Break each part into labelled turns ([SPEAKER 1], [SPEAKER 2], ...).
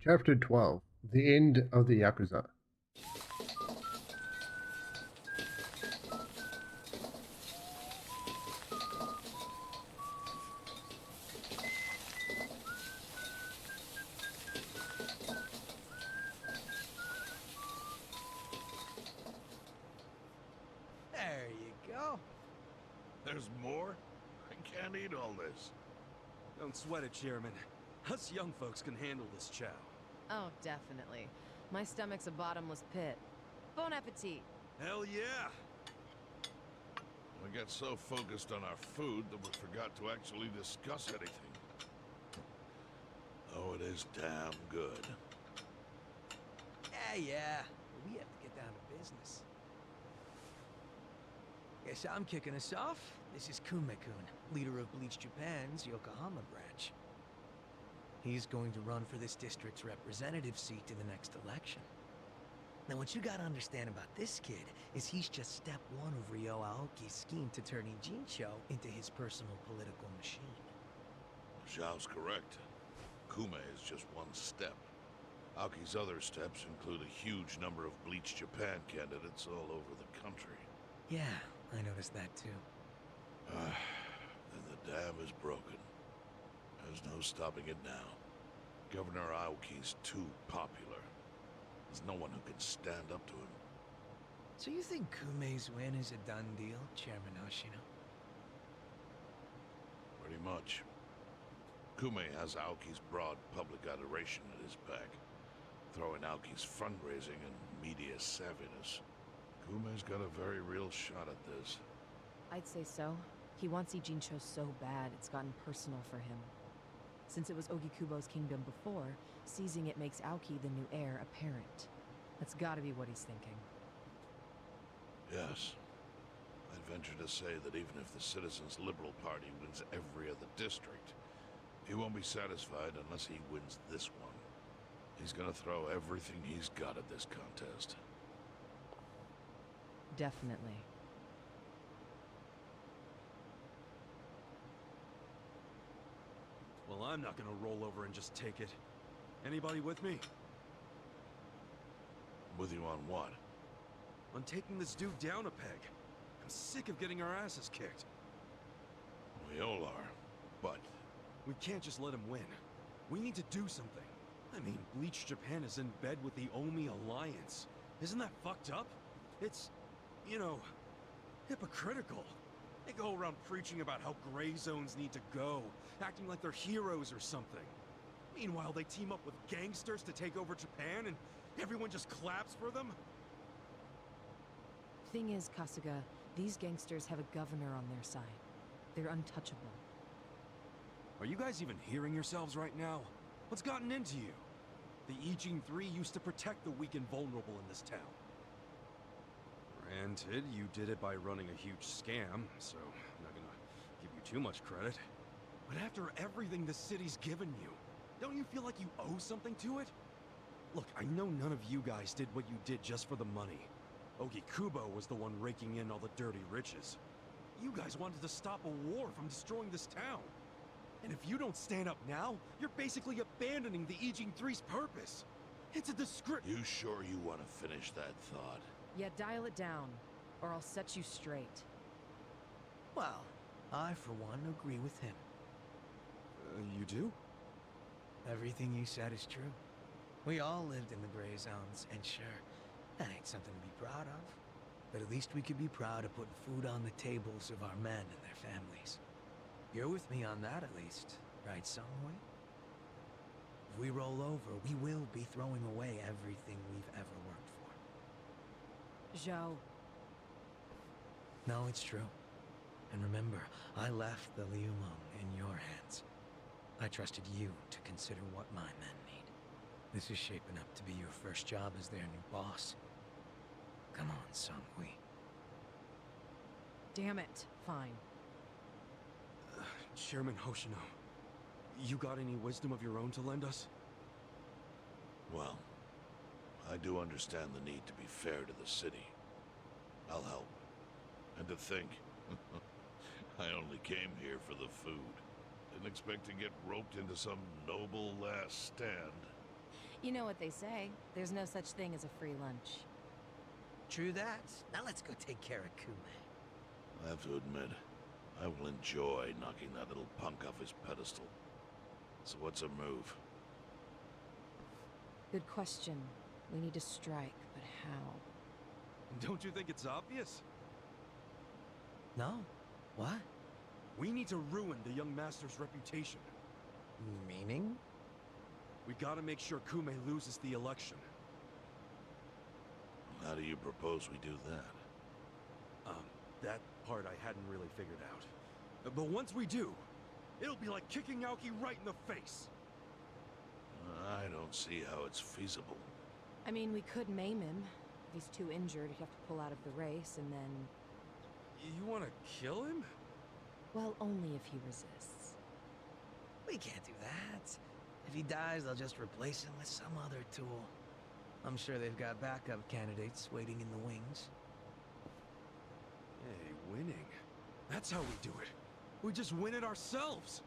[SPEAKER 1] Chapter 12. The End of the Yakuza.
[SPEAKER 2] There you go.
[SPEAKER 3] There's more? I can't eat all this.
[SPEAKER 4] Don't sweat it, Chairman. Us young folks can handle this chow.
[SPEAKER 5] Oh, definitely. My stomach's a bottomless pit. Bon appetit.
[SPEAKER 4] Hell yeah!
[SPEAKER 3] We got so focused on our food that we forgot to actually discuss anything. Oh, it is damn good.
[SPEAKER 2] Yeah. We have to get down to business. Guess I'm kicking us off. This is Kume-kun, leader of Bleach Japan's Yokohama branch. He's going to run for this district's representative seat in the next election. Now, what you gotta understand about this kid is he's just step one of Ryo Aoki's scheme to turn Ijincho into his personal political machine.
[SPEAKER 3] Zhao's correct. Kume is just one step. Aoki's other steps include a huge number of Bleach Japan candidates all over the country.
[SPEAKER 2] Yeah, I noticed that too.
[SPEAKER 3] And the dam is broken. There's no stopping it now. Governor Aoki's too popular. There's no one who can stand up to him.
[SPEAKER 2] So you think Kume's win is a done deal, Chairman Hoshino?
[SPEAKER 3] Pretty much. Kume has Aoki's broad public adoration at his back. Throwing Aoki's fundraising and media savviness. Kume's got a very real shot at this.
[SPEAKER 5] I'd say so. He wants Ijincho so bad it's gotten personal for him. Since it was Ogikubo's kingdom before, seizing it makes Aoki the new heir apparent. That's gotta be what he's thinking.
[SPEAKER 3] Yes. I'd venture to say that even if the Citizens Liberal Party wins every other district, he won't be satisfied unless he wins this one. He's gonna throw everything he's got at this contest.
[SPEAKER 5] Definitely.
[SPEAKER 4] Well, I'm not gonna roll over and just take it. Anybody with me?
[SPEAKER 3] With you on what?
[SPEAKER 4] On taking this dude down a peg. I'm sick of getting our asses kicked.
[SPEAKER 3] We all are, but...
[SPEAKER 4] We can't just let him win. We need to do something. I mean, Bleach Japan is in bed with the Omi Alliance. Isn't that fucked up? It's, you know, hypocritical. They go around preaching about how gray zones need to go, acting like they're heroes or something. Meanwhile, they team up with gangsters to take over Japan, and everyone just claps for them?
[SPEAKER 5] Thing is, Kasuga, these gangsters have a governor on their side. They're untouchable.
[SPEAKER 4] Are you guys even hearing yourselves right now? What's gotten into you? The Ijin 3 used to protect the weak and vulnerable in this town. Granted, you did it by running a huge scam, so I'm not gonna give you too much credit. But after everything the city's given you, don't you feel like you owe something to it? Look, I know none of you guys did what you did just for the money. Ogikubo was the one raking in all the dirty riches. You guys wanted to stop a war from destroying this town. And if you don't stand up now, you're basically abandoning the Ijin 3's purpose. It's a disgrace.
[SPEAKER 3] You sure you want to finish that thought?
[SPEAKER 5] Yeah, dial it down, or I'll set you straight.
[SPEAKER 2] Well, I, for one, agree with him.
[SPEAKER 4] You do?
[SPEAKER 2] Everything you said is true. We all lived in the gray zones, and sure, that ain't something to be proud of. But at least we could be proud of putting food on the tables of our men and their families. You're with me on that, at least, right, Songhui? If we roll over, we will be throwing away everything we've ever worked for.
[SPEAKER 5] Zhao.
[SPEAKER 2] No, it's true. And remember, I left the Liumeng in your hands. I trusted you to consider what my men need. This is shaping up to be your first job as their new boss. Come on, Songhui.
[SPEAKER 5] Damn it. Fine.
[SPEAKER 4] Chairman Hoshino, you got any wisdom of your own to lend us?
[SPEAKER 3] Well, I do understand the need to be fair to the city. I'll help. And to think, I only came here for the food. Didn't expect to get roped into some noble last stand.
[SPEAKER 5] You know what they say. There's no such thing as a free lunch.
[SPEAKER 2] True that. Now let's go take care of Kume.
[SPEAKER 3] I have to admit, I will enjoy knocking that little punk off his pedestal. So what's a move?
[SPEAKER 5] Good question. We need to strike, but how?
[SPEAKER 4] Don't you think it's obvious?
[SPEAKER 2] No? What?
[SPEAKER 4] We need to ruin the young master's reputation.
[SPEAKER 2] Meaning?
[SPEAKER 4] We gotta make sure Kume loses the election.
[SPEAKER 3] How do you propose we do that?
[SPEAKER 4] That part I hadn't really figured out. But once we do, it'll be like kicking Aoki right in the face.
[SPEAKER 3] I don't see how it's feasible.
[SPEAKER 5] I mean, we could maim him. If he's too injured, he'd have to pull out of the race, and then...
[SPEAKER 4] You wanna kill him?
[SPEAKER 5] Well, only if he resists.
[SPEAKER 2] We can't do that. If he dies, they'll just replace him with some other tool. I'm sure they've got backup candidates waiting in the wings.
[SPEAKER 4] Hey, winning. That's how we do it. We just win it ourselves.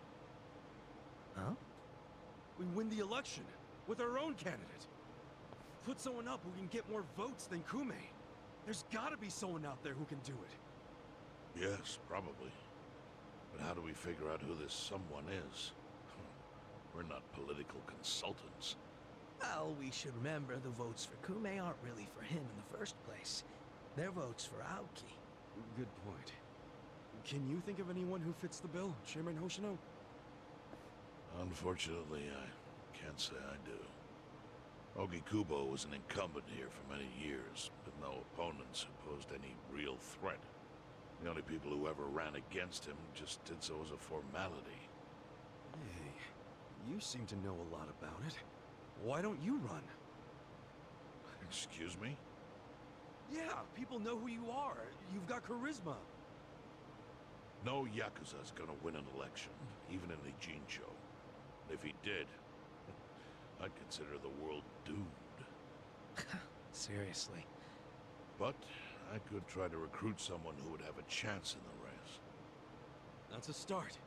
[SPEAKER 2] Huh?
[SPEAKER 4] We win the election with our own candidate. Put someone up who can get more votes than Kume. There's gotta be someone out there who can do it.
[SPEAKER 3] Yes, probably. But how do we figure out who this someone is? We're not political consultants.
[SPEAKER 2] Well, we should remember the votes for Kume aren't really for him in the first place. They're votes for Aoki.
[SPEAKER 4] Good point. Can you think of anyone who fits the bill, Chairman Hoshino?
[SPEAKER 3] Unfortunately, I can't say I do. Ogi Kubo was an incumbent here for many years, with no opponents who posed any real threat. The only people who ever ran against him just did so as a formality.
[SPEAKER 4] Hey, you seem to know a lot about it. Why don't you run?
[SPEAKER 3] Excuse me?
[SPEAKER 4] Yeah, people know who you are. You've got charisma.
[SPEAKER 3] No Yakuza's gonna win an election, even in the Jincho. If he did, I'd consider the world doomed.
[SPEAKER 2] Seriously.
[SPEAKER 3] But I could try to recruit someone who would have a chance in the race.
[SPEAKER 4] That's a start.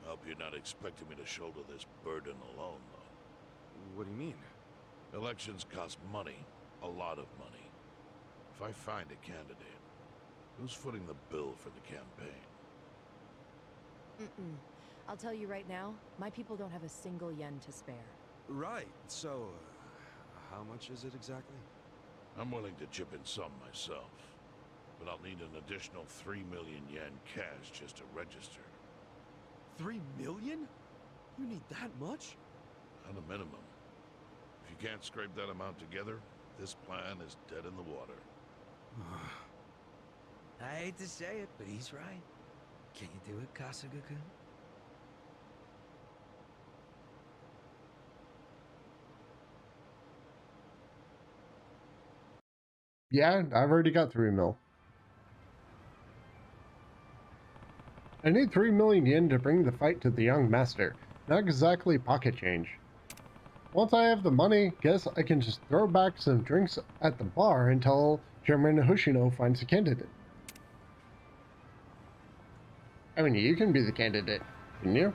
[SPEAKER 3] I hope you're not expecting me to shoulder this burden alone, though.
[SPEAKER 4] What do you mean?
[SPEAKER 3] Elections cost money, a lot of money. If I find a candidate, who's footing the bill for the campaign?
[SPEAKER 5] I'll tell you right now, my people don't have a single yen to spare.
[SPEAKER 4] Right, so, how much is it exactly?
[SPEAKER 3] I'm willing to chip in some myself, but I'll need an additional 3 million yen cash just to register.
[SPEAKER 4] 3 million? You need that much?
[SPEAKER 3] At a minimum. If you can't scrape that amount together, this plan is dead in the water.
[SPEAKER 2] I hate to say it, but he's right. Can you do it, Kasuga-kun?
[SPEAKER 1] Yeah, I've already got 3 mil. I need 3 million yen to bring the fight to the young master. Not exactly pocket change. Once I have the money, guess I can just throw back some drinks at the bar until Chairman Hoshino finds a candidate. I mean, you can be the candidate, can you?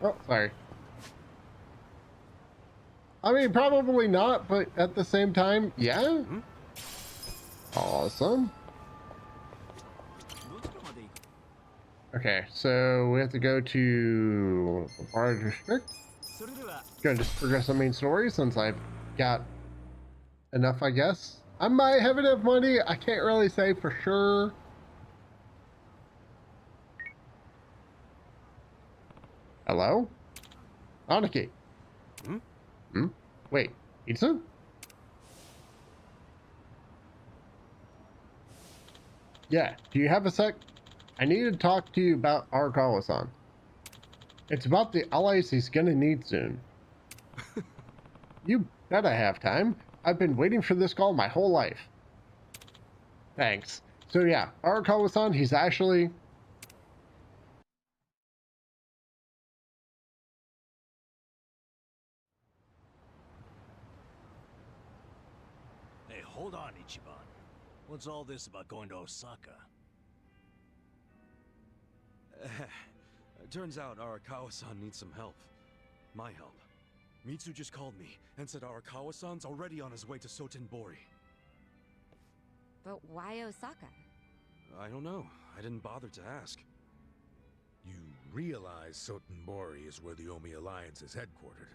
[SPEAKER 1] Oh, sorry. I mean, probably not, but at the same time, yeah? Awesome. Okay, so we have to go to the bar district. Gonna just progress the main story since I've got enough, I guess. I might have enough money, I can't really say for sure. Hello? Aniki. Wait, Itsu? Yeah, do you have a sec? I need to talk to you about Arakawa-san. It's about the allies he's gonna need soon. You bet I have time. I've been waiting for this call my whole life. Thanks. So yeah, Arakawa-san, he's actually...
[SPEAKER 6] Hey, hold on, Ichiban. What's all this about going to Osaka?
[SPEAKER 4] It turns out Arakawa-san needs some help. My help. Mitsu just called me and said Arakawa-san's already on his way to Sotenbori.
[SPEAKER 7] But why Osaka?
[SPEAKER 4] I don't know. I didn't bother to ask.
[SPEAKER 8] You realize Sotenbori is where the Omi Alliance is headquartered.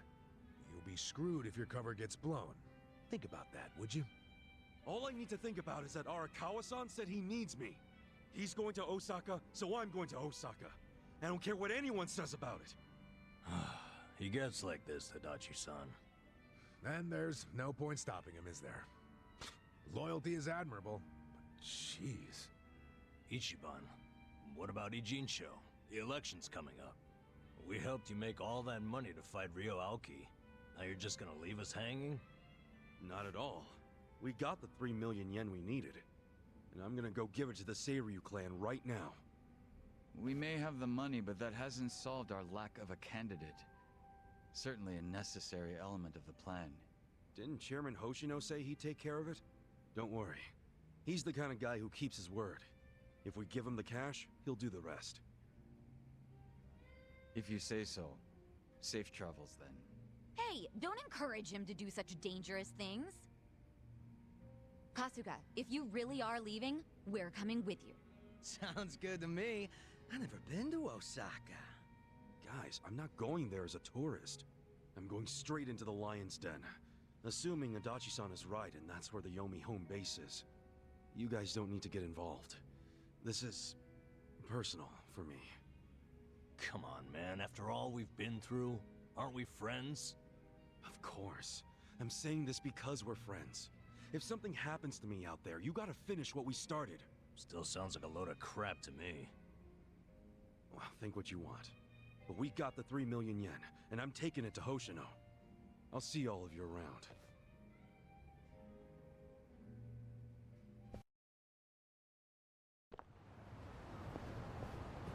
[SPEAKER 8] You'll be screwed if your cover gets blown. Think about that, would you?
[SPEAKER 4] All I need to think about is that Arakawa-san said he needs me. He's going to Osaka, so I'm going to Osaka. I don't care what anyone says about it.
[SPEAKER 6] He gets like this, Tadachi-san.
[SPEAKER 8] And there's no point stopping him, is there? Loyalty is admirable, but jeez.
[SPEAKER 6] Ichiban, what about Ijincho? The election's coming up. We helped you make all that money to fight Ryo Aoki. Now you're just gonna leave us hanging?
[SPEAKER 4] Not at all. We got the 3 million yen we needed. And I'm gonna go give it to the Seiryu clan right now.
[SPEAKER 9] We may have the money, but that hasn't solved our lack of a candidate. Certainly a necessary element of the plan.
[SPEAKER 4] Didn't Chairman Hoshino say he'd take care of it? Don't worry. He's the kind of guy who keeps his word. If we give him the cash, he'll do the rest.
[SPEAKER 9] If you say so. Safe travels, then.
[SPEAKER 7] Hey, don't encourage him to do such dangerous things. Kasuga, if you really are leaving, we're coming with you.
[SPEAKER 2] Sounds good to me. I've never been to Osaka.
[SPEAKER 4] Guys, I'm not going there as a tourist. I'm going straight into the Lion's Den. Assuming Adachi-san is right and that's where the Yomi home base is. You guys don't need to get involved. This is personal for me.
[SPEAKER 6] Come on, man. After all we've been through, aren't we friends?
[SPEAKER 4] Of course. I'm saying this because we're friends. If something happens to me out there, you gotta finish what we started.
[SPEAKER 6] Still sounds like a load of crap to me.
[SPEAKER 4] Well, think what you want. But we got the 3 million yen, and I'm taking it to Hoshino. I'll see all of you around.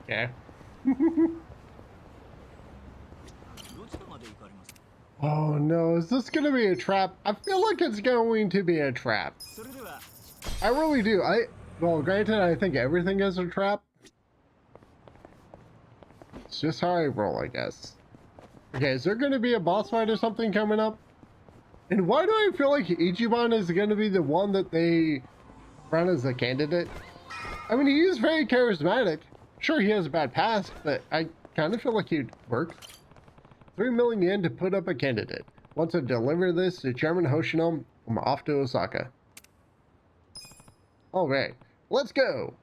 [SPEAKER 1] Okay. Oh no, is this gonna be a trap? I feel like it's going to be a trap. I really do. Well, granted, I think everything is a trap. It's just how I roll, I guess. Okay, is there gonna be a boss fight or something coming up? And why do I feel like Ichiban is gonna be the one that they run as a candidate? I mean, he is very charismatic. Sure, he has a bad past, but I kind of feel like he'd work. 3 million yen to put up a candidate. Once I deliver this to Chairman Hoshino, I'm off to Osaka. Alright, let's go!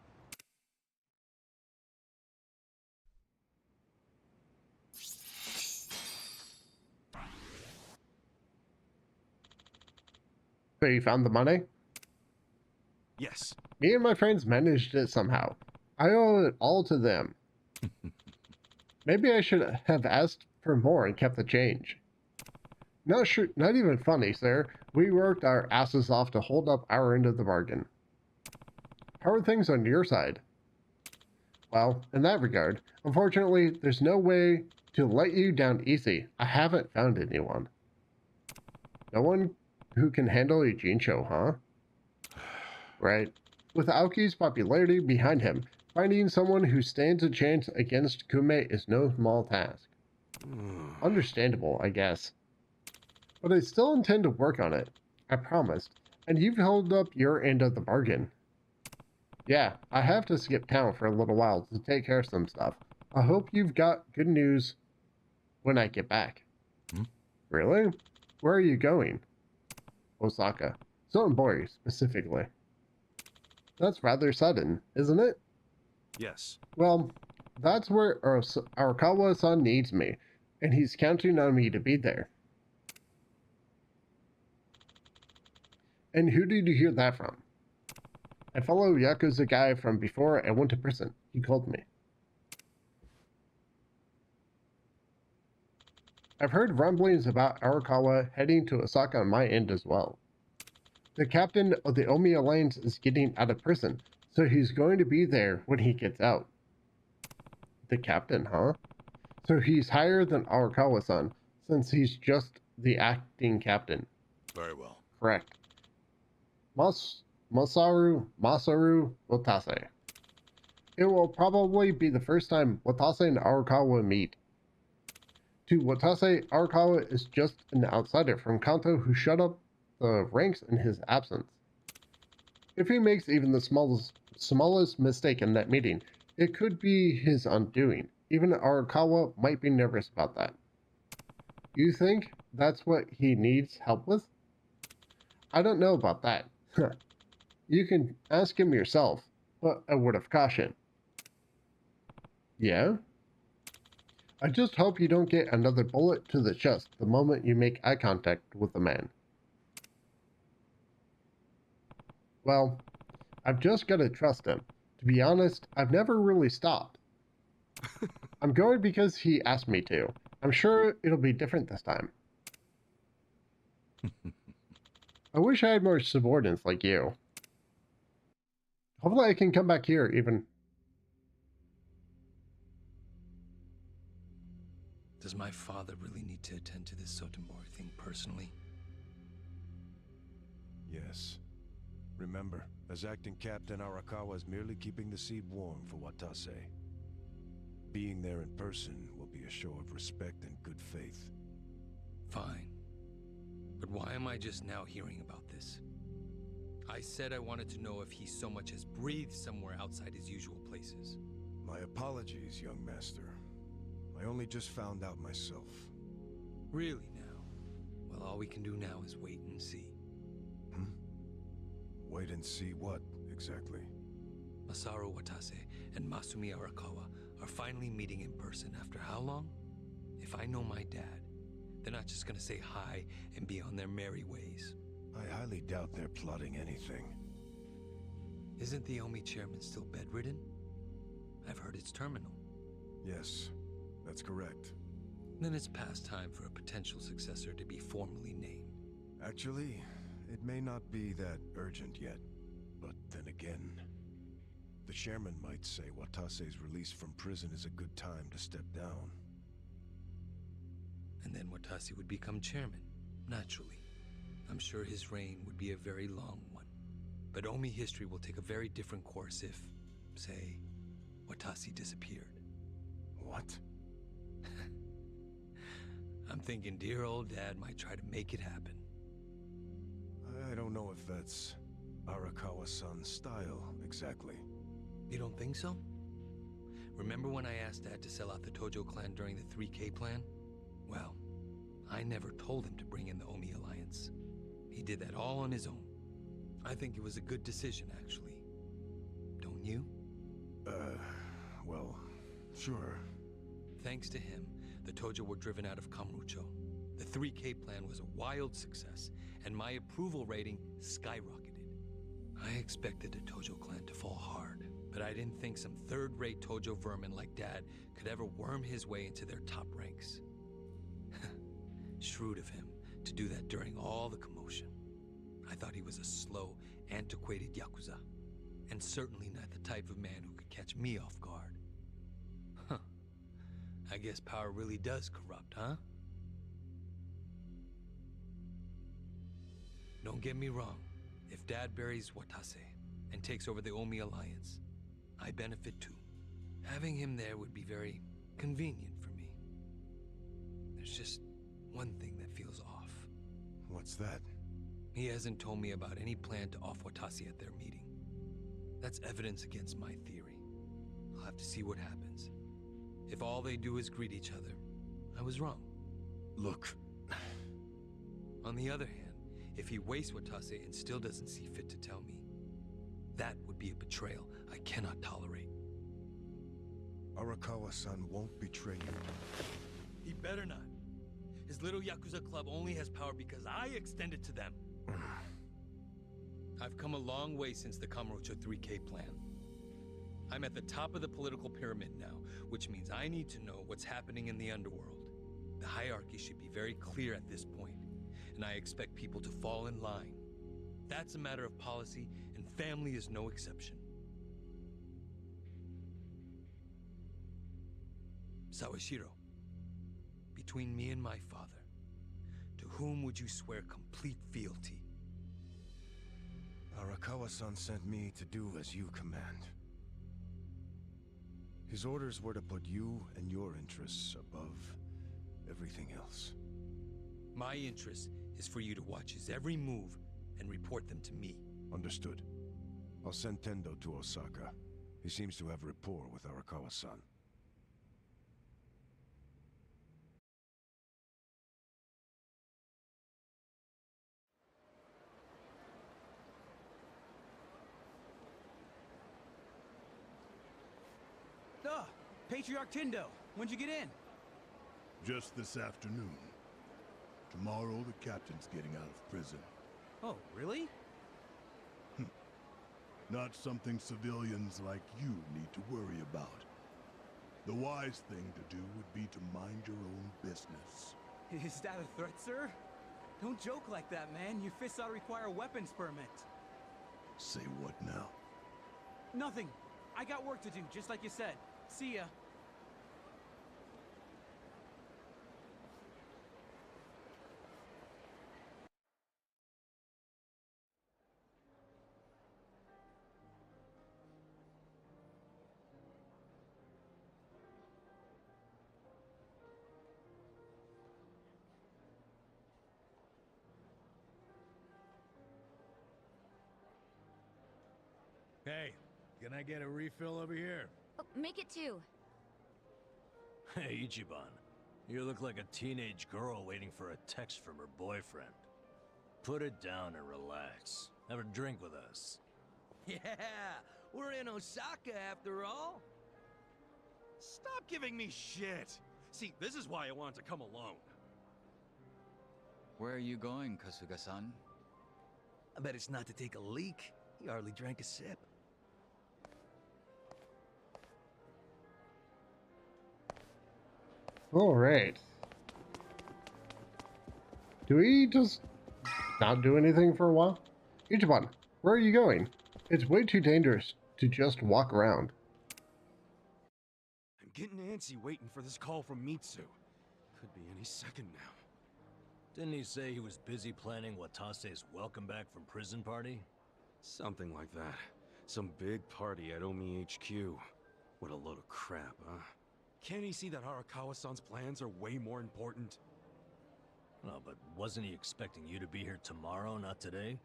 [SPEAKER 1] So you found the money?
[SPEAKER 4] Yes.
[SPEAKER 1] Me and my friends managed it somehow. I owe it all to them. Maybe I should have asked for more and kept the change. Not sure, not even funny, sir. We worked our asses off to hold up our end of the bargain. How are things on your side? Well, in that regard, unfortunately, there's no way to let you down easy. I haven't found anyone. No one who can handle a Ijincho, huh? Right. With Aoki's popularity behind him, finding someone who stands a chance against Kume is no small task. Understandable, I guess. But I still intend to work on it. I promised. And you've held up your end of the bargain. Yeah, I have to skip town for a little while to take care of some stuff. I hope you've got good news when I get back. Really? Where are you going? Osaka. Sotenbori, specifically. That's rather sudden, isn't it?
[SPEAKER 4] Yes.
[SPEAKER 1] Well, that's where Arakawa-san needs me, and he's counting on me to be there. And who did you hear that from? A fellow Yakuza guy from before I went to prison. He called me. I've heard rumblings about Arakawa heading to Osaka on my end as well. The captain of the Omi Alliance is getting out of prison, so he's going to be there when he gets out. The captain, huh? So he's higher than Arakawa-san, since he's just the acting captain.
[SPEAKER 3] Very well.
[SPEAKER 1] Correct. Masaru Watase. It will probably be the first time Watase and Arakawa meet. To Watase, Arakawa is just an outsider from Kanto who shut up the ranks in his absence. If he makes even the smallest mistake in that meeting, it could be his undoing. Even Arakawa might be nervous about that. You think that's what he needs help with? I don't know about that. You can ask him yourself, but a word of caution. Yeah? I just hope you don't get another bullet to the chest the moment you make eye contact with the man. Well, I've just got to trust him. To be honest, I've never really stopped. I'm going because he asked me to. I'm sure it'll be different this time. I wish I had more subordinates like you. Hopefully I can come back here even.
[SPEAKER 2] Does my father really need to attend to this Sotenbori thing personally?
[SPEAKER 10] Yes. Remember, as acting captain, Arakawa is merely keeping the seat warm for Watase. Being there in person will be a show of respect and good faith.
[SPEAKER 2] Fine. But why am I just now hearing about this? I said I wanted to know if he so much as breathed somewhere outside his usual places.
[SPEAKER 10] My apologies, young master. I only just found out myself.
[SPEAKER 2] Really now? Well, all we can do now is wait and see.
[SPEAKER 10] Wait and see what, exactly?
[SPEAKER 2] Masaru Watase and Masumi Arakawa are finally meeting in person after how long? If I know my dad, they're not just gonna say hi and be on their merry ways.
[SPEAKER 10] I highly doubt they're plotting anything.
[SPEAKER 2] Isn't the Omi chairman still bedridden? I've heard it's terminal.
[SPEAKER 10] Yes, that's correct.
[SPEAKER 2] Then it's past time for a potential successor to be formally named.
[SPEAKER 10] Actually, it may not be that urgent yet. But then again, the chairman might say Watase's release from prison is a good time to step down.
[SPEAKER 2] And then Watase would become chairman, naturally. I'm sure his reign would be a very long one. But Omi history will take a very different course if, say, Watase disappeared.
[SPEAKER 10] What?
[SPEAKER 2] I'm thinking dear old dad might try to make it happen.
[SPEAKER 10] I don't know if that's Arakawa-san's style, exactly.
[SPEAKER 2] You don't think so? Remember when I asked Dad to sell out the Tojo clan during the 3K plan? Well, I never told him to bring in the Omi Alliance. He did that all on his own. I think it was a good decision, actually. Don't you?
[SPEAKER 10] Well, sure.
[SPEAKER 2] Thanks to him, the Tojo were driven out of Kamuorcho. The 3K plan was a wild success, and my approval rating skyrocketed. I expected the Tojo clan to fall hard, but I didn't think some third-rate Tojo vermin like Dad could ever worm his way into their top ranks. Shrewd of him to do that during all the commotion. I thought he was a slow, antiquated Yakuza, and certainly not the type of man who could catch me off guard. Huh. I guess power really does corrupt, huh? Don't get me wrong. If Dad buries Watase and takes over the Omi Alliance, I benefit too. Having him there would be very convenient for me. There's just one thing that feels off.
[SPEAKER 10] What's that?
[SPEAKER 2] He hasn't told me about any plan to off Watase at their meeting. That's evidence against my theory. I'll have to see what happens. If all they do is greet each other, I was wrong.
[SPEAKER 10] Look.
[SPEAKER 2] On the other hand, if he wastes Watase and still doesn't see fit to tell me, that would be a betrayal I cannot tolerate.
[SPEAKER 10] Arakawa-san won't betray you.
[SPEAKER 2] He better not. His little Yakuza club only has power because I extend it to them. I've come a long way since the Kamuorcho 3K plan. I'm at the top of the political pyramid now, which means I need to know what's happening in the underworld. The hierarchy should be very clear at this point, and I expect people to fall in line. That's a matter of policy, and family is no exception. Sawashiro, between me and my father, to whom would you swear complete fealty?
[SPEAKER 10] Arakawa-san sent me to do as you command. His orders were to put you and your interests above everything else.
[SPEAKER 8] My interest is for you to watch his every move and report them to me.
[SPEAKER 10] Understood. I'll send Tendo to Osaka. He seems to have rapport with Arakawa-san.
[SPEAKER 2] Patriarch Tendo, when'd you get in?
[SPEAKER 3] Just this afternoon. Tomorrow, the captain's getting out of prison.
[SPEAKER 2] Oh, really?
[SPEAKER 3] Not something civilians like you need to worry about. The wise thing to do would be to mind your own business.
[SPEAKER 2] Is that a threat, sir? Don't joke like that, man. Your fists ought to require a weapons permit.
[SPEAKER 3] Say what now?
[SPEAKER 2] Nothing. I got work to do, just like you said. See ya.
[SPEAKER 8] Hey, can I get a refill over here?
[SPEAKER 7] Oh, make it 2.
[SPEAKER 6] Hey, Ichiban. You look like a teenage girl waiting for a text from her boyfriend. Put it down and relax. Have a drink with us.
[SPEAKER 4] Yeah, we're in Osaka after all. Stop giving me shit. See, this is why I wanted to come alone.
[SPEAKER 9] Where are you going, Kasuga-san?
[SPEAKER 2] I bet it's not to take a leak. He hardly drank a sip.
[SPEAKER 1] All right. Do we just not do anything for a while? Ichiban, where are you going? It's way too dangerous to just walk around.
[SPEAKER 4] I'm getting antsy waiting for this call from Mitsu. Could be any second now.
[SPEAKER 6] Didn't he say he was busy planning Watase's welcome back from prison party?
[SPEAKER 4] Something like that. Some big party at Omi HQ. What a load of crap, huh? Can't he see that Arakawa-san's plans are way more important?
[SPEAKER 6] No, but wasn't he expecting you to be here tomorrow, not today?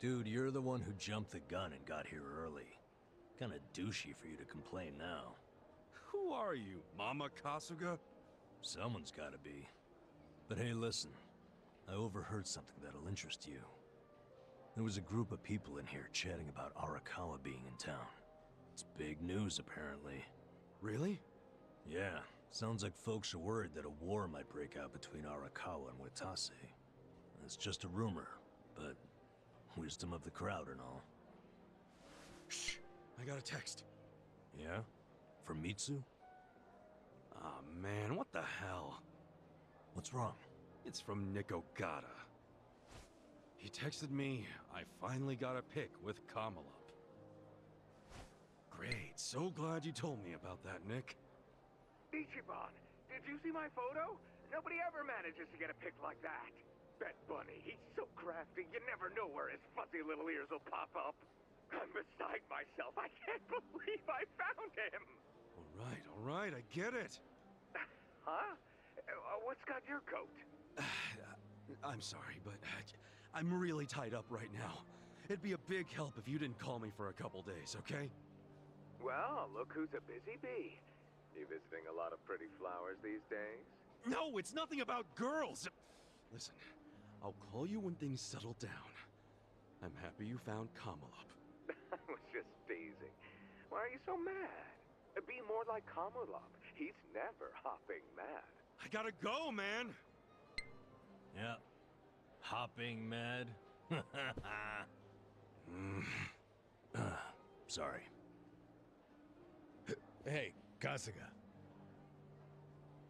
[SPEAKER 6] Dude, you're the one who jumped the gun and got here early. Kinda douchey for you to complain now.
[SPEAKER 4] Who are you, Mama Kasuga?
[SPEAKER 6] Someone's gotta be. But hey, listen. I overheard something that'll interest you. There was a group of people in here chatting about Arakawa being in town. It's big news, apparently.
[SPEAKER 4] Really?
[SPEAKER 6] Yeah, sounds like folks are worried that a war might break out between Arakawa and Watase. It's just a rumor, but wisdom of the crowd and all.
[SPEAKER 4] Shh! I got a text.
[SPEAKER 6] Yeah? From Mitsu?
[SPEAKER 4] Aw, man, what the hell?
[SPEAKER 6] What's wrong?
[SPEAKER 4] It's from Nick Ogata. He texted me, I finally got a pic with Kamala. Great, so glad you told me about that, Nick.
[SPEAKER 11] Ichiban, did you see my photo? Nobody ever manages to get a pic like that. Bet Bunny, he's so crafty, you never know where his fuzzy little ears will pop up. I'm beside myself. I can't believe I found him.
[SPEAKER 4] All right, I get it.
[SPEAKER 11] Huh? What's got your coat?
[SPEAKER 4] I'm sorry, but I'm really tied up right now. It'd be a big help if you didn't call me for a couple days, okay?
[SPEAKER 11] Well, look who's a busy bee. You visiting a lot of pretty flowers these days?
[SPEAKER 4] No, it's nothing about girls! Listen, I'll call you when things settle down. I'm happy you found Kamala.
[SPEAKER 11] I was just teasing. Why are you so mad? Be more like Kamala. He's never hopping mad.
[SPEAKER 4] I gotta go, man!
[SPEAKER 6] Yeah. Hopping mad? Sorry.
[SPEAKER 8] Hey, Kasuga.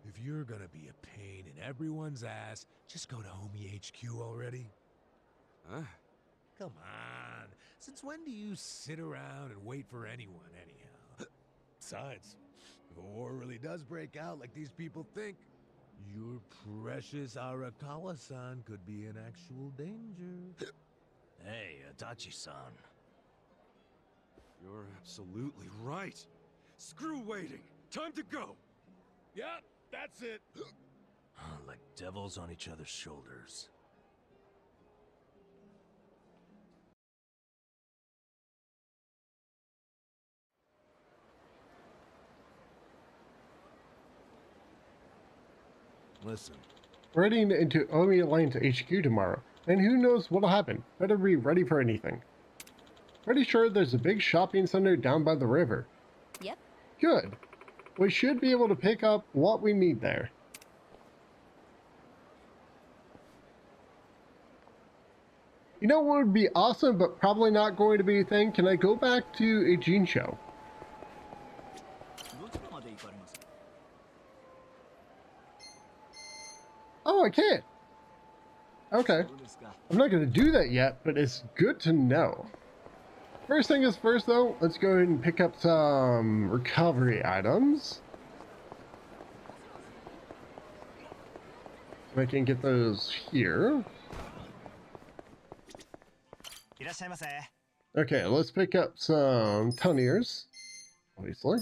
[SPEAKER 8] If you're gonna be a pain in everyone's ass, just go to Homie HQ already.
[SPEAKER 4] Huh?
[SPEAKER 8] Come on. Since when do you sit around and wait for anyone, anyhow? Besides, if a war really does break out like these people think, your precious Arakawa-san could be in actual danger.
[SPEAKER 6] Hey, Adachi-san.
[SPEAKER 4] You're absolutely right. Screw waiting. Time to go.
[SPEAKER 8] Yep, that's it.
[SPEAKER 6] Like devils on each other's shoulders. Listen.
[SPEAKER 1] We're heading into Omi Lane's HQ tomorrow, and who knows what'll happen. Better be ready for anything. Pretty sure there's a big shopping center down by the river.
[SPEAKER 7] Yep.
[SPEAKER 1] Good. We should be able to pick up what we need there. You know what would be awesome, but probably not going to be a thing? Can I go back to a Gene show? Oh, I can't. Okay. I'm not going to do that yet, but it's good to know. First thing is first, though, let's go ahead and pick up some recovery items. I can get those here. Okay, let's pick up some tonniers, obviously.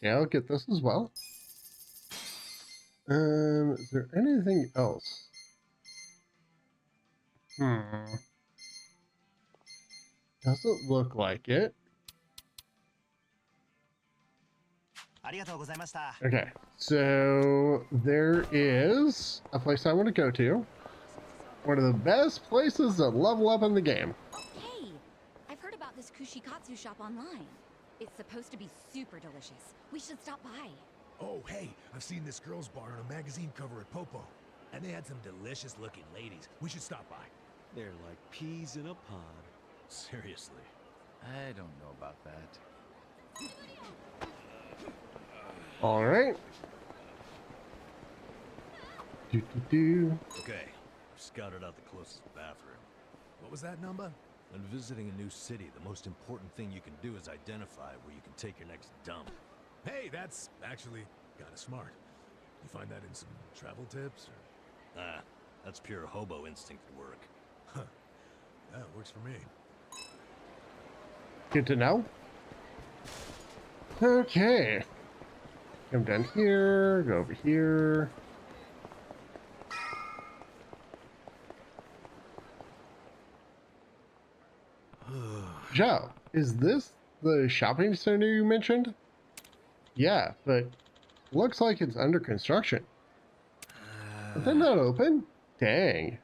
[SPEAKER 1] Yeah, I'll get this as well. Is there anything else? Doesn't look like it. Okay, so there is a place I want to go to. One of the best places to level up in the game.
[SPEAKER 7] Hey, I've heard about this kushikatsu shop online. It's supposed to be super delicious. We should stop by.
[SPEAKER 8] Oh, hey, I've seen this girls' bar on a magazine cover at Popo. And they had some delicious-looking ladies. We should stop by.
[SPEAKER 6] They're like peas in a pod. Seriously.
[SPEAKER 9] I don't know about that.
[SPEAKER 1] All right.
[SPEAKER 6] Okay, I've scouted out the closest bathroom.
[SPEAKER 8] What was that number?
[SPEAKER 6] When visiting a new city, the most important thing you can do is identify where you can take your next dump.
[SPEAKER 8] Hey, that's actually kind of smart. You find that in some travel tips? Or...
[SPEAKER 6] Ah, that's pure hobo instinct work.
[SPEAKER 8] Huh. That works for me.
[SPEAKER 1] Good to know. Okay. Come down here, go over here. Joe, is this the shopping center you mentioned? Yeah, but looks like it's under construction. Are they not open? Dang.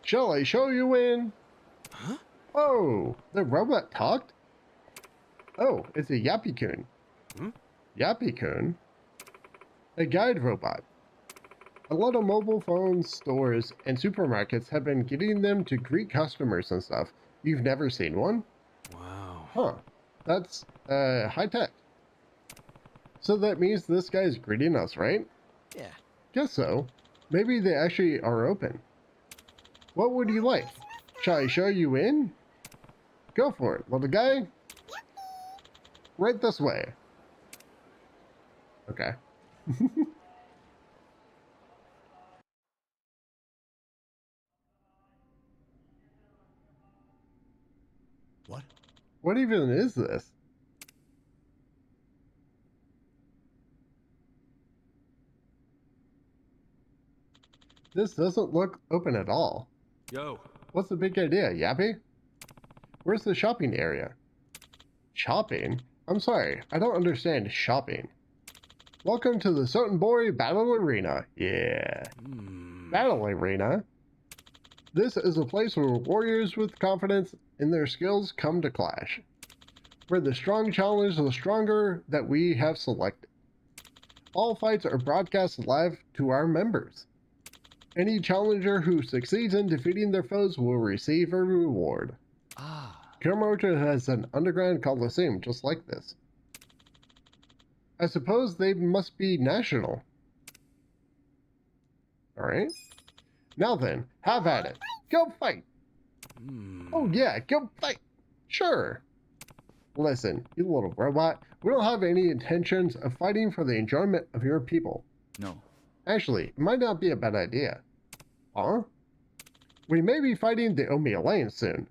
[SPEAKER 1] Shall I show you in?
[SPEAKER 8] Huh?
[SPEAKER 1] Oh, the robot talked? Oh, it's a Yappy-kun. Yappy-kun? A guide robot. A lot of mobile phone stores and supermarkets have been getting them to greet customers and stuff. You've never seen one?
[SPEAKER 8] Wow.
[SPEAKER 1] Huh. That's, high tech. So that means this guy's greeting us, right?
[SPEAKER 8] Yeah.
[SPEAKER 1] Guess so. Maybe they actually are open. What would you like? Shall I show you in? Go for it, little guy. Right this way. Okay.
[SPEAKER 8] What?
[SPEAKER 1] What even is this? This doesn't look open at all.
[SPEAKER 4] Yo.
[SPEAKER 1] What's the big idea, Yappy? Where's the shopping area? Shopping? I'm sorry, I don't understand shopping. Welcome to the Sotenbori Battle Arena. Yeah. Battle Arena? This is a place where warriors with confidence in their skills come to clash. Where the strong challenge the stronger that we have selected. All fights are broadcast live to our members. Any challenger who succeeds in defeating their foes will receive a reward. Kamuorcho has an underground coliseum just like this. I suppose they must be national. Alright. Now then, have at it. Go fight! Oh yeah, go fight! Sure! Listen, you little robot, we don't have any intentions of fighting for the enjoyment of your people.
[SPEAKER 9] No.
[SPEAKER 1] Actually, it might not be a bad idea. Huh? We may be fighting the Omi Lane soon.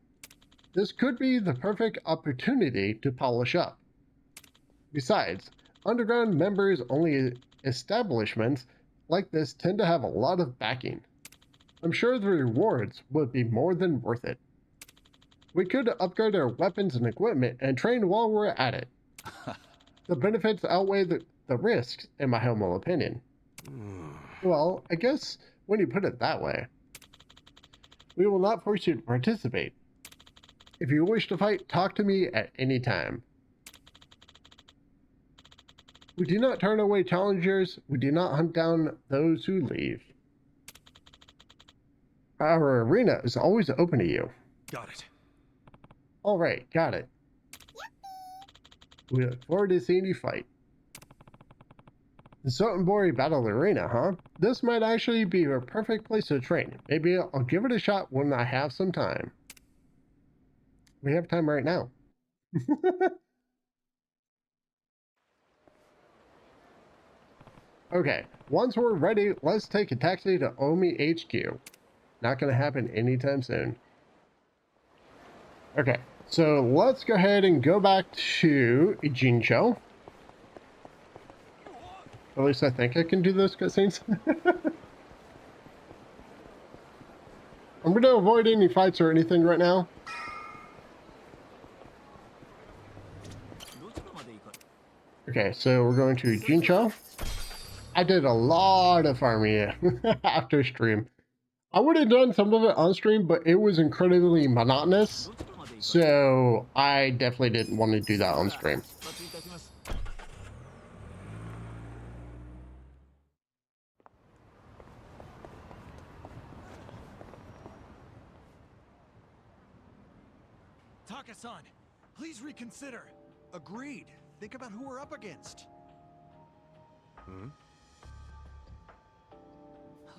[SPEAKER 1] This could be the perfect opportunity to polish up. Besides, underground members only establishments like this tend to have a lot of backing. I'm sure the rewards would be more than worth it. We could upgrade our weapons and equipment and train while we're at it. The benefits outweigh the risks, in my humble opinion. Well, I guess when you put it that way. We will not force you to participate. If you wish to fight, talk to me at any time. We do not turn away challengers. We do not hunt down those who leave. Our arena is always open to you.
[SPEAKER 4] Got it.
[SPEAKER 1] All right, got it. We look forward to seeing you fight. The Sotenbori Battle Arena, huh? This might actually be a perfect place to train. Maybe I'll give it a shot when I have some time. We have time right now. Okay, once we're ready, let's take a taxi to Omi HQ. Not gonna happen anytime soon. Okay, so let's go ahead and go back to Jincho. At least I think I can do those cutscenes. I'm gonna avoid any fights or anything right now. Okay, so we're going to Jincho. I did a lot of farming after stream. I would have done some of it on stream, but it was incredibly monotonous. So I definitely didn't want to do that on stream.
[SPEAKER 4] Taka-san, please reconsider.
[SPEAKER 12] Agreed. Think about who we're up against.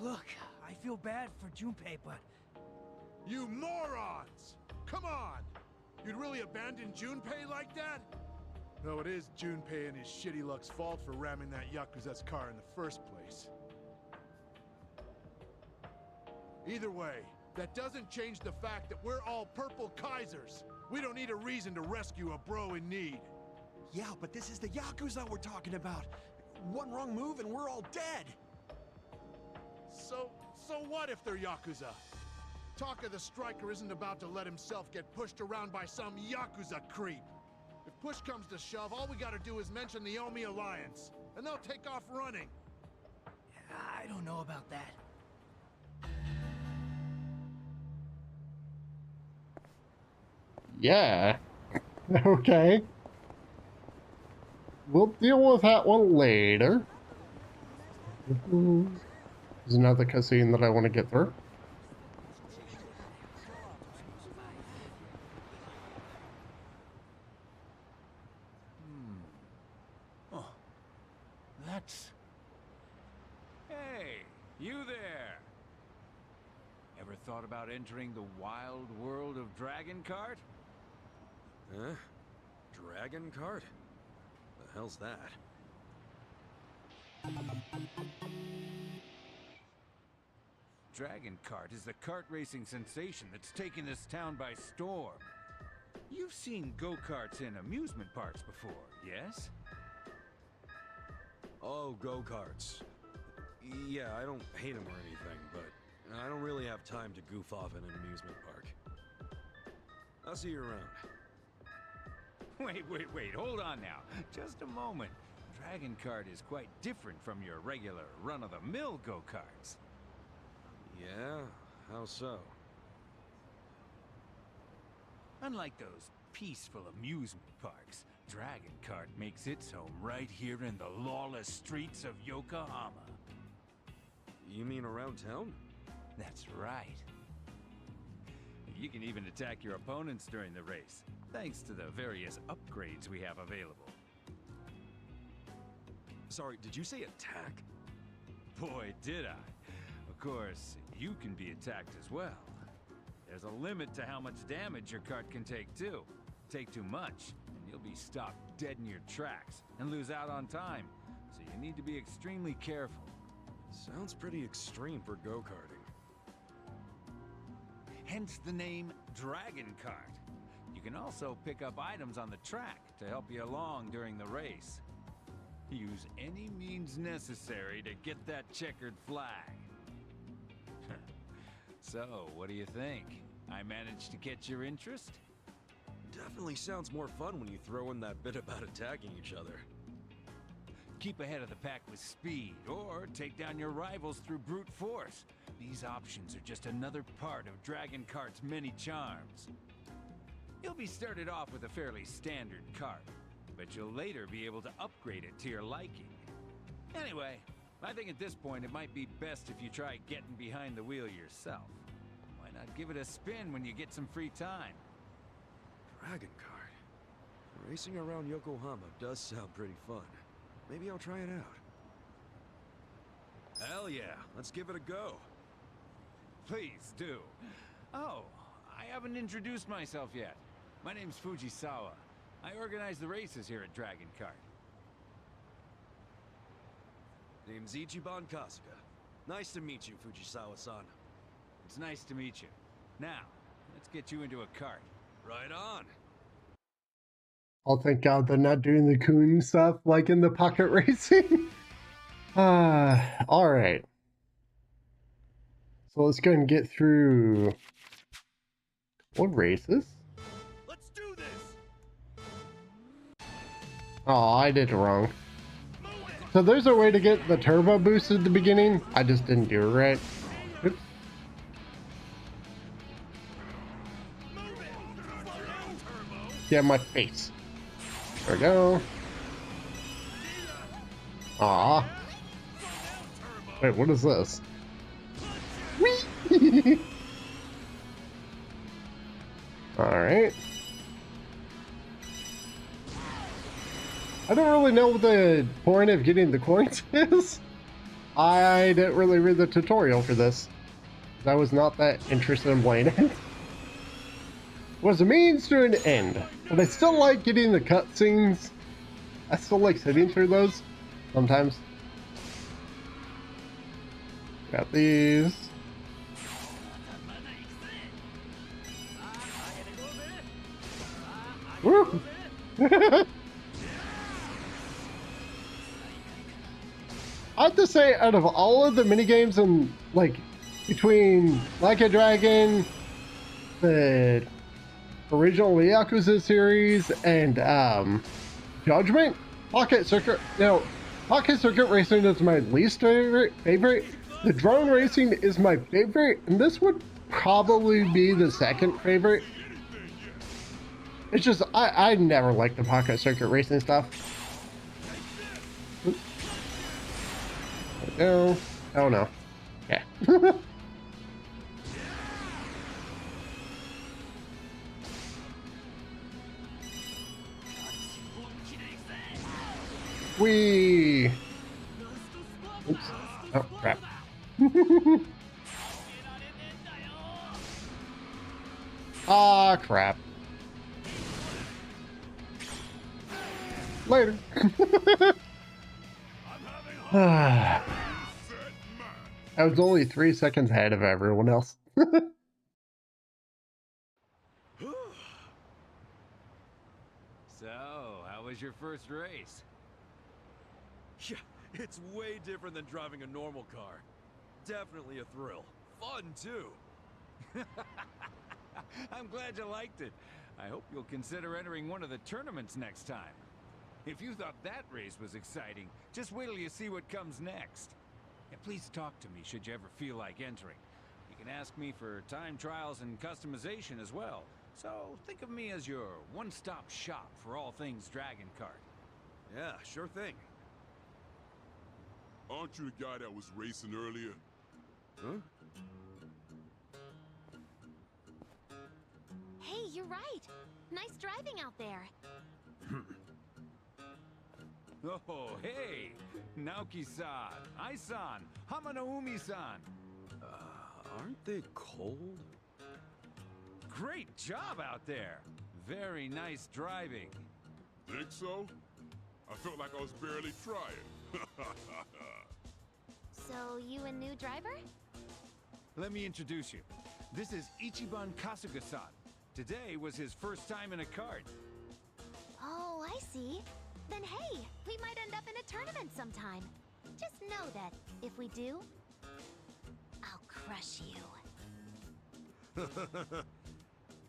[SPEAKER 2] Look, I feel bad for Junpei, but...
[SPEAKER 3] You morons! Come on! You'd really abandon Junpei like that?
[SPEAKER 13] No, it is Junpei and his shitty luck's fault for ramming that Yakuza's car in the first place. Either way, that doesn't change the fact that we're all purple Kaisers. We don't need a reason to rescue a bro in need.
[SPEAKER 12] Yeah, but this is the Yakuza we're talking about. One wrong move and we're all dead.
[SPEAKER 13] So what if they're Yakuza? Taka the Striker isn't about to let himself get pushed around by some Yakuza creep. If push comes to shove, all we gotta do is mention the Omi Alliance, and they'll take off running.
[SPEAKER 2] I don't know about that.
[SPEAKER 1] Yeah. Okay. We'll deal with that one later. There's another cutscene that I want to get through.
[SPEAKER 2] Oh, that's...
[SPEAKER 14] Hey, you there! Ever thought about entering the wild world of Dragon Kart?
[SPEAKER 4] Huh? Dragon Kart? The hell's that?
[SPEAKER 14] Dragon Kart is the kart racing sensation that's taken this town by storm. You've seen go-karts in amusement parks before, yes?
[SPEAKER 4] Oh, go-karts. Yeah, I don't hate them or anything, but I don't really have time to goof off in an amusement park. I'll see you around.
[SPEAKER 14] Wait, hold on now. Just a moment. Dragon Kart is quite different from your regular run-of-the-mill go-karts.
[SPEAKER 4] Yeah? How so?
[SPEAKER 14] Unlike those peaceful amusement parks, Dragon Kart makes its home right here in the lawless streets of Yokohama.
[SPEAKER 4] You mean around town?
[SPEAKER 14] That's right. You can even attack your opponents during the race, thanks to the various upgrades we have available.
[SPEAKER 4] Sorry, did you say attack?
[SPEAKER 14] Boy, did I. Of course, you can be attacked as well. There's a limit to how much damage your kart can take, too. Take too much, and you'll be stopped dead in your tracks and lose out on time. So you need to be extremely careful.
[SPEAKER 4] Sounds pretty extreme for go-karting.
[SPEAKER 14] Hence the name Dragon Kart. can also pick up items on the track to help you along during the race. Use any means necessary to get that checkered flag. So, what do you think? I managed to catch your interest?
[SPEAKER 4] Definitely sounds more fun when you throw in that bit about attacking each other.
[SPEAKER 14] Keep ahead of the pack with speed, or take down your rivals through brute force. These options are just another part of Dragon Kart's many charms. You'll be started off with a fairly standard kart, but you'll later be able to upgrade it to your liking. Anyway, I think at this point it might be best if you try getting behind the wheel yourself. Why not give it a spin when you get some free time?
[SPEAKER 4] Dragon Kart. Racing around Yokohama does sound pretty fun. Maybe I'll try it out. Hell yeah, let's give it a go.
[SPEAKER 14] Please do. Oh, I haven't introduced myself yet. My name's Fujisawa. I organize the races here at Dragon Kart.
[SPEAKER 4] Name's Ichiban Kasuga. Nice to meet you, Fujisawa-san.
[SPEAKER 14] It's nice to meet you. Now, let's get you into a kart.
[SPEAKER 4] Right on.
[SPEAKER 1] Oh, thank God they're not doing the coon stuff like in the pocket racing. Alright. So let's go and get through... What races?
[SPEAKER 4] Let's do this.
[SPEAKER 1] Oh, I did it wrong. So there's a way to get the turbo boost at the beginning. I just didn't do it right. Oops. Get my face. There we go. Aw. Wait, what is this? Whee! Alright. I don't really know what the point of getting the coins is. I didn't really read the tutorial for this. I was not that interested in playing it. It was a means to an end, but I still like getting the cutscenes. I still like sitting through those sometimes. Got these. Woo! I have to say, out of all of the minigames and like between Like a Dragon, the original Yakuza series, and Judgment, Pocket Circuit Racing is my least favorite. The drone racing is my favorite, and this would probably be the second favorite. It's just I never liked the Pocket Circuit Racing stuff. Oops. There we go. Oh no. Yeah. Whee! Oops. Oh, crap. Ah, crap. Later. I was only 3 seconds ahead of everyone else.
[SPEAKER 14] So, how was your first race?
[SPEAKER 4] Yeah, it's way different than driving a normal car. Definitely a thrill. Fun, too.
[SPEAKER 14] I'm glad you liked it. I hope you'll consider entering one of the tournaments next time. If you thought that race was exciting, just wait till you see what comes next. And please talk to me should you ever feel like entering. You can ask me for time trials and customization as well. So think of me as your one-stop shop for all things Dragon Kart.
[SPEAKER 4] Yeah, sure thing.
[SPEAKER 15] Aren't you the guy that was racing earlier?
[SPEAKER 4] Huh?
[SPEAKER 7] Hey, you're right. Nice driving out there.
[SPEAKER 14] Oh, hey! Naoki-san, Ai-san, Hamanoumi-san.
[SPEAKER 4] Aren't they cold?
[SPEAKER 14] Great job out there. Very nice driving.
[SPEAKER 15] Think so? I felt like I was barely trying.
[SPEAKER 7] So, you a new driver?
[SPEAKER 14] Let me introduce you. This is Ichiban Kasuga-san. Today was his first time in a kart.
[SPEAKER 16] Oh, I see. Then hey, we might end up in a tournament sometime. Just know that if we do, I'll crush you.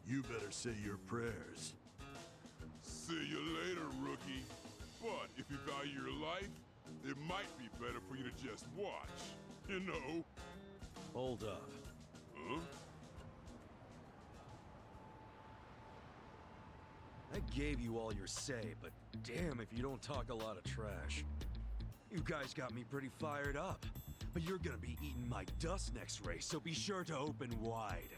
[SPEAKER 10] You better say your prayers.
[SPEAKER 15] See you later, rookie. But if you value your life, it might be better for you to just watch. You know?
[SPEAKER 6] Hold up.
[SPEAKER 15] Huh?
[SPEAKER 4] I gave you all your say, but damn if you don't talk a lot of trash. You guys got me pretty fired up. But you're gonna be eating my dust next race, so be sure to open wide.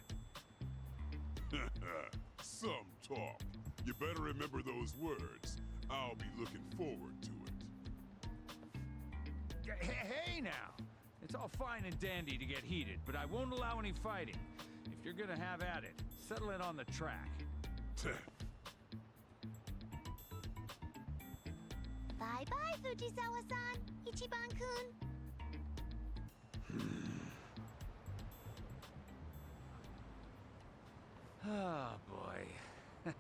[SPEAKER 15] Some talk. You better remember those words. I'll be looking forward to it.
[SPEAKER 14] Hey now! It's all fine and dandy to get heated, but I won't allow any fighting. If you're gonna have at it, settle it on the track.
[SPEAKER 16] Bye-bye, Fujisawa-san, Ichiban-kun.
[SPEAKER 14] Oh, boy.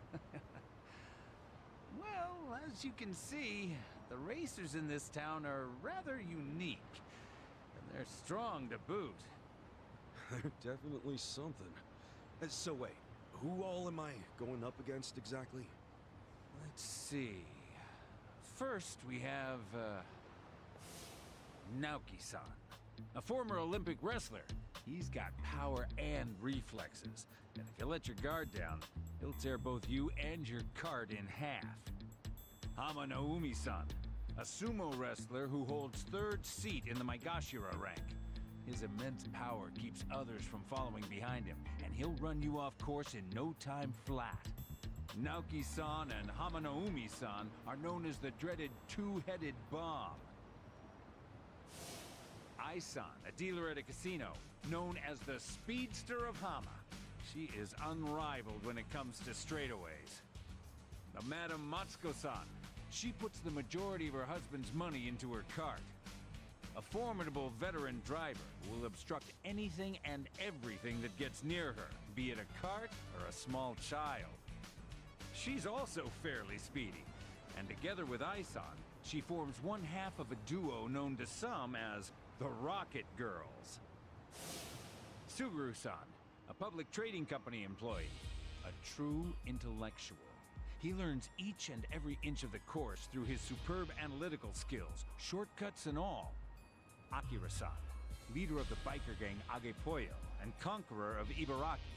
[SPEAKER 14] Well, as you can see, the racers in this town are rather unique. And they're strong to boot.
[SPEAKER 4] They're definitely something. So wait, who all am I going up against exactly?
[SPEAKER 14] Let's see. First, we have, Naoki-san, a former Olympic wrestler. He's got power and reflexes. And if you let your guard down, he'll tear both you and your cart in half. Hama Naomi-san, a sumo wrestler who holds third seat in the Maegashira rank. His immense power keeps others from following behind him, and he'll run you off course in no time flat. Naoki-san and Hama Naomi-san are known as the dreaded two-headed bomb. Ai-san, a dealer at a casino, known as the Speedster of Hama. She is unrivaled when it comes to straightaways. The Madame Matsuko-san, she puts the majority of her husband's money into her cart. A formidable veteran driver who will obstruct anything and everything that gets near her, be it a cart or a small child. She's also fairly speedy, and together with Ai-san, she forms one half of a duo known to some as the Rocket Girls. Suguru-san, a public trading company employee, a true intellectual. He learns each and every inch of the course through his superb analytical skills, shortcuts and all. Akira-san, leader of the biker gang Agepoyo and conqueror of Ibaraki.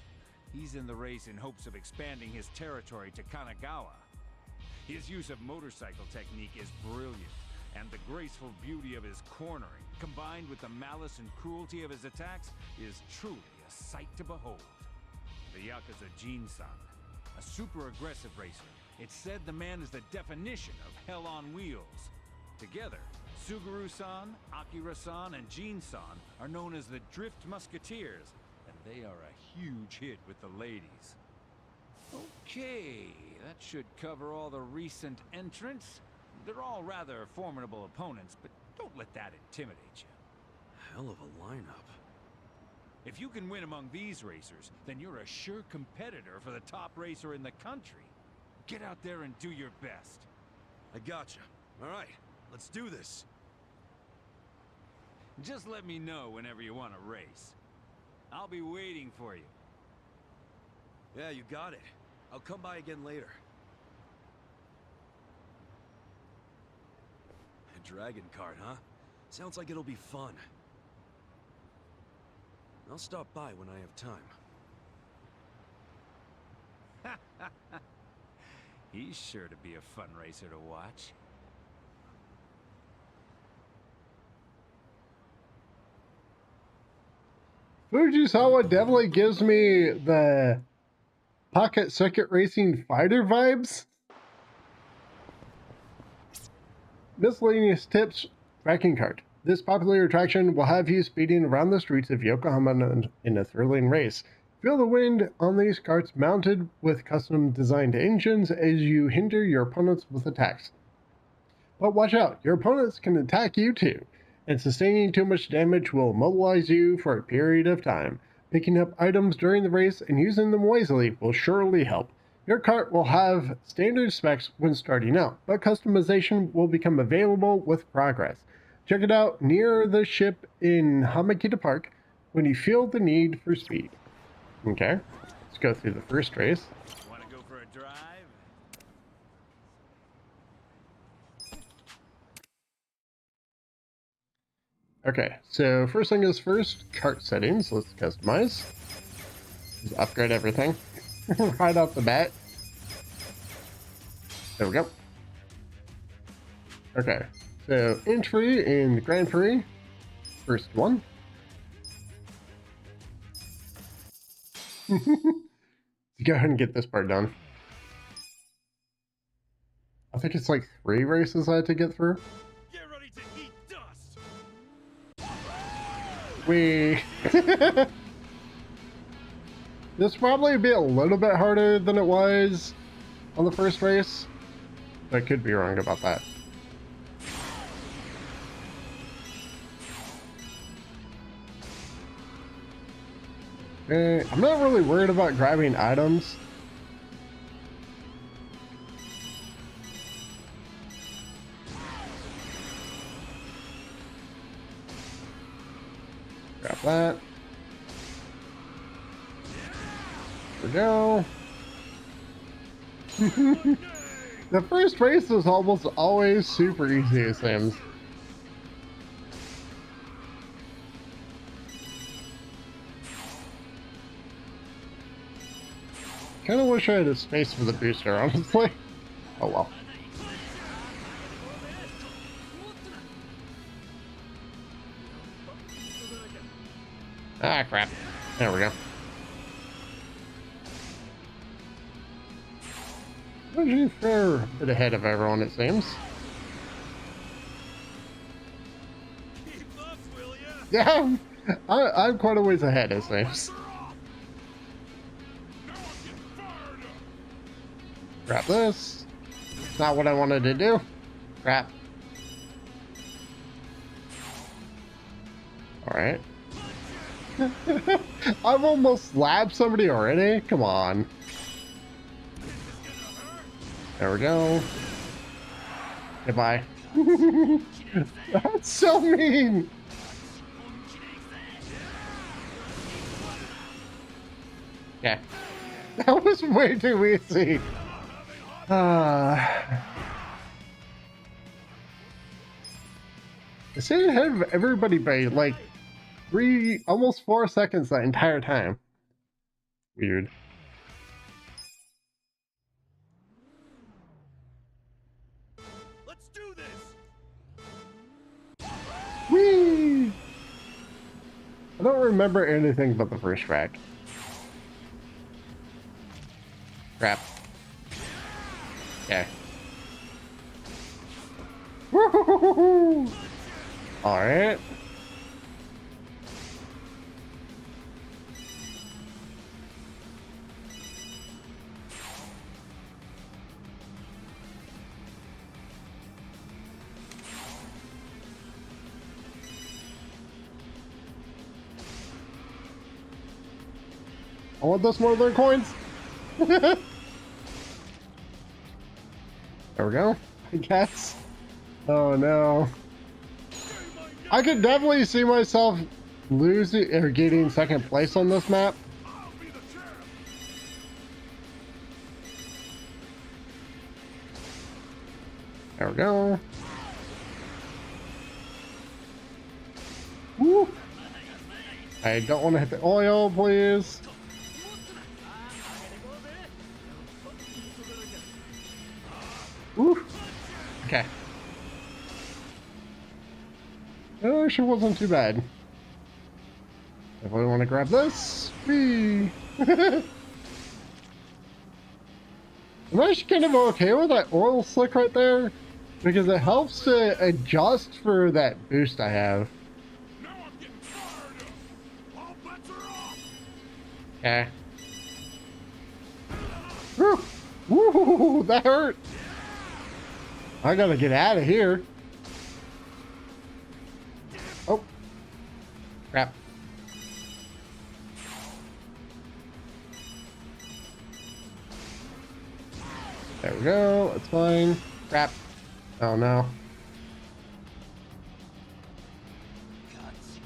[SPEAKER 14] He's in the race in hopes of expanding his territory to Kanagawa. His use of motorcycle technique is brilliant, and the graceful beauty of his cornering, combined with the malice and cruelty of his attacks, is truly a sight to behold. The Yakuza Jin-san, a super aggressive racer. It's said the man is the definition of hell on wheels. Together, Suguru-san, Akira-san, and Jin-san are known as the Drift Musketeers, and they are a huge hit with the ladies. Okay, that should cover all the recent entrants. They're all rather formidable opponents, but don't let that intimidate you.
[SPEAKER 4] Hell of a lineup.
[SPEAKER 14] If you can win among these racers, then you're a sure competitor for the top racer in the country. Get out there and do your best.
[SPEAKER 4] I gotcha. All right, let's do this.
[SPEAKER 14] Just let me know whenever you want to race. I'll be waiting for you.
[SPEAKER 4] Yeah, you got it. I'll come by again later. A dragon cart, huh? Sounds like it'll be fun. I'll stop by when I have time.
[SPEAKER 14] He's sure to be a fun racer to watch.
[SPEAKER 1] Fujisawa definitely gives me the Pocket Circuit Racing Fighter vibes. Miscellaneous tips: tracking cart. This popular attraction will have you speeding around the streets of Yokohama in a thrilling race. Feel the wind on these carts mounted with custom designed engines as you hinder your opponents with attacks. But watch out, your opponents can attack you too, and sustaining too much damage will immobilize you for a period of time. Picking up items during the race and using them wisely will surely help. Your cart will have standard specs when starting out, but customization will become available with progress. Check it out near the ship in Hamakita Park when you feel the need for speed. Okay, let's go through the first race.
[SPEAKER 14] Want to go for a drive?
[SPEAKER 1] Okay, so first thing is first, cart settings. Let's customize. Just upgrade everything right off the bat. There we go. Okay, so entry in the Grand Prix. First one. Go ahead and get this part done. I think it's like 3 races I had to get through.
[SPEAKER 4] Get ready to eat dust.
[SPEAKER 1] This probably be a little bit harder than it was on the first race. I could be wrong about that. I'm not really worried about grabbing items. Grab that. There we go. The first race is almost always super easy, it seems. Kinda wish I had a space for the booster, honestly. Oh well. Ah, crap. There we go. Usually fair a bit ahead of everyone, it seems. Yeah, I'm quite a ways ahead, it seems. Grab this. Not what I wanted to do. Crap. Alright. I've almost slapped somebody already? Come on. There we go. Goodbye. That's so mean. Okay. That was way too easy. I stayed ahead of everybody by like 3, almost 4 seconds that entire time. Weird.
[SPEAKER 4] Let's do this.
[SPEAKER 1] Whee! I don't remember anything but the first track. Crap. Okay. Woohoo! Alright. I want those more than coins. There we go, I guess. Oh no. I could definitely see myself losing or getting second place on this map. There we go. Woo. I don't want to hit the oil, please. Woo. Okay. That actually wasn't too bad. If I want to grab this, whee. I'm actually kind of okay with that oil slick right there because it helps to adjust for that boost I have. Okay. Woo! Woo! That hurt! I gotta get out of here. Oh. Crap. There we go. That's fine. Crap. Oh no.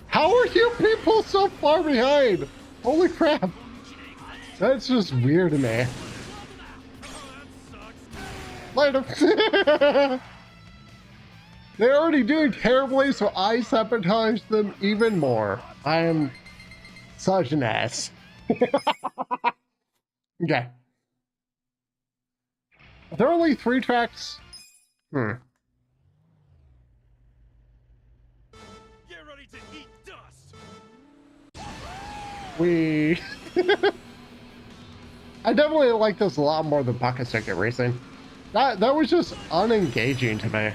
[SPEAKER 1] How are you people so far behind? Holy crap. That's just weird to me. Light up. They're already doing terribly, so I sabotage them even more. I am such an ass. Okay. Are there only 3 tracks?
[SPEAKER 4] Get ready to eat dust.
[SPEAKER 1] We. I definitely like this a lot more than Pocket Circuit Racing. That was just unengaging to me.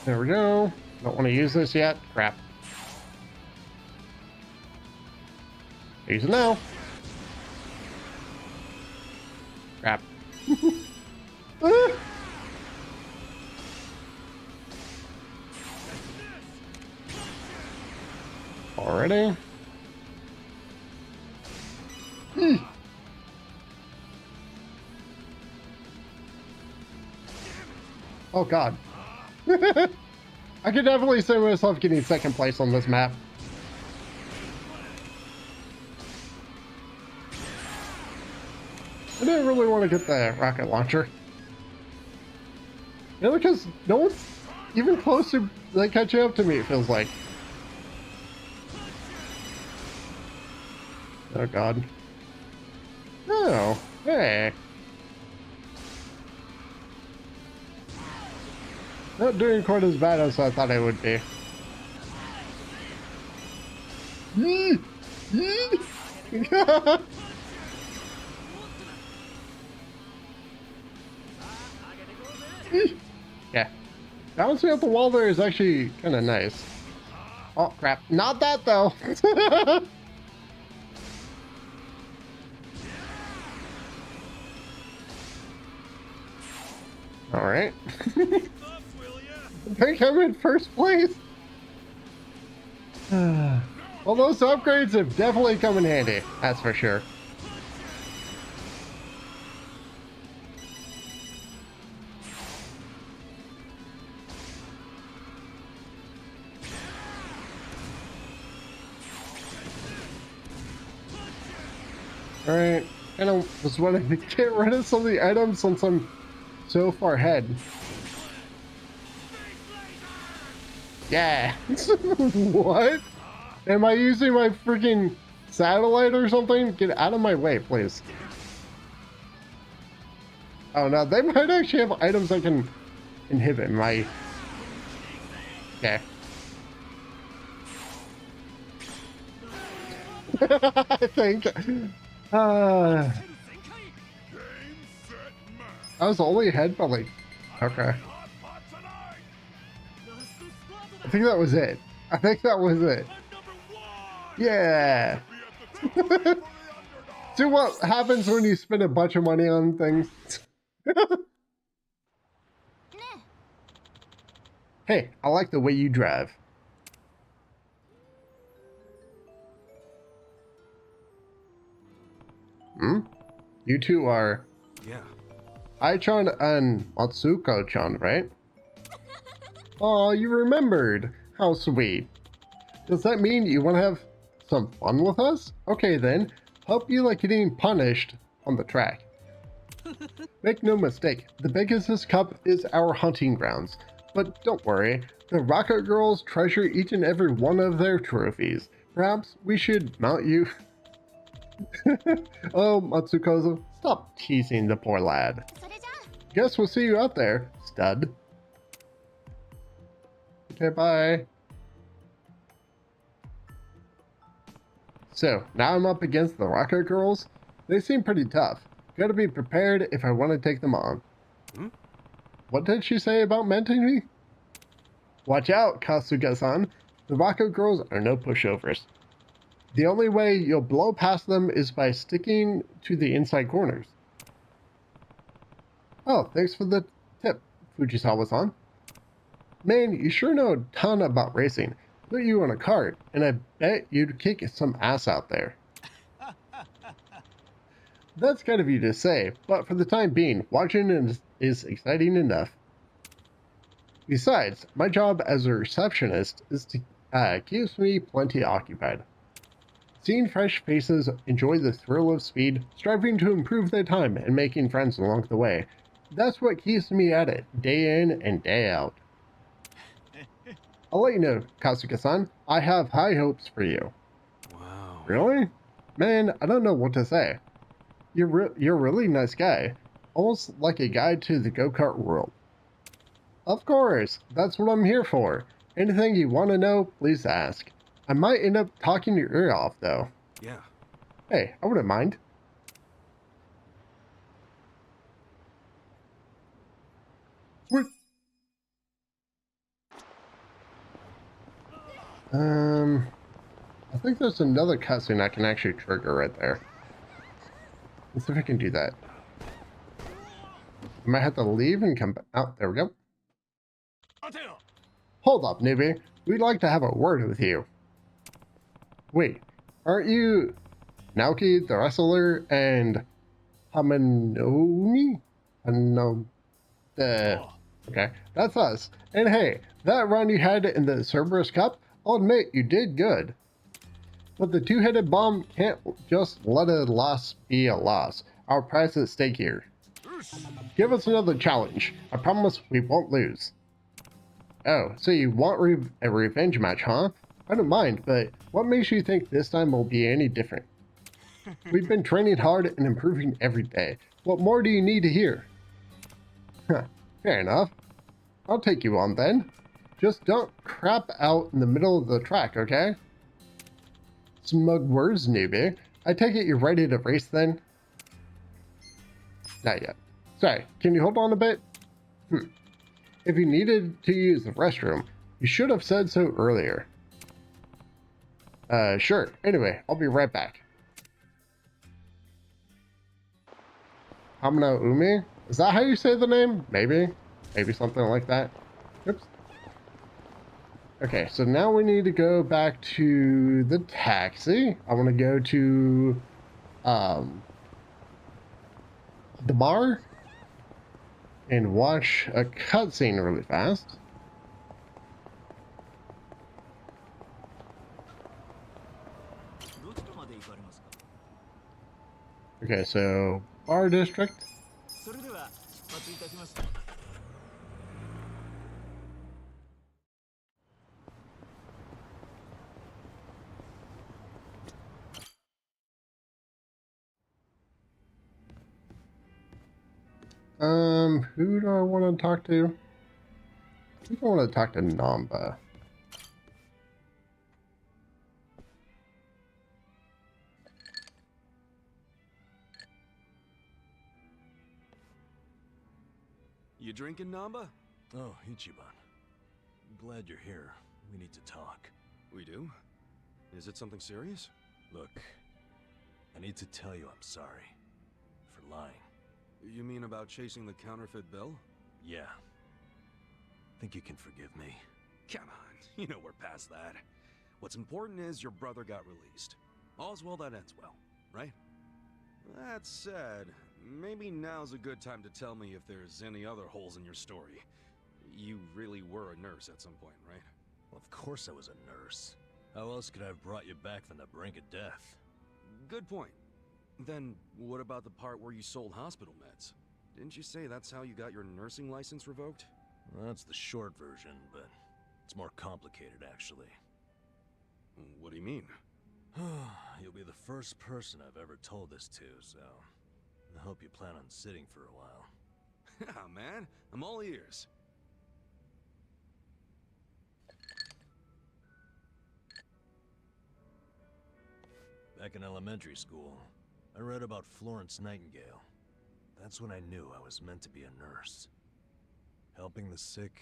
[SPEAKER 1] There we go. Don't want to use this yet. Crap. Use it now. Crap. Already. Oh god. I could definitely see myself getting second place on this map. I didn't really want to get the rocket launcher. You know, because no one's even close to like catching up to me, it feels like. Oh god. Oh, hey. Not doing quite as bad as I thought I would be. Yeah. Bouncing off the wall there is actually kind of nice. Oh, crap. Not that, though. All right. I think I'm in first place. Well, those upgrades have definitely come in handy. That's for sure. Alright, and I was wanting to get rid of some of the items since I'm so far ahead. Yeah! What? Am I using my freaking satellite or something? Get out of my way, please. Oh no, they might actually have items that can inhibit my... Okay. I think... I was only ahead by like... Okay. I think that was it. I think that was it. Yeah! See what happens when you spend a bunch of money on things? Hey, I like the way you drive. Hmm? You two are...
[SPEAKER 4] Yeah.
[SPEAKER 1] Ai-chan and Matsuko-chan, right? Oh, you remembered. How sweet. Does that mean you want to have some fun with us? Okay then, hope you like getting punished on the track. Make no mistake, the Pegasus Cup is our hunting grounds. But don't worry, the Rocket Girls treasure each and every one of their trophies. Perhaps we should mount you... Oh, Matsukozo, stop teasing the poor lad. Guess we'll see you out there, stud. Okay, bye. So, now I'm up against the Rocket Girls. They seem pretty tough. Gotta be prepared if I want to take them on. What did she say about mentoring me? Watch out, Kasuga-san. The Rocket Girls are no pushovers. The only way you'll blow past them is by sticking to the inside corners. Oh, thanks for the tip, Fujisawa-san. Man, you sure know a ton about racing. Put you on a cart, and I bet you'd kick some ass out there. That's kind of you to say, but for the time being, watching is exciting enough. Besides, my job as a receptionist keeps me plenty occupied. Seeing fresh faces enjoy the thrill of speed, striving to improve their time, and making friends along the way. That's what keeps me at it, day in and day out. I'll let you know, Kasuga-san, I have high hopes for you.
[SPEAKER 4] Wow.
[SPEAKER 1] Really? Man, I don't know what to say. You're a really nice guy. Almost like a guide to the go-kart world. Of course, that's what I'm here for. Anything you want to know, please ask. I might end up talking your ear off, though.
[SPEAKER 4] Yeah.
[SPEAKER 1] Hey, I wouldn't mind. Sweet. I think there's another cutscene I can actually trigger right there. Let's see if I can do that. I might have to leave and come back. Oh, there we go. Hold up, newbie. We'd like to have a word with you. Wait, aren't you Naoki the wrestler and Hamanomi? No. Okay, that's us. And hey, that run you had in the Cerberus Cup, I'll admit you did good. But the two-headed bomb can't just let a loss be a loss. Our prize is at stake here. Give us another challenge. I promise we won't lose. Oh, so you want a revenge match, huh? I don't mind, but what makes you think this time will be any different? We've been training hard and improving every day. What more do you need to hear? Huh, fair enough. I'll take you on then. Just don't crap out in the middle of the track, okay? Smug words, newbie. I take it you're ready to race then? Not yet. Sorry, can you hold on a bit? If you needed to use the restroom, you should have said so earlier. Sure. Anyway, I'll be right back. Hamano Umi? Is that how you say the name? Maybe. Maybe something like that. Oops. Okay, so now we need to go back to the taxi. I want to go to, the bar and watch a cutscene really fast. Okay, so bar district. Who do I want to talk to? I think I want to talk to Namba.
[SPEAKER 4] You drinking, Namba?
[SPEAKER 6] Oh, Ichiban. I'm glad you're here. We need to talk.
[SPEAKER 4] We do? Is it something serious?
[SPEAKER 6] Look, I need to tell you I'm sorry for lying.
[SPEAKER 4] You mean about chasing the counterfeit bill?
[SPEAKER 6] Yeah. Think you can forgive me?
[SPEAKER 4] Come on, you know we're past that. What's important is your brother got released. All's well that ends well, right? That said, maybe now's a good time to tell me if there's any other holes in your story. You really were a nurse at some point, right?
[SPEAKER 6] Well, of course I was a nurse. How else could I have brought you back from the brink of death?
[SPEAKER 4] Good point. Then, what about the part where you sold hospital meds? Didn't you say that's how you got your nursing license revoked?
[SPEAKER 6] Well, that's the short version, but it's more complicated, actually.
[SPEAKER 4] What do you mean?
[SPEAKER 6] You'll be the first person I've ever told this to, so I hope you plan on sitting for a while.
[SPEAKER 4] Yeah, man. I'm all ears.
[SPEAKER 6] Back in elementary school, I read about Florence Nightingale. That's when I knew I was meant to be a nurse. Helping the sick,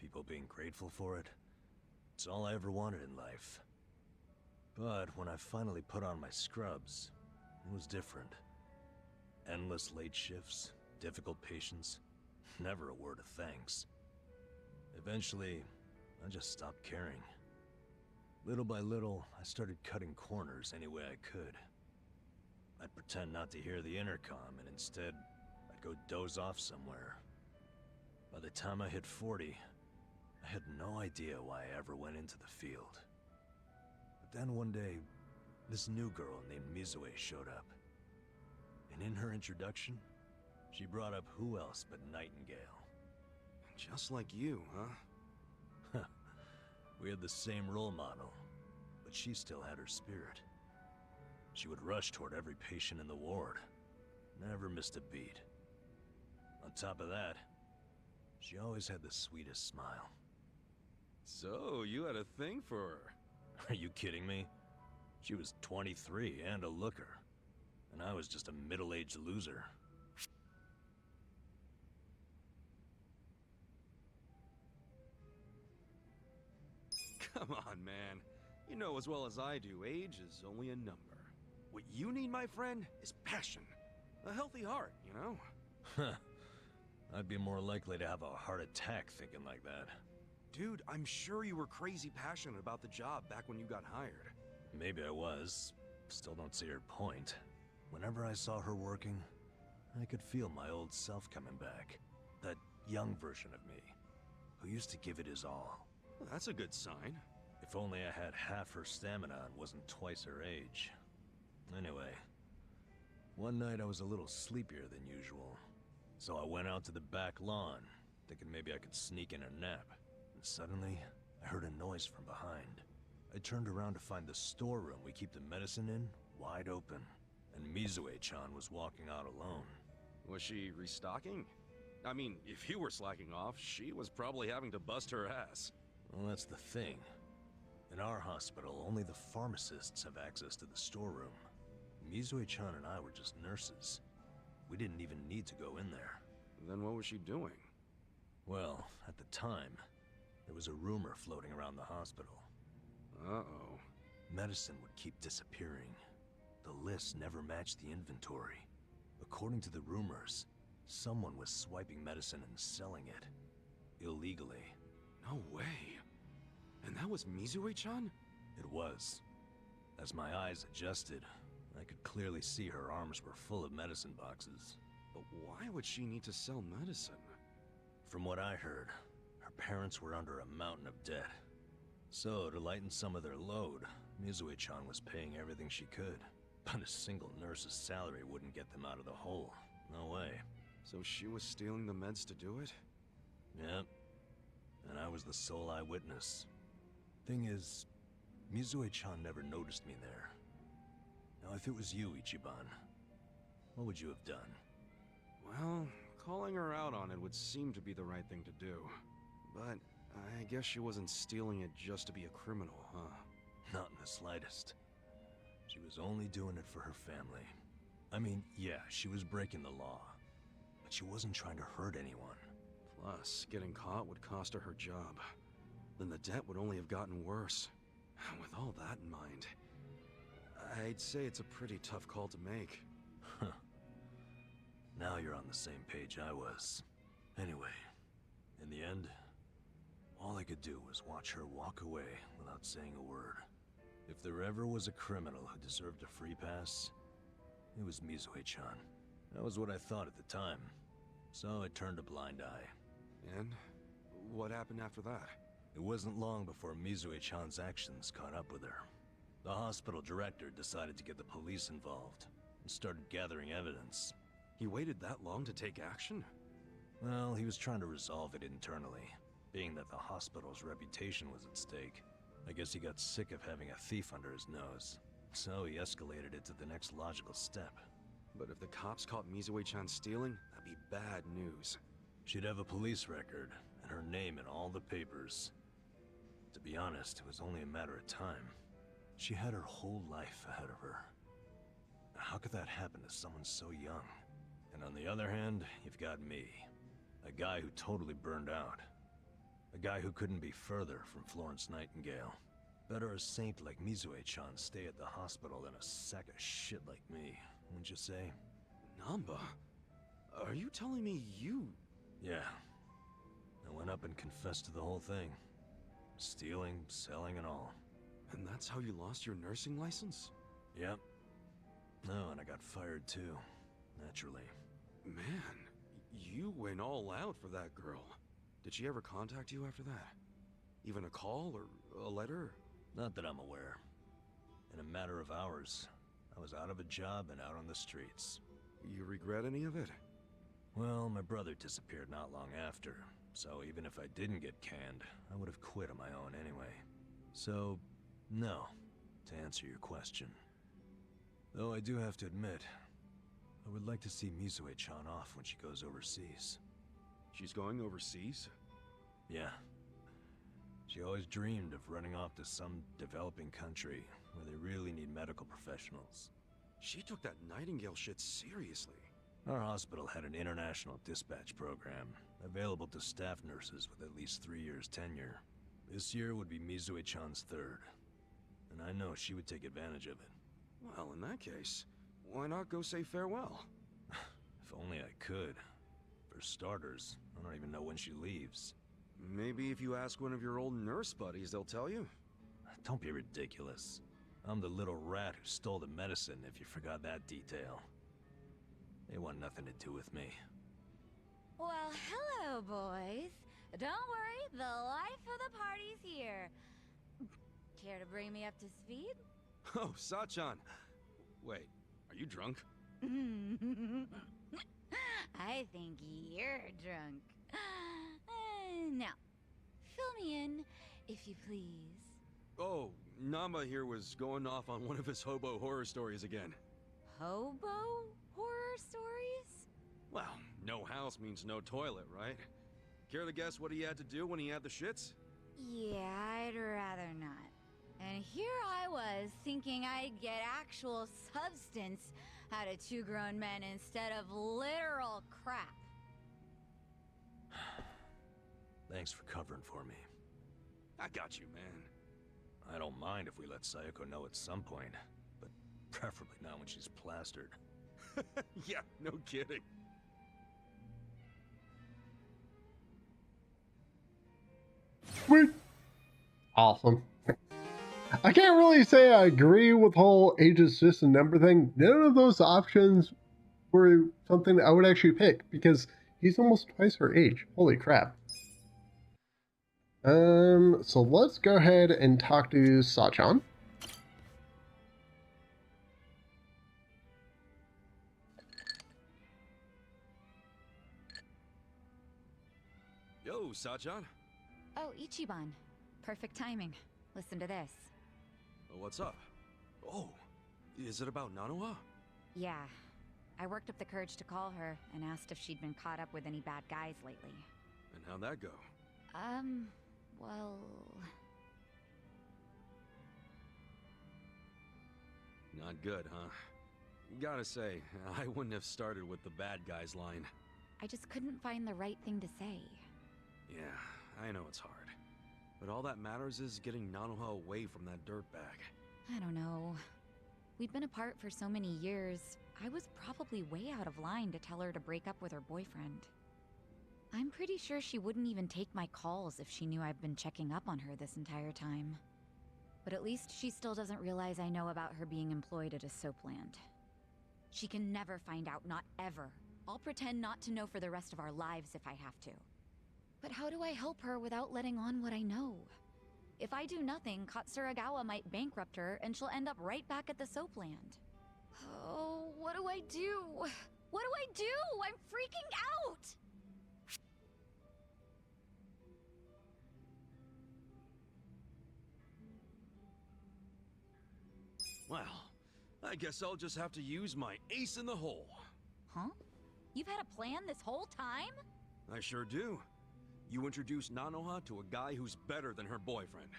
[SPEAKER 6] people being grateful for it, it's all I ever wanted in life. But when I finally put on my scrubs, it was different. Endless late shifts, difficult patients, never a word of thanks. Eventually, I just stopped caring. Little by little, I started cutting corners any way I could. I'd pretend not to hear the intercom, and instead, I'd go doze off somewhere. By the time I hit 40, I had no idea why I ever went into the field. But then one day, this new girl named Mizue showed up. And in her introduction, she brought up who else but Nightingale.
[SPEAKER 4] Just like you, huh?
[SPEAKER 6] We had the same role model, but she still had her spirit. She would rush toward every patient in the ward, never missed a beat. On top of that, she always had the sweetest smile.
[SPEAKER 4] So, you had a thing for her?
[SPEAKER 6] Are you kidding me? She was 23 and a looker, and I was just a middle-aged loser.
[SPEAKER 4] Come on, man. You know as well as I do, age is only a number. What you need, my friend, is passion. A healthy heart, you know?
[SPEAKER 6] Huh. I'd be more likely to have a heart attack thinking like that.
[SPEAKER 4] Dude, I'm sure you were crazy passionate about the job back when you got hired.
[SPEAKER 6] Maybe I was. Still don't see her point. Whenever I saw her working, I could feel my old self coming back. That young version of me, who used to give it his all.
[SPEAKER 4] Well, that's a good sign.
[SPEAKER 6] If only I had half her stamina and wasn't twice her age. Anyway, one night I was a little sleepier than usual. So I went out to the back lawn, thinking maybe I could sneak in a nap. And suddenly, I heard a noise from behind. I turned around to find the storeroom we keep the medicine in wide open, and Mizue-chan was walking out alone.
[SPEAKER 4] Was she restocking? I mean, if you were slacking off, she was probably having to bust her ass.
[SPEAKER 6] Well, that's the thing. In our hospital, only the pharmacists have access to the storeroom. Mizue-chan and I were just nurses. We didn't even need to go in there.
[SPEAKER 4] Then what was she doing?
[SPEAKER 6] Well, at the time, there was a rumor floating around the hospital.
[SPEAKER 4] Uh-oh.
[SPEAKER 6] Medicine would keep disappearing. The list never matched the inventory. According to the rumors, someone was swiping medicine and selling it. Illegally.
[SPEAKER 4] No way. And that was Mizue-chan?
[SPEAKER 6] It was. As my eyes adjusted, I could clearly see her arms were full of medicine boxes.
[SPEAKER 4] But why would she need to sell medicine?
[SPEAKER 6] From what I heard, her parents were under a mountain of debt. So, to lighten some of their load, Mizue-chan was paying everything she could. But a single nurse's salary wouldn't get them out of the hole. No way.
[SPEAKER 4] So she was stealing the meds to do it?
[SPEAKER 6] Yep. And I was the sole eyewitness. Thing is, Mizue-chan never noticed me there. Now, if it was you, Ichiban, what would you have done?
[SPEAKER 4] Well, calling her out on it would seem to be the right thing to do. But I guess she wasn't stealing it just to be a criminal, huh?
[SPEAKER 6] Not in the slightest. She was only doing it for her family. I mean, yeah, she was breaking the law. But she wasn't trying to hurt anyone.
[SPEAKER 4] Plus, getting caught would cost her her job. Then the debt would only have gotten worse. With all that in mind, I'd say it's a pretty tough call to make.
[SPEAKER 6] Huh. Now you're on the same page I was. Anyway, in the end, all I could do was watch her walk away without saying a word. If there ever was a criminal who deserved a free pass, it was Mizue-chan. That was what I thought at the time. So I turned a blind eye.
[SPEAKER 4] And what happened after that?
[SPEAKER 6] It wasn't long before Mizue-chan's actions caught up with her. The hospital director decided to get the police involved and started gathering evidence.
[SPEAKER 4] He waited that long to take action?
[SPEAKER 6] Well, he was trying to resolve it internally, being that the hospital's reputation was at stake. I guess he got sick of having a thief under his nose, so he escalated it to the next logical step.
[SPEAKER 4] But if the cops caught Mizue-chan stealing, that'd be bad news.
[SPEAKER 6] She'd have a police record, and her name in all the papers. To be honest, it was only a matter of time. She had her whole life ahead of her. How could that happen to someone so young? And on the other hand, you've got me. A guy who totally burned out. A guy who couldn't be further from Florence Nightingale. Better a saint like Mizue-chan stay at the hospital than a sack of shit like me, wouldn't you say?
[SPEAKER 4] Namba? Are you telling me you...
[SPEAKER 6] Yeah. I went up and confessed to the whole thing. Stealing, selling, and all.
[SPEAKER 4] And that's how you lost your nursing license?
[SPEAKER 6] Yep. No, and I got fired too, naturally.
[SPEAKER 4] Man, you went all out for that girl. Did she ever contact you after that? Even a call or a letter?
[SPEAKER 6] Not that I'm aware. In a matter of hours, I was out of a job and out on the streets.
[SPEAKER 4] You regret any of it?
[SPEAKER 6] Well, my brother disappeared not long after, so even if I didn't get canned, I would have quit on my own anyway. So, no, to answer your question. Though I do have to admit, I would like to see Mizue-chan off when she goes overseas.
[SPEAKER 4] She's going overseas?
[SPEAKER 6] Yeah. She always dreamed of running off to some developing country where they really need medical professionals.
[SPEAKER 4] She took that Nightingale shit seriously.
[SPEAKER 6] Our hospital had an international dispatch program, available to staff nurses with at least 3 years tenure. This year would be Mizue-chan's third, and I know she would take advantage of it.
[SPEAKER 4] Well, in that case, why not go say farewell?
[SPEAKER 6] If only I could. For starters, I don't even know when she leaves.
[SPEAKER 4] Maybe if you ask one of your old nurse buddies, they'll tell you.
[SPEAKER 6] Don't be ridiculous. I'm the little rat who stole the medicine, if you forgot that detail. They want nothing to do with me.
[SPEAKER 7] Well, hello, boys. Don't worry, the life of the party's here. Care to bring me up to speed?
[SPEAKER 4] Oh, Sachan. Wait, are you drunk?
[SPEAKER 7] I think you're drunk. Now, fill me in, if you please.
[SPEAKER 4] Oh, Nama here was going off on one of his hobo horror stories again.
[SPEAKER 7] Hobo horror stories?
[SPEAKER 4] Well, no house means no toilet, right? Care to guess what he had to do when he had the shits?
[SPEAKER 7] Yeah, I'd rather not. And here I was, thinking I'd get actual substance out of two grown men instead of literal crap.
[SPEAKER 6] Thanks for covering for me.
[SPEAKER 4] I got you, man.
[SPEAKER 6] I don't mind if we let Sayoko know at some point, but preferably not when she's plastered.
[SPEAKER 4] Yeah, no kidding.
[SPEAKER 1] Sweet. Awesome. I can't really say I agree with the whole age is just a number thing. None of those options were something I would actually pick because he's almost twice her age. Holy crap. So let's go ahead and talk to Sachan.
[SPEAKER 4] Yo, Sachan.
[SPEAKER 7] Oh, Ichiban. Perfect timing. Listen to this.
[SPEAKER 4] What's up? Oh, is it about Nanoha?
[SPEAKER 7] Yeah. I worked up the courage to call her and asked if she'd been caught up with any bad guys lately.
[SPEAKER 4] And how'd that go?
[SPEAKER 7] Well...
[SPEAKER 4] Not good, huh? Gotta say, I wouldn't have started with the bad guys line.
[SPEAKER 7] I just couldn't find the right thing to say.
[SPEAKER 4] Yeah, I know it's hard. But all that matters is getting Nanoha away from that dirtbag.
[SPEAKER 7] I don't know. We'd been apart for so many years, I was probably way out of line to tell her to break up with her boyfriend. I'm pretty sure she wouldn't even take my calls if she knew I've been checking up on her this entire time. But at least she still doesn't realize I know about her being employed at a Soapland. She can never find out, not ever. I'll pretend not to know for the rest of our lives if I have to. But how do I help her without letting on what I know? If I do nothing, Katsuragawa might bankrupt her and she'll end up right back at the Soapland. Oh, what do I do? What do I do? I'm freaking out!
[SPEAKER 4] Well, I guess I'll just have to use my ace in the hole.
[SPEAKER 7] Huh? You've had a plan this whole time?
[SPEAKER 4] I sure do. You introduce Nanoha to a guy who's better than her boyfriend.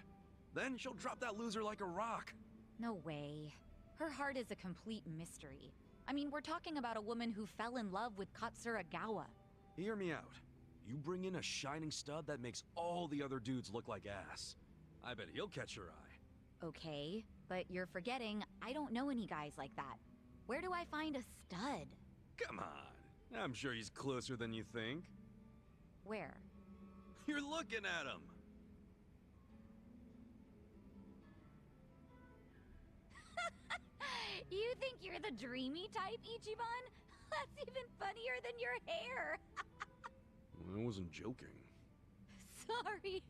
[SPEAKER 4] Then she'll drop that loser like a rock.
[SPEAKER 7] No way. Her heart is a complete mystery. I mean, we're talking about a woman who fell in love with Katsuragawa.
[SPEAKER 4] Hear me out. You bring in a shining stud that makes all the other dudes look like ass. I bet he'll catch your eye.
[SPEAKER 7] Okay, but you're forgetting I don't know any guys like that. Where do I find a stud?
[SPEAKER 4] Come on. I'm sure he's closer than you think.
[SPEAKER 7] Where?
[SPEAKER 4] You're looking at him.
[SPEAKER 7] You think you're the dreamy type, Ichiban? That's even funnier than your hair.
[SPEAKER 4] I wasn't joking.
[SPEAKER 7] Sorry.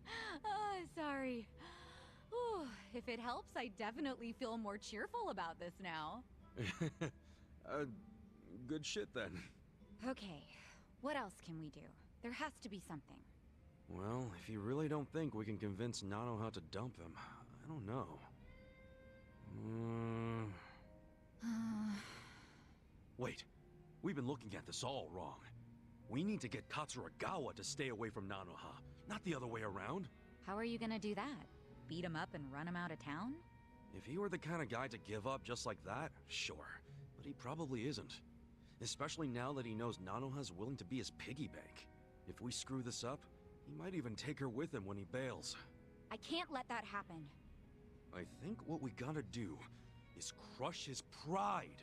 [SPEAKER 7] Oh, sorry. Whew. If it helps, I definitely feel more cheerful about this now.
[SPEAKER 4] Good shit then.
[SPEAKER 7] Okay, what else can we do? There has to be something.
[SPEAKER 4] Well, if you really don't think we can convince Nanoha to dump him, I don't know. Wait, we've been looking at this all wrong. We need to get Katsuragawa to stay away from Nanoha, not the other way around.
[SPEAKER 7] How are you gonna do that? Beat him up and run him out of town?
[SPEAKER 4] If he were the kind of guy to give up just like that, sure. But he probably isn't. Especially now that he knows Nanoha's willing to be his piggy bank. If we screw this up, he might even take her with him when he bails.
[SPEAKER 7] I can't let that happen.
[SPEAKER 4] I think what we gotta do is crush his pride.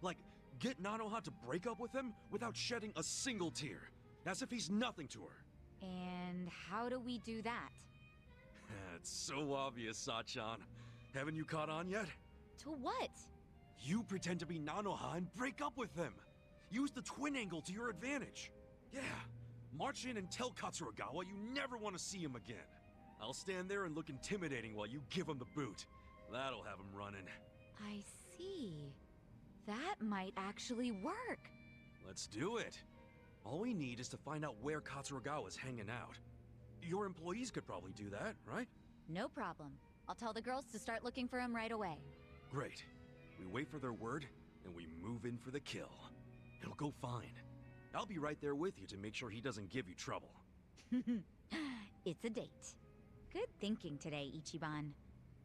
[SPEAKER 4] Like, get Nanoha to break up with him without shedding a single tear. As if he's nothing to her.
[SPEAKER 7] And how do we do that?
[SPEAKER 4] It's so obvious, Sachan. Haven't you caught on yet?
[SPEAKER 7] To what?
[SPEAKER 4] You pretend to be Nanoha and break up with him. Use the twin angle to your advantage. Yeah, march in and tell Katsuragawa you never want to see him again. I'll stand there and look intimidating while you give him the boot. That'll have him running.
[SPEAKER 7] I see. That might actually work.
[SPEAKER 4] Let's do it. All we need is to find out where Katsuragawa's hanging out. Your employees could probably do that, right?
[SPEAKER 7] No problem. I'll tell the girls to start looking for him right away.
[SPEAKER 4] Great. We wait for their word, and we move in for the kill. It'll go fine. I'll be right there with you to make sure he doesn't give you trouble.
[SPEAKER 7] It's a date. Good thinking today, Ichiban.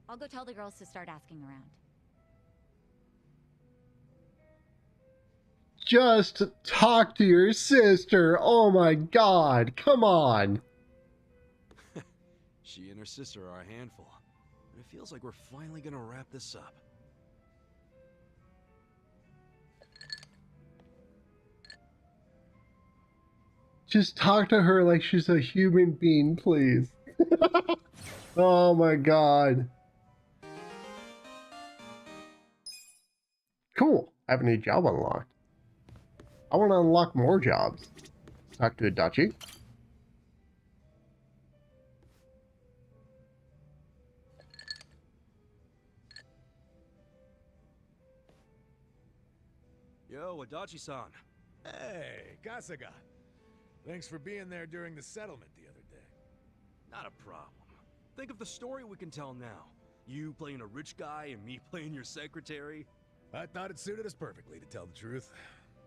[SPEAKER 7] I'll go tell the girls to start asking around.
[SPEAKER 1] Just talk to your sister. Oh my god, come on.
[SPEAKER 4] She and her sister are a handful. But it feels like we're finally gonna wrap this up.
[SPEAKER 1] Just talk to her like she's a human being, please. Oh my god. Cool. I have a new job unlocked. I want to unlock more jobs. Talk to Adachi.
[SPEAKER 4] Yo, Adachi-san.
[SPEAKER 8] Hey, Kasuga. Thanks for being there during the settlement the other day.
[SPEAKER 4] Not a problem. Think of the story we can tell now. You playing a rich guy and me playing your secretary.
[SPEAKER 8] I thought it suited us perfectly, to tell the truth.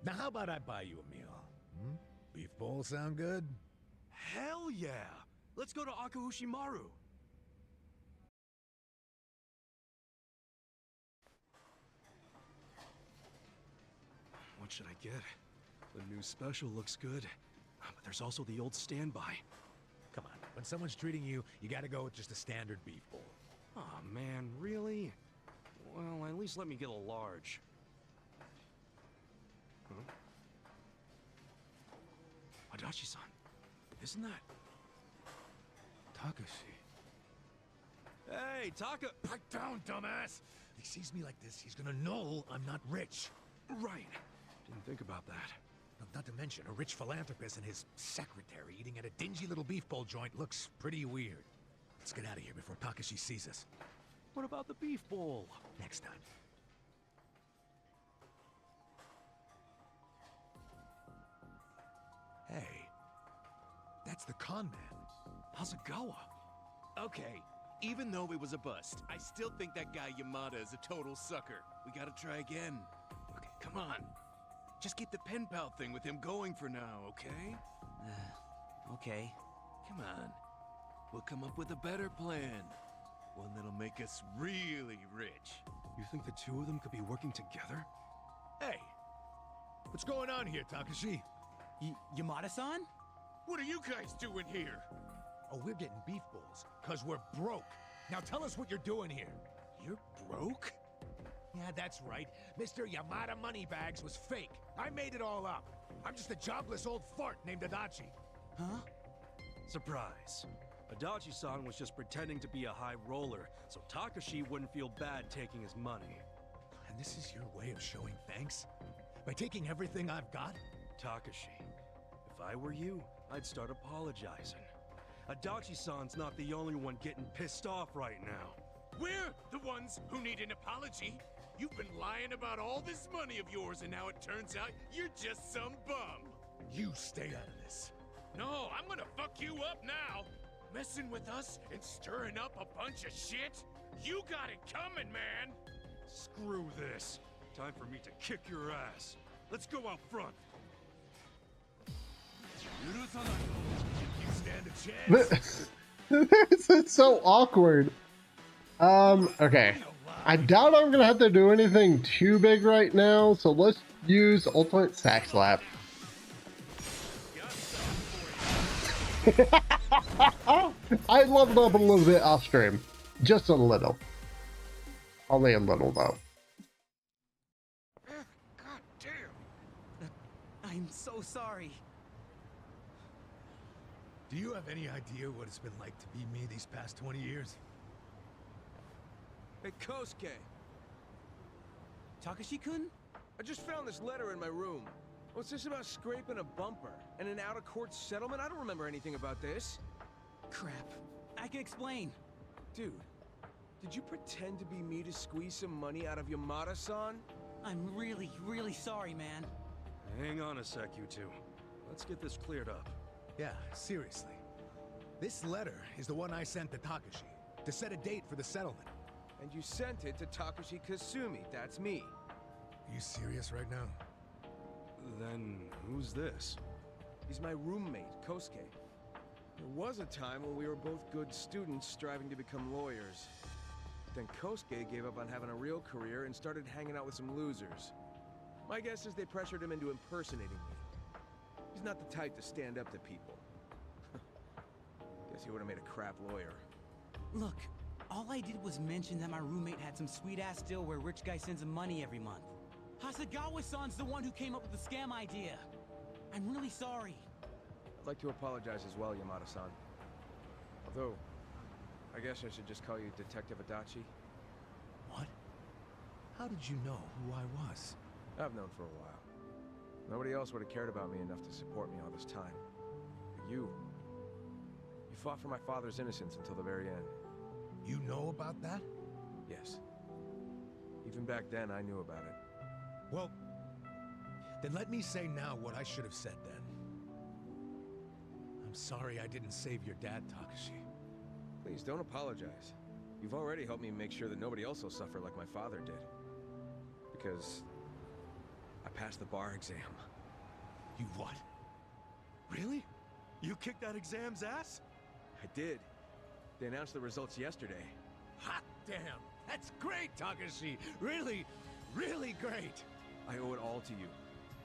[SPEAKER 8] Now how about I buy you a meal? Hmm? Beef bowl sound good?
[SPEAKER 4] Hell yeah! Let's go to Akahushimaru. What should I get? The new special looks good, but there's also the old standby.
[SPEAKER 8] Come on, when someone's treating you, you gotta go with just a standard beef bowl.
[SPEAKER 4] Aw, man, really? Well, at least let me get a large. Huh? Adachi-san, isn't that Takashi? Hey, Taka!
[SPEAKER 8] Pipe down, dumbass! If he sees me like this, he's gonna know I'm not rich.
[SPEAKER 4] Right. Didn't think about that.
[SPEAKER 8] Not to mention, a rich philanthropist and his secretary eating at a dingy little beef bowl joint looks pretty weird. Let's get out of here before Takashi sees us.
[SPEAKER 4] What about the beef bowl?
[SPEAKER 8] Next time. Hey, that's the con man.
[SPEAKER 4] Hasegawa.
[SPEAKER 17] Okay, even though it was a bust, I still think that guy Yamada is a total sucker. We gotta try again. Okay, come on. Just keep the pen pal thing with him going for now, okay?
[SPEAKER 2] Okay.
[SPEAKER 17] Come on. We'll come up with a better plan. One that'll make us really rich.
[SPEAKER 4] You think the two of them could be working together?
[SPEAKER 8] Hey! What's going on here, Takashi?
[SPEAKER 17] Yamada-san? What are you guys doing here?
[SPEAKER 8] Oh, we're getting beef bowls, 'cause we're broke. Now tell us what you're doing here.
[SPEAKER 17] You're broke?
[SPEAKER 8] Yeah, that's right. Mr. Yamada Moneybags was fake. I made it all up. I'm just a jobless old fart named Adachi.
[SPEAKER 17] Huh?
[SPEAKER 4] Surprise. Adachi-san was just pretending to be a high roller, so Takashi wouldn't feel bad taking his money.
[SPEAKER 8] And this is your way of showing thanks? By taking everything I've got?
[SPEAKER 4] Takashi, if I were you, I'd start apologizing. Adachi-san's not the only one getting pissed off right now.
[SPEAKER 17] We're the ones who need an apology. You've been lying about all this money of yours, and now it turns out you're just some bum.
[SPEAKER 8] You stay out of this.
[SPEAKER 17] No, I'm gonna fuck you up now. Messing with us and stirring up a bunch of shit? You got it coming, man.
[SPEAKER 4] Screw this. Time for me to kick your ass. Let's go out front.
[SPEAKER 8] You stand a chance.
[SPEAKER 1] This is so awkward. Okay. I doubt I'm gonna have to do anything too big right now, so let's use Ultimate Sack Slap. I leveled up a little bit off stream. Just a little. Only a little, though.
[SPEAKER 2] God damn. I'm so sorry.
[SPEAKER 8] Do you have any idea what it's been like to be me these past 20 years?
[SPEAKER 18] Hey, Kosuke.
[SPEAKER 2] Takashi-kun?
[SPEAKER 18] I just found this letter in my room. What's this about scraping a bumper and an out-of-court settlement? I don't remember anything about this.
[SPEAKER 2] Crap. I can explain.
[SPEAKER 18] Dude, did you pretend to be me to squeeze some money out of Yamada-san?
[SPEAKER 2] I'm really, really sorry, man.
[SPEAKER 4] Hang on a sec, you two. Let's get this cleared up.
[SPEAKER 8] Yeah, seriously. This letter is the one I sent to Takashi to set a date for the settlement.
[SPEAKER 18] And you sent it to Takashi Kasumi, that's me.
[SPEAKER 8] Are you serious right now?
[SPEAKER 4] Then who's this?
[SPEAKER 18] He's my roommate, Kosuke. There was a time when we were both good students striving to become lawyers. Then Kosuke gave up on having a real career and started hanging out with some losers. My guess is they pressured him into impersonating me. He's not the type to stand up to people. Guess he would have made a crap lawyer.
[SPEAKER 2] Look, all I did was mention that my roommate had some sweet-ass deal where rich guy sends him money every month. Hasegawa-san's the one who came up with the scam idea. I'm really sorry.
[SPEAKER 18] I'd like to apologize as well, Yamada-san. Although, I guess I should just call you Detective Adachi.
[SPEAKER 8] What? How did you know who I was?
[SPEAKER 18] I've known for a while. Nobody else would have cared about me enough to support me all this time. But you fought for my father's innocence until the very end.
[SPEAKER 8] You know about that?
[SPEAKER 18] Yes. Even back then, I knew about it.
[SPEAKER 8] Well, then let me say now what I should have said then. I'm sorry I didn't save your dad, Takashi.
[SPEAKER 18] Please, don't apologize. You've already helped me make sure that nobody else will suffer like my father did. Because I passed the bar exam.
[SPEAKER 8] You what? Really? You kicked that exam's ass?
[SPEAKER 18] I did. They announced the results yesterday.
[SPEAKER 8] Hot damn! That's great, Takashi! Really, really great!
[SPEAKER 18] I owe it all to you.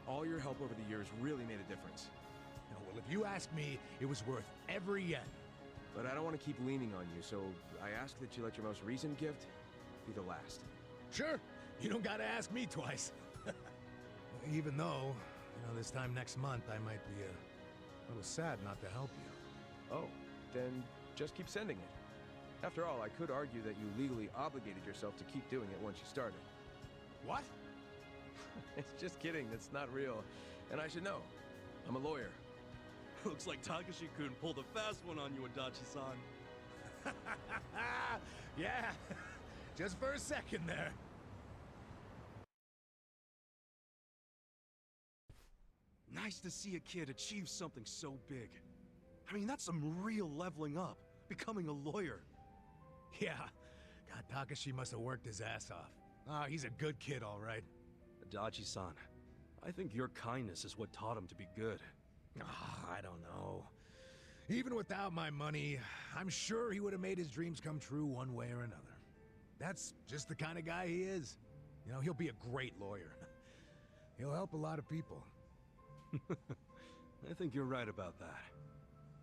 [SPEAKER 18] All your help over the years really made a difference.
[SPEAKER 8] No, well, if you ask me, it was worth every yen.
[SPEAKER 18] But I don't want to keep leaning on you, so I ask that you let your most recent gift be the last.
[SPEAKER 8] Sure. You don't gotta ask me twice. Even though, this time next month I might be a little sad not to help you.
[SPEAKER 18] Oh, then just keep sending it. After all, I could argue that you legally obligated yourself to keep doing it once you started.
[SPEAKER 8] What?
[SPEAKER 18] It's just kidding, that's not real. And I should know. I'm a lawyer.
[SPEAKER 4] Looks like Takashi-kun pulled a fast one on you, Adachi-san.
[SPEAKER 8] Yeah, just for a second there.
[SPEAKER 4] Nice to see a kid achieve something so big. I mean, that's some real leveling up, becoming a lawyer.
[SPEAKER 8] Yeah, God, Takashi must have worked his ass off. Oh, he's a good kid, all right.
[SPEAKER 4] Adachi-san, I think your kindness is what taught him to be good.
[SPEAKER 8] I don't know. Even without my money, I'm sure he would have made his dreams come true one way or another. That's just the kind of guy he is. He'll be a great lawyer. He'll help a lot of people.
[SPEAKER 4] I think you're right about that.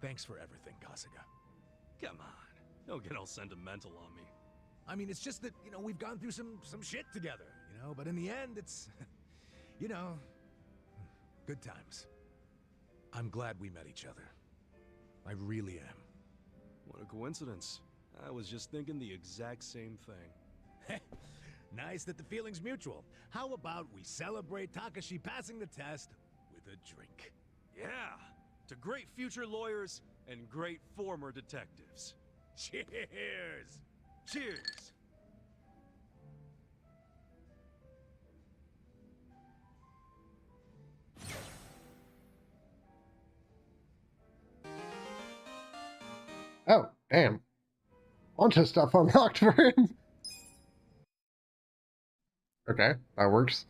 [SPEAKER 8] Thanks for everything, Kasuga.
[SPEAKER 4] Come on, don't get all sentimental on me.
[SPEAKER 8] I mean, it's just that, we've gone through some shit together, but in the end, it's, good times. I'm glad we met each other. I really am.
[SPEAKER 4] What a coincidence. I was just thinking the exact same thing.
[SPEAKER 8] Nice that the feeling's mutual. How about we celebrate Takashi passing the test with a drink?
[SPEAKER 4] Yeah, to great future lawyers and great former detectives.
[SPEAKER 8] Cheers!
[SPEAKER 4] Cheers!
[SPEAKER 1] Oh, damn. Bunch of stuff unlocked for him. Okay, that works.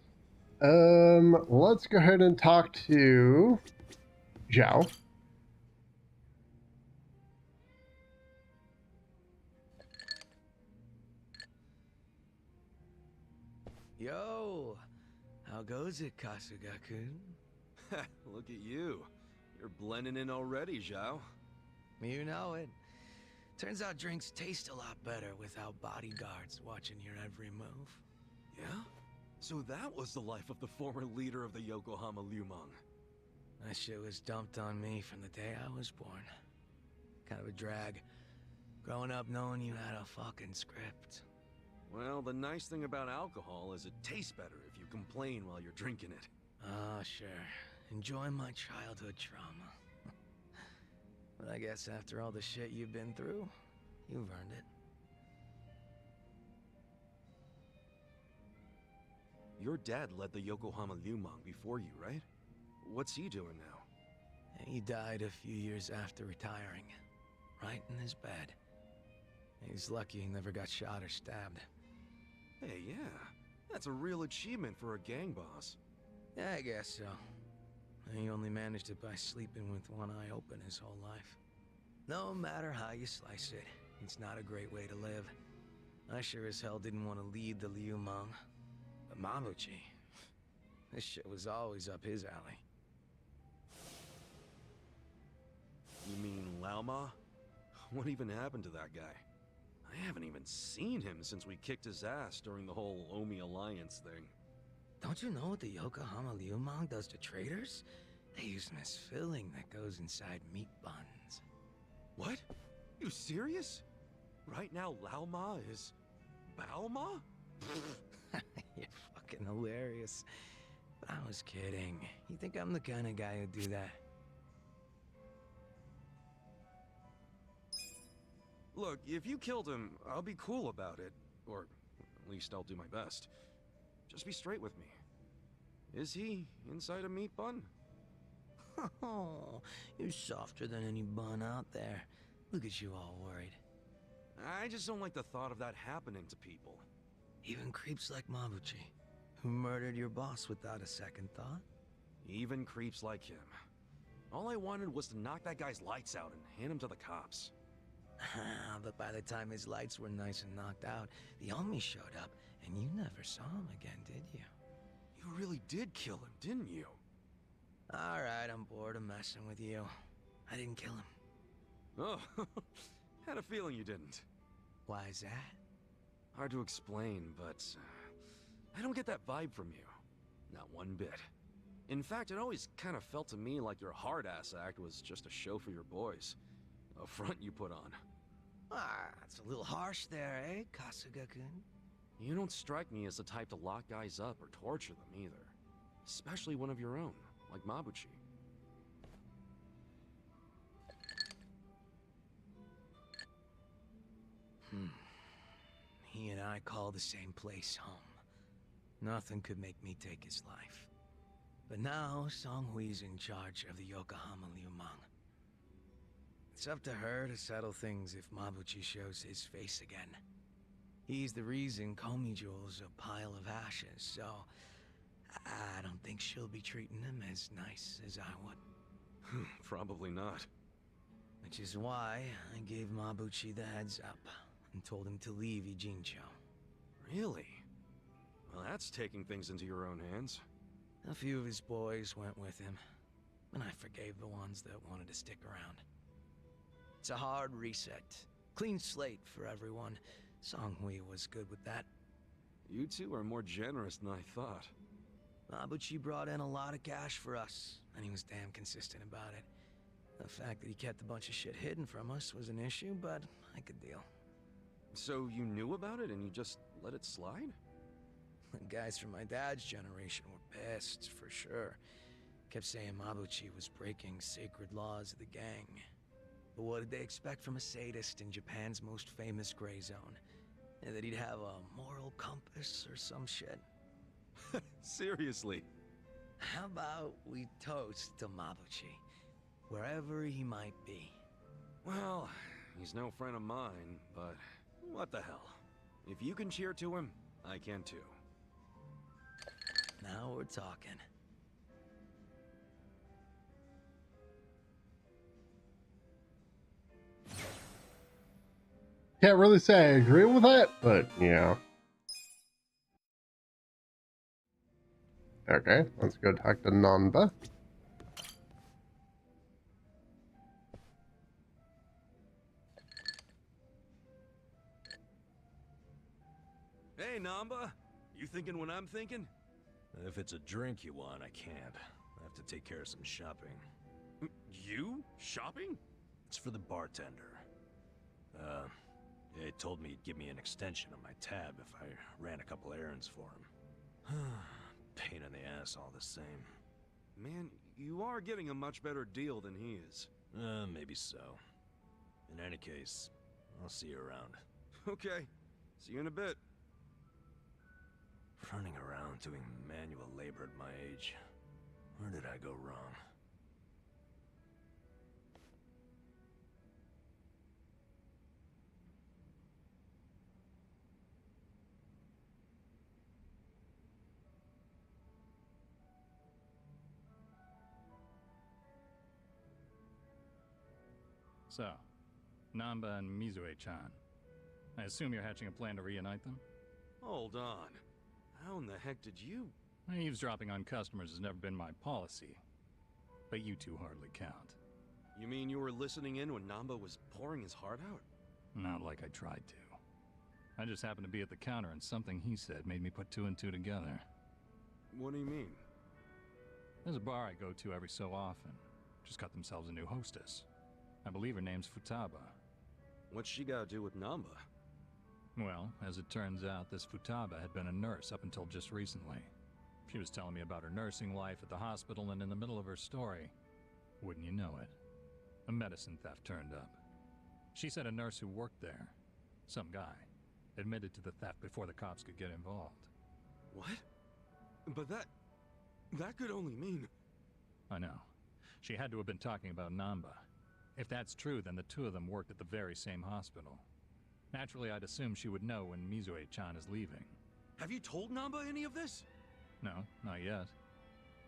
[SPEAKER 1] Let's go ahead and talk to Zhao.
[SPEAKER 2] Yo, how goes it, Kasuga-kun?
[SPEAKER 4] Look at you. You're blending in already, Zhao.
[SPEAKER 2] You know it. Turns out drinks taste a lot better without bodyguards watching your every move.
[SPEAKER 4] Yeah? So that was the life of the former leader of the Yokohama Lumang.
[SPEAKER 2] That shit was dumped on me from the day I was born. Kind of a drag. Growing up knowing you had a fucking script.
[SPEAKER 4] Well, the nice thing about alcohol is it tastes better if you complain while you're drinking it.
[SPEAKER 2] Ah, sure. Enjoy my childhood trauma. But I guess after all the shit you've been through, you've earned it.
[SPEAKER 4] Your dad led the Yokohama Lumang before you, right? What's he doing now?
[SPEAKER 2] He died a few years after retiring. Right in his bed. He's lucky he never got shot or stabbed.
[SPEAKER 4] Hey, yeah. That's a real achievement for a gang boss.
[SPEAKER 2] Yeah, I guess so. He only managed it by sleeping with one eye open his whole life. No matter how you slice it, it's not a great way to live. I sure as hell didn't want to lead the Lumang. But Mabuchi, this shit was always up his alley.
[SPEAKER 4] You mean Laoma? What even happened to that guy? I haven't even seen him since we kicked his ass during the whole Omi Alliance thing.
[SPEAKER 2] Don't you know what the Yokohama Lumang does to traders? They use this filling that goes inside meat buns.
[SPEAKER 4] What? You serious? Right now Laoma is... Baoma?
[SPEAKER 2] You're fucking hilarious. But I was kidding. You think I'm the kind of guy who'd do that?
[SPEAKER 4] Look, if you killed him, I'll be cool about it. Or at least I'll do my best. Just be straight with me. Is he inside a meat bun?
[SPEAKER 2] Oh, you're softer than any bun out there. Look at you all worried.
[SPEAKER 4] I just don't like the thought of that happening to people.
[SPEAKER 2] Even creeps like Mabuchi, who murdered your boss without a second thought?
[SPEAKER 4] Even creeps like him. All I wanted was to knock that guy's lights out and hand him to the cops.
[SPEAKER 2] But by the time his lights were nice and knocked out, the Omi showed up, and you never saw him again, did you?
[SPEAKER 4] You really did kill him, didn't you?
[SPEAKER 2] Alright, I'm bored of messing with you. I didn't kill him.
[SPEAKER 4] Oh, had a feeling you didn't.
[SPEAKER 2] Why is that?
[SPEAKER 4] Hard to explain, but I don't get that vibe from you. Not one bit. In fact, it always kind of felt to me like your hard-ass act was just a show for your boys. A front you put on.
[SPEAKER 2] Ah, that's a little harsh there, eh, Kasuga-kun?
[SPEAKER 4] You don't strike me as the type to lock guys up or torture them either. Especially one of your own, like Mabuchi.
[SPEAKER 2] He and I call the same place home. Nothing could make me take his life. But now, Songhui's in charge of the Yokohama Lumang. It's up to her to settle things if Mabuchi shows his face again. He's the reason Komijul's a pile of ashes, so I don't think she'll be treating him as nice as I would.
[SPEAKER 4] Probably not.
[SPEAKER 2] Which is why I gave Mabuchi the heads up and told him to leave Ijincho.
[SPEAKER 4] Really? Well, that's taking things into your own hands.
[SPEAKER 2] A few of his boys went with him, and I forgave the ones that wanted to stick around. It's a hard reset. Clean slate for everyone. Songhui was good with that.
[SPEAKER 4] You two are more generous than I thought.
[SPEAKER 2] Mabuchi brought in a lot of cash for us, and he was damn consistent about it. The fact that he kept a bunch of shit hidden from us was an issue, but I could deal.
[SPEAKER 4] So you knew about it and you just let it slide?
[SPEAKER 2] The guys from my dad's generation were pissed, for sure. Kept saying Mabuchi was breaking sacred laws of the gang. But what did they expect from a sadist in Japan's most famous gray zone? And that he'd have a moral compass or some shit?
[SPEAKER 4] Seriously.
[SPEAKER 2] How about we toast to Mabuchi, wherever he might be?
[SPEAKER 4] Well, he's no friend of mine, but what the hell? If you can cheer to him, I can too.
[SPEAKER 2] Now we're talking.
[SPEAKER 1] Can't really say I agree with that, but yeah. Okay, let's go talk to Nanba.
[SPEAKER 4] Hey, Namba. You thinking what I'm thinking?
[SPEAKER 6] If it's a drink you want, I can't. I have to take care of some shopping.
[SPEAKER 4] You? Shopping?
[SPEAKER 6] It's for the bartender. He told me he'd give me an extension on my tab if I ran a couple errands for him. Pain in the ass all the same.
[SPEAKER 4] Man, you are getting a much better deal than he is.
[SPEAKER 6] Maybe so. In any case, I'll see you around.
[SPEAKER 4] Okay. See you in a bit.
[SPEAKER 6] Running around doing manual labor at my age. Where did I go wrong?
[SPEAKER 19] So, Namba and Mizue-chan. I assume you're hatching a plan to reunite them?
[SPEAKER 4] Hold on. How in the heck did you...
[SPEAKER 19] Eavesdropping on customers has never been my policy. But you two hardly count.
[SPEAKER 4] You mean you were listening in when Namba was pouring his heart out?
[SPEAKER 19] Not like I tried to. I just happened to be at the counter and something he said made me put two and two together.
[SPEAKER 4] What do you mean?
[SPEAKER 19] There's a bar I go to every so often. Just got themselves a new hostess. I believe her name's Futaba.
[SPEAKER 4] What's she got to do with Namba?
[SPEAKER 19] Well, as it turns out, this Futaba had been a nurse up until just recently. She was telling me about her nursing life at the hospital, and in the middle of her story, wouldn't you know it, a medicine theft turned up. She said a nurse who worked there, some guy, admitted to the theft before the cops could get involved.
[SPEAKER 4] What? But that could only mean...
[SPEAKER 19] I know. She had to have been talking about Namba. If that's true, then the two of them worked at the very same hospital. Naturally, I'd assume she would know when Mizue-chan is leaving.
[SPEAKER 4] Have you told Namba any of this?
[SPEAKER 19] No, not yet.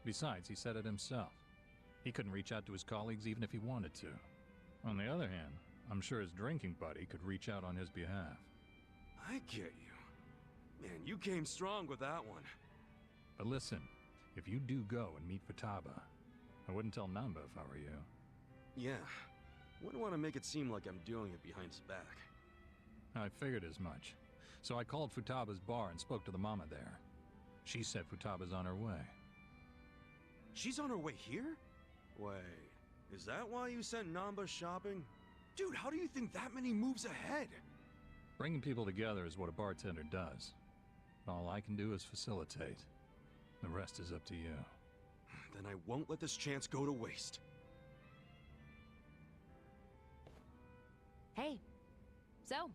[SPEAKER 19] Besides, he said it himself. He couldn't reach out to his colleagues even if he wanted to. On the other hand, I'm sure his drinking buddy could reach out on his behalf.
[SPEAKER 4] I get you. Man, you came strong with that one.
[SPEAKER 19] But listen, if you do go and meet Futaba, I wouldn't tell Namba if I were you.
[SPEAKER 4] Yeah. Wouldn't want to make it seem like I'm doing it behind his back.
[SPEAKER 19] I figured as much. So I called Futaba's bar and spoke to the mama there. She said Futaba's on her way.
[SPEAKER 4] She's on her way here? Wait, is that why you sent Namba shopping? Dude, how do you think that many moves ahead?
[SPEAKER 19] Bringing people together is what a bartender does. All I can do is facilitate. The rest is up to you.
[SPEAKER 4] Then I won't let this chance go to waste.
[SPEAKER 5] Hey. So,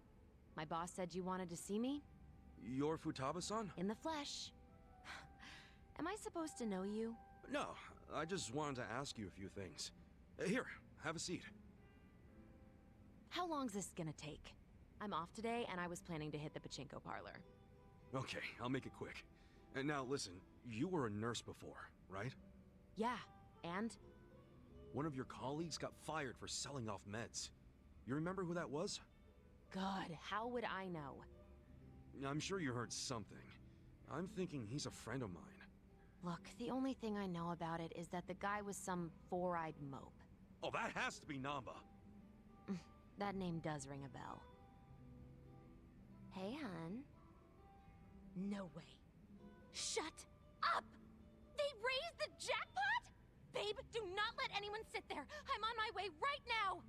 [SPEAKER 5] my boss said you wanted to see me?
[SPEAKER 4] You're Futaba-san?
[SPEAKER 5] In the flesh. Am I supposed to know you?
[SPEAKER 4] No, I just wanted to ask you a few things. Here, have a seat.
[SPEAKER 5] How long's this gonna take? I'm off today, and I was planning to hit the pachinko parlor.
[SPEAKER 4] Okay, I'll make it quick. And now listen, you were a nurse before, right?
[SPEAKER 5] Yeah, and?
[SPEAKER 4] One of your colleagues got fired for selling off meds. You remember who that was?
[SPEAKER 5] God, how would I know?
[SPEAKER 4] I'm sure you heard something. I'm thinking he's a friend of mine.
[SPEAKER 5] Look, the only thing I know about it is that the guy was some four-eyed mope.
[SPEAKER 4] Oh, that has to be Namba.
[SPEAKER 5] That name does ring a bell. Hey, hun. No way. Shut up! They raised the jackpot?! Babe, do not let anyone sit there! I'm on my way right now!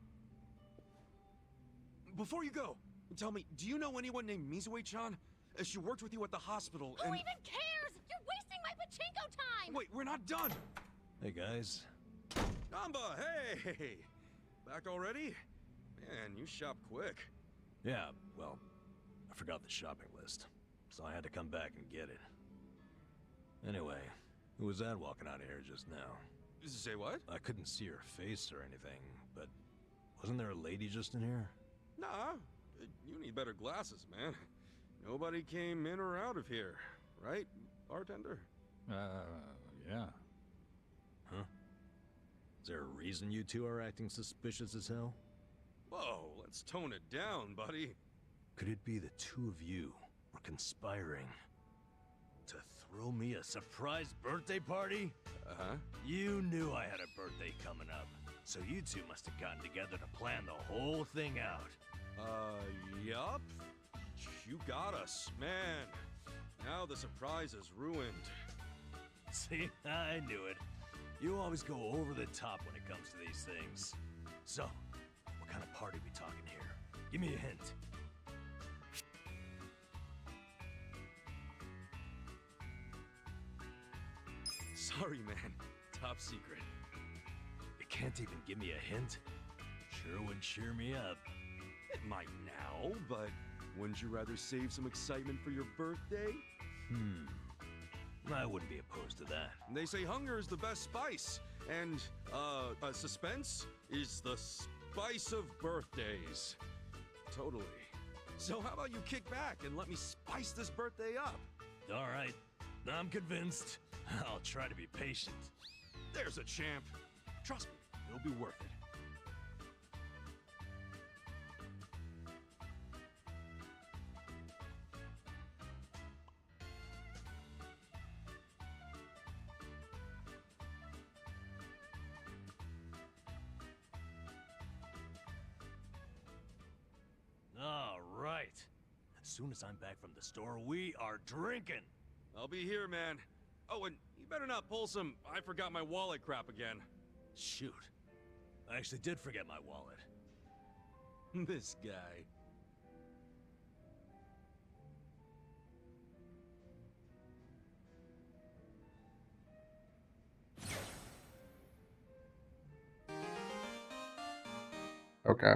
[SPEAKER 4] Before you go, tell me, do you know anyone named Mizue-chan? She worked with you at the hospital,
[SPEAKER 7] Who
[SPEAKER 4] and...
[SPEAKER 7] even cares? You're wasting my pachinko time!
[SPEAKER 4] Wait, we're not done!
[SPEAKER 6] Hey, guys.
[SPEAKER 4] Namba, hey! Back already? Man, you shop quick.
[SPEAKER 6] Yeah, well, I forgot the shopping list, so I had to come back and get it. Anyway, who was that walking out of here just now?
[SPEAKER 4] Say what?
[SPEAKER 6] I couldn't see her face or anything, but wasn't there a lady just in here?
[SPEAKER 4] Nah, you need better glasses, man. Nobody came in or out of here, right, bartender?
[SPEAKER 19] Yeah.
[SPEAKER 6] Huh? Is there a reason you two are acting suspicious as hell?
[SPEAKER 4] Whoa, let's tone it down, buddy.
[SPEAKER 6] Could it be the two of you were conspiring to throw me a surprise birthday party?
[SPEAKER 4] Uh-huh.
[SPEAKER 6] You knew I had a birthday coming up, so you two must have gotten together to plan the whole thing out.
[SPEAKER 4] Yup. You got us, man. Now the surprise is ruined.
[SPEAKER 6] See, I knew it. You always go over the top when it comes to these things. So, what kind of party we talking here? Give me a hint.
[SPEAKER 4] Sorry, man. Top secret.
[SPEAKER 6] You can't even give me a hint? Sure would cheer me up.
[SPEAKER 4] It might now, but wouldn't you rather save some excitement for your birthday?
[SPEAKER 6] I wouldn't be opposed to that.
[SPEAKER 4] They say hunger is the best spice, and, suspense is the spice of birthdays. Totally. So how about you kick back and let me spice this birthday up?
[SPEAKER 6] All right, I'm convinced. I'll try to be patient.
[SPEAKER 4] There's a champ. Trust me, it'll be worth it.
[SPEAKER 6] All right. As soon as I'm back from the store, we are drinking.
[SPEAKER 4] I'll be here, man. Oh, and you better not pull some I forgot my wallet crap again.
[SPEAKER 6] Shoot. I actually did forget my wallet.
[SPEAKER 4] This guy.
[SPEAKER 1] Okay.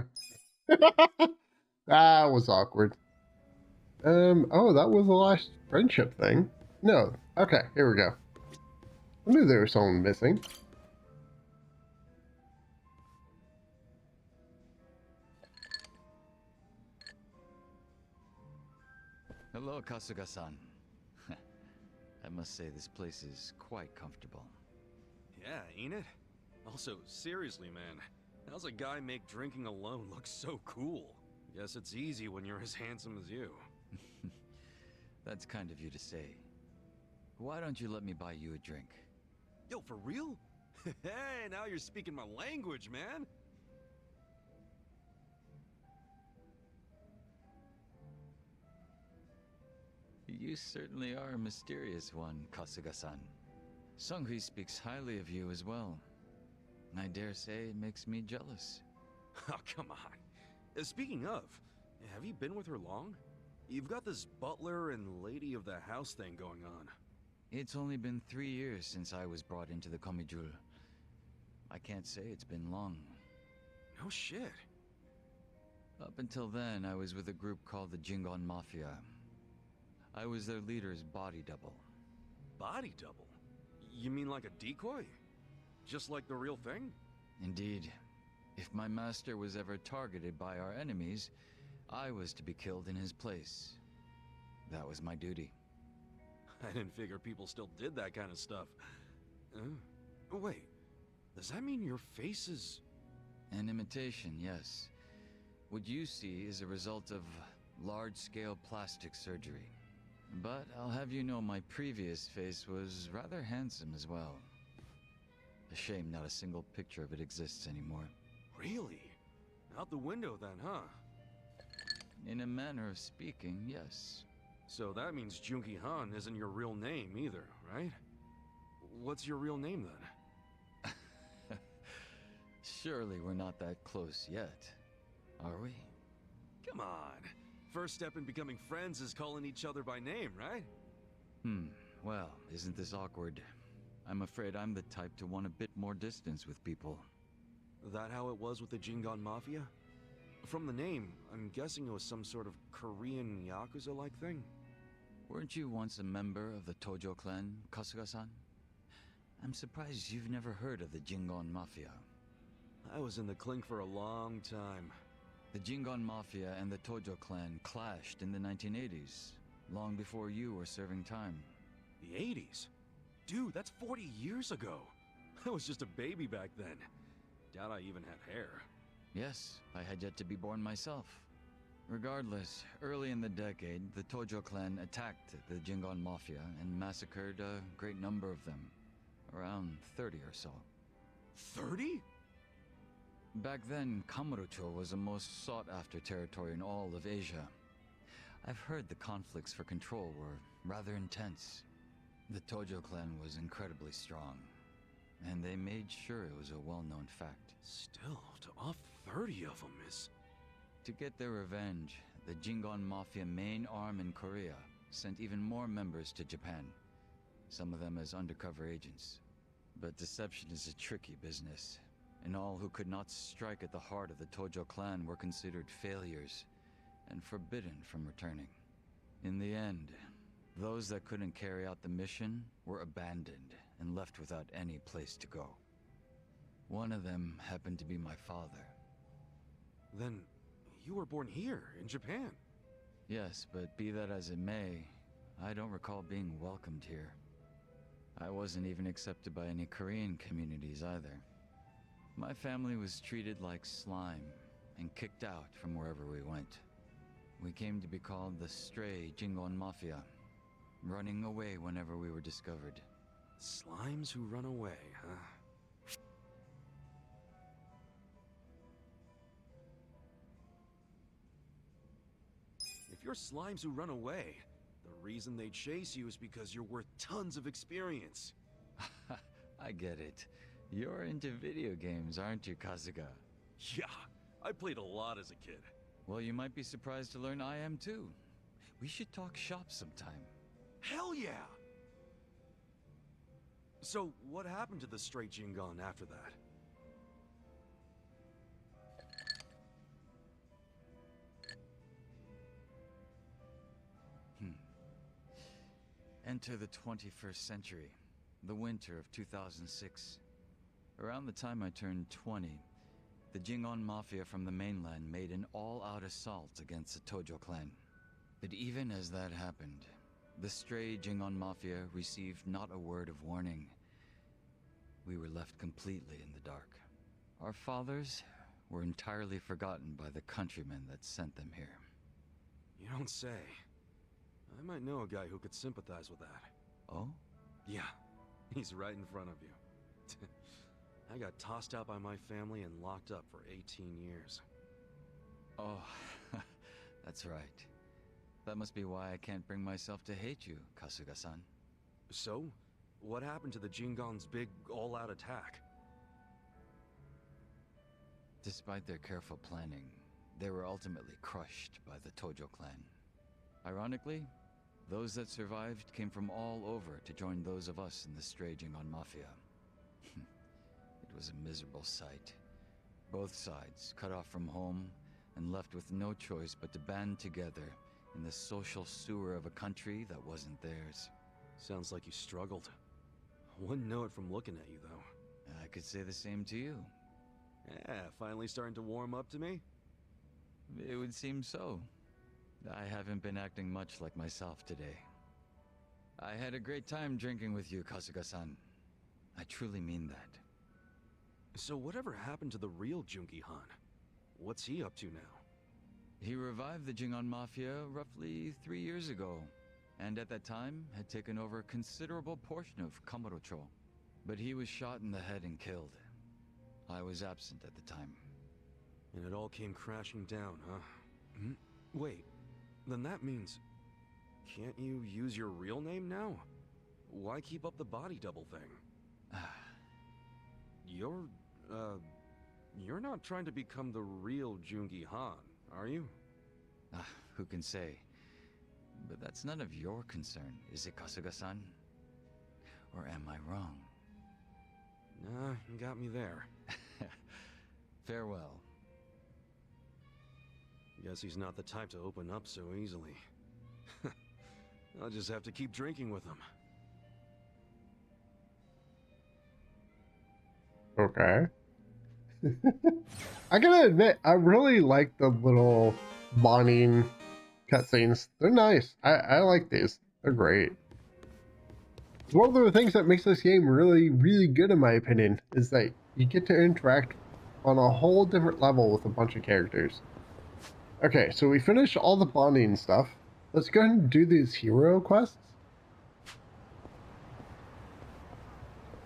[SPEAKER 1] That was awkward. Oh, that was the last friendship thing. No. Okay, here we go. I knew there was someone missing.
[SPEAKER 9] Hello, Kasuga-san. I must say this place is quite comfortable.
[SPEAKER 4] Yeah, ain't it? Also, seriously, man. How's a guy make drinking alone look so cool? Guess it's easy when you're as handsome as you.
[SPEAKER 9] That's kind of you to say. Why don't you let me buy you a drink?
[SPEAKER 4] Yo, for real? Hey, now you're speaking my language, man.
[SPEAKER 9] You certainly are a mysterious one, Kasuga-san. Sunghui speaks highly of you as well. I dare say it makes me jealous.
[SPEAKER 4] Oh, come on. Speaking of, have you been with her long? You've got this butler and lady of the house thing going on.
[SPEAKER 9] It's only been 3 years since I was brought into the Komijul. I can't say it's been long.
[SPEAKER 4] No shit.
[SPEAKER 9] Up until then, I was with a group called the Jingon Mafia. I was their leader's body double.
[SPEAKER 4] Body double? You mean like a decoy? Just like the real thing?
[SPEAKER 9] Indeed. If my master was ever targeted by our enemies, I was to be killed in his place. That was my duty.
[SPEAKER 4] I didn't figure people still did that kind of stuff. Oh, wait. Does that mean your face is...
[SPEAKER 9] An imitation, yes. What you see is a result of large-scale plastic surgery. But I'll have you know my previous face was rather handsome as well. A shame not a single picture of it exists anymore.
[SPEAKER 4] Really? Out the window then, huh?
[SPEAKER 9] In a manner of speaking, yes.
[SPEAKER 4] So that means Junki Han isn't your real name either, right? What's your real name then?
[SPEAKER 9] Surely we're not that close yet, are we?
[SPEAKER 4] Come on. First step in becoming friends is calling each other by name, right?
[SPEAKER 9] Well, isn't this awkward? I'm afraid I'm the type to want a bit more distance with people.
[SPEAKER 4] That how it was with the Jingon Mafia? From the name, I'm guessing it was some sort of Korean Yakuza-like thing?
[SPEAKER 9] Weren't you once a member of the Tojo clan, Kasuga-san? I'm surprised you've never heard of the Jingon Mafia.
[SPEAKER 4] I was in the clink for a long time.
[SPEAKER 9] The Jingon Mafia and the Tojo clan clashed in the 1980s, long before you were serving time.
[SPEAKER 4] The 80s? Dude, that's 40 years ago. I was just a baby back then. Doubt I even had hair.
[SPEAKER 9] Yes, I had yet to be born myself. Regardless, early in the decade, the Tojo clan attacked the Jingon Mafia and massacred a great number of them. Around 30 or so.
[SPEAKER 4] 30?
[SPEAKER 9] Back then, Kamuorcho was the most sought-after territory in all of Asia. I've heard the conflicts for control were rather intense. The Tojo clan was incredibly strong, and they made sure it was a well-known fact.
[SPEAKER 4] Still, to off 30 of them is...
[SPEAKER 9] To get their revenge, the Jingon Mafia main arm in Korea sent even more members to Japan, some of them as undercover agents. But deception is a tricky business, and all who could not strike at the heart of the Tojo clan were considered failures and forbidden from returning. In the end, those that couldn't carry out the mission were abandoned and left without any place to go. One of them happened to be my father.
[SPEAKER 4] Then, you were born here, in Japan?
[SPEAKER 9] Yes, but be that as it may, I don't recall being welcomed here. I wasn't even accepted by any Korean communities either. My family was treated like slime and kicked out from wherever we went. We came to be called the Stray Jingon Mafia, running away whenever we were discovered.
[SPEAKER 4] Slimes who run away, huh? If you're slimes who run away, the reason they chase you is because you're worth tons of experience.
[SPEAKER 9] I get it. You're into video games, aren't you, Kasuga?
[SPEAKER 4] Yeah, I played a lot as a kid.
[SPEAKER 9] Well, you might be surprised to learn I am too. We should talk shop sometime.
[SPEAKER 4] Hell yeah! So, what happened to the Stray Jingon after that?
[SPEAKER 9] Enter the 21st century, the winter of 2006. Around the time I turned 20, the Jingon Mafia from the mainland made an all-out assault against the Tojo clan. But even as that happened, the stray Jingon Mafia received not a word of warning. We were left completely in the dark. Our fathers were entirely forgotten by the countrymen that sent them here.
[SPEAKER 4] You don't say. I might know a guy who could sympathize with that.
[SPEAKER 9] Oh?
[SPEAKER 4] Yeah, he's right in front of you. I got tossed out by my family and locked up for 18 years.
[SPEAKER 9] Oh, that's right. That must be why I can't bring myself to hate you, Kasuga-san.
[SPEAKER 4] So? What happened to the Jingon's big, all-out attack?
[SPEAKER 9] Despite their careful planning, they were ultimately crushed by the Tojo clan. Ironically, those that survived came from all over to join those of us in the Stray Jingon Mafia. It was a miserable sight. Both sides cut off from home and left with no choice but to band together in the social sewer of a country that wasn't theirs.
[SPEAKER 4] Sounds like you struggled. Wouldn't know it from looking at you, though.
[SPEAKER 9] I could say the same to you.
[SPEAKER 4] Yeah, finally starting to warm up to me?
[SPEAKER 9] It would seem so. I haven't been acting much like myself today. I had a great time drinking with you, Kasuga-san. I truly mean that.
[SPEAKER 4] So whatever happened to the real Jungi Han? What's he up to now?
[SPEAKER 9] He revived the Jingon Mafia roughly 3 years ago, and at that time had taken over a considerable portion of Kamuorcho. But he was shot in the head and killed. I was absent at the time.
[SPEAKER 4] And it all came crashing down, huh? Wait, then that means... Can't you use your real name now? Why keep up the body double thing? You're not trying to become the real Jungi Han, are you?
[SPEAKER 9] who can say? But that's none of your concern, is it, Kasuga-san? Or am I wrong?
[SPEAKER 4] Nah, you got me there.
[SPEAKER 9] Farewell.
[SPEAKER 4] Guess he's not the type to open up so easily. I'll just have to keep drinking with him.
[SPEAKER 1] Okay. I gotta admit, I really like the little bonding cutscenes. They're nice. I like these. They're great. It's one of the things that makes this game really, really good in my opinion, is that you get to interact on a whole different level with a bunch of characters. Okay, so we finished all the bonding stuff. Let's go ahead and do these hero quests.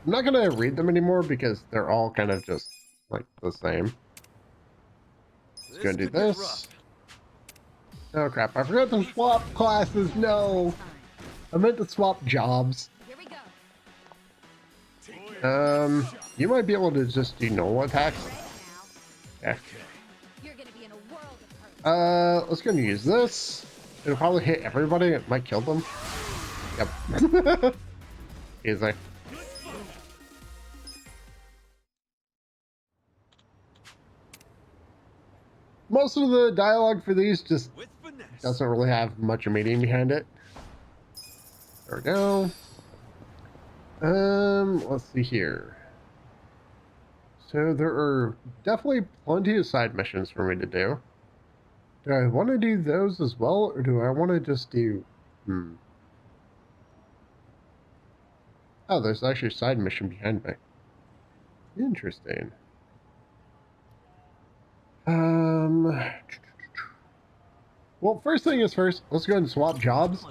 [SPEAKER 1] I'm not gonna read them anymore because they're all kind of just like the same. Let's go do this. Oh crap, I forgot to swap classes. No, I meant to swap jobs. You might be able to just do normal attacks. Okay. Let's go and use this. It'll probably hit everybody. It might kill them. Yep. Easy. Most of the dialogue for these just doesn't really have much meaning behind it. There we go. Let's see here. So there are definitely plenty of side missions for me to do. Do I want to do those as well, or do I want to just do... Oh, there's actually a side mission behind me. Interesting. Well, first thing is first, let's go ahead and swap jobs.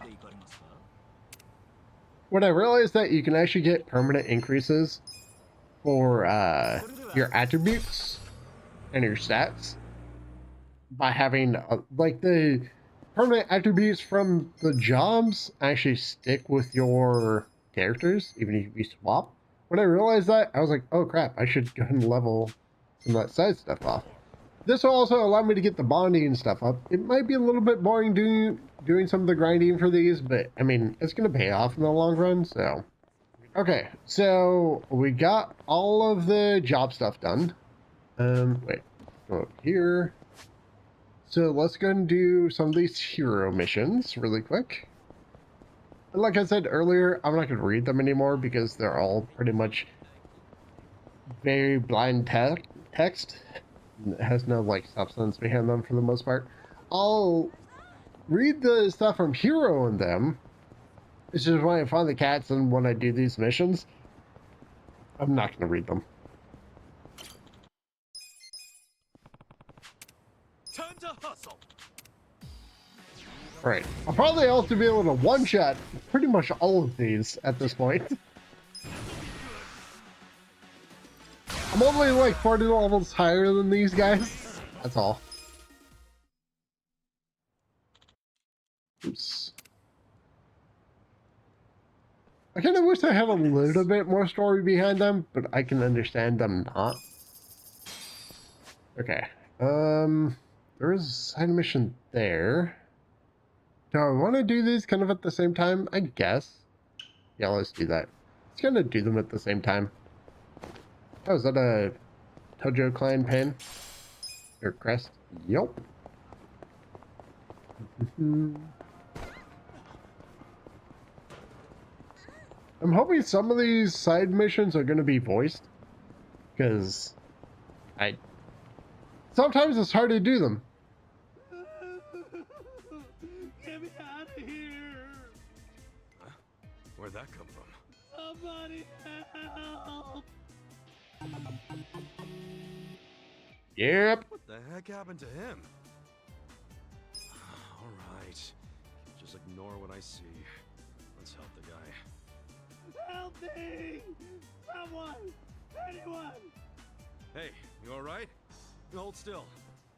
[SPEAKER 1] When I realized that you can actually get permanent increases for your attributes and your stats by having like the permanent attributes from the jobs actually stick with your characters even if you swap. When I realized that, I was like, oh crap, I should go ahead and level some of that side stuff off. This will also allow me to get the bonding and stuff up. It might be a little bit boring doing some of the grinding for these, but I mean, it's going to pay off in the long run, so. Okay, so we got all of the job stuff done. Wait, go up here. So let's go and do some of these hero missions really quick. And like I said earlier, I'm not going to read them anymore because they're all pretty much very blind text. It has no like substance behind them for the most part. I'll read the stuff from hero in them. It's just when I find the cats and when I do these missions, I'm not going to read them.
[SPEAKER 4] Time to hustle.
[SPEAKER 1] Right. I'll probably also be able to one-shot pretty much all of these at this point. I'm only like 40 levels higher than these guys. That's all. Oops. I kind of wish I had a little bit more story behind them, but I can understand them not. Okay. There is a side mission there. Do I want to do these kind of at the same time? I guess. Yeah, let's do that. Let's kind of do them at the same time. Oh, is that a Tojo clan pin? Or crest? Yup. I'm hoping some of these side missions are going to be voiced. Because sometimes it's hard to do them.
[SPEAKER 8] Get me out of here!
[SPEAKER 4] Huh? Where'd that come from?
[SPEAKER 8] Somebody help!
[SPEAKER 1] Yep.
[SPEAKER 4] What the heck happened to him? All right. Just ignore what I see. Let's help the guy.
[SPEAKER 8] Help me! Someone! Anyone!
[SPEAKER 4] Hey, you all right? You hold still.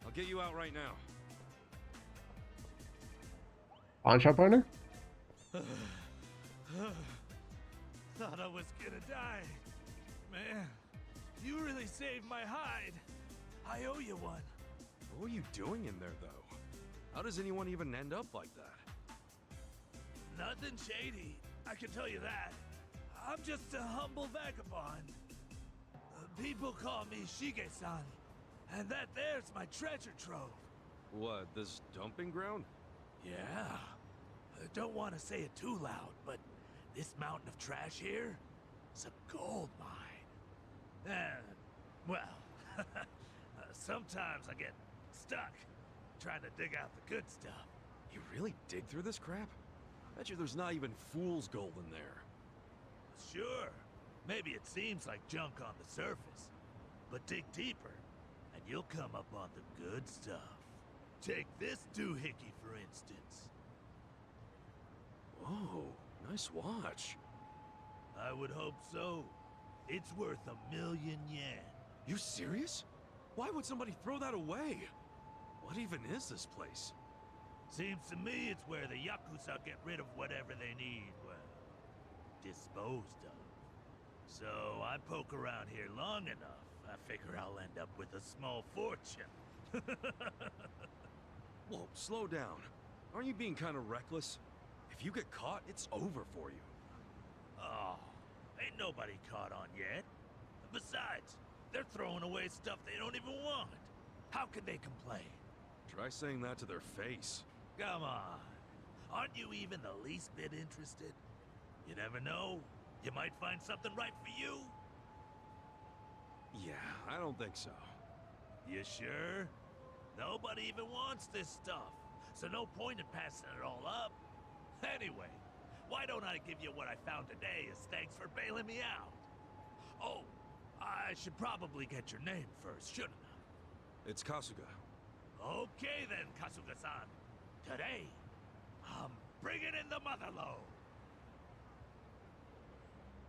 [SPEAKER 4] I'll get you out right now.
[SPEAKER 1] Pawn shop owner?
[SPEAKER 8] Thought I was gonna die. Man, you really saved my hide. I owe you one.
[SPEAKER 4] What were you doing in there, though? How does anyone even end up like that?
[SPEAKER 8] Nothing shady, I can tell you that. I'm just a humble vagabond. People call me Shige-san, and that there's my treasure trove.
[SPEAKER 4] What, this dumping ground?
[SPEAKER 8] Yeah. I don't want to say it too loud, but this mountain of trash here is a gold mine. And, well, sometimes I get stuck trying to dig out the good stuff.
[SPEAKER 4] You really dig through this crap? Bet you there's not even fool's gold in there.
[SPEAKER 8] Sure. Maybe it seems like junk on the surface, but dig deeper, and you'll come up on the good stuff. Take this doohickey, for instance.
[SPEAKER 4] Whoa, nice watch.
[SPEAKER 8] I would hope so. It's worth 1,000,000 yen.
[SPEAKER 4] You serious? Why would somebody throw that away? What even is this place?
[SPEAKER 8] Seems to me it's where the Yakuza get rid of whatever they need, well, disposed of. So I poke around here long enough, I figure I'll end up with a small fortune.
[SPEAKER 4] Whoa, slow down. Aren't you being kind of reckless? If you get caught, it's over for you.
[SPEAKER 8] Oh, ain't nobody caught on yet. Besides, they're throwing away stuff they don't even want. How can they complain?
[SPEAKER 4] Try saying that to their face.
[SPEAKER 8] Come on. Aren't you even the least bit interested? You never know. You might find something right for you.
[SPEAKER 4] Yeah, I don't think so.
[SPEAKER 8] You sure? Nobody even wants this stuff, so no point in passing it all up. Anyway, why don't I give you what I found today as thanks for bailing me out? Oh, I should probably get your name first, shouldn't I?
[SPEAKER 4] It's Kasuga.
[SPEAKER 8] Okay then, Kasuga-san. Today, I'm bringing in the motherlode.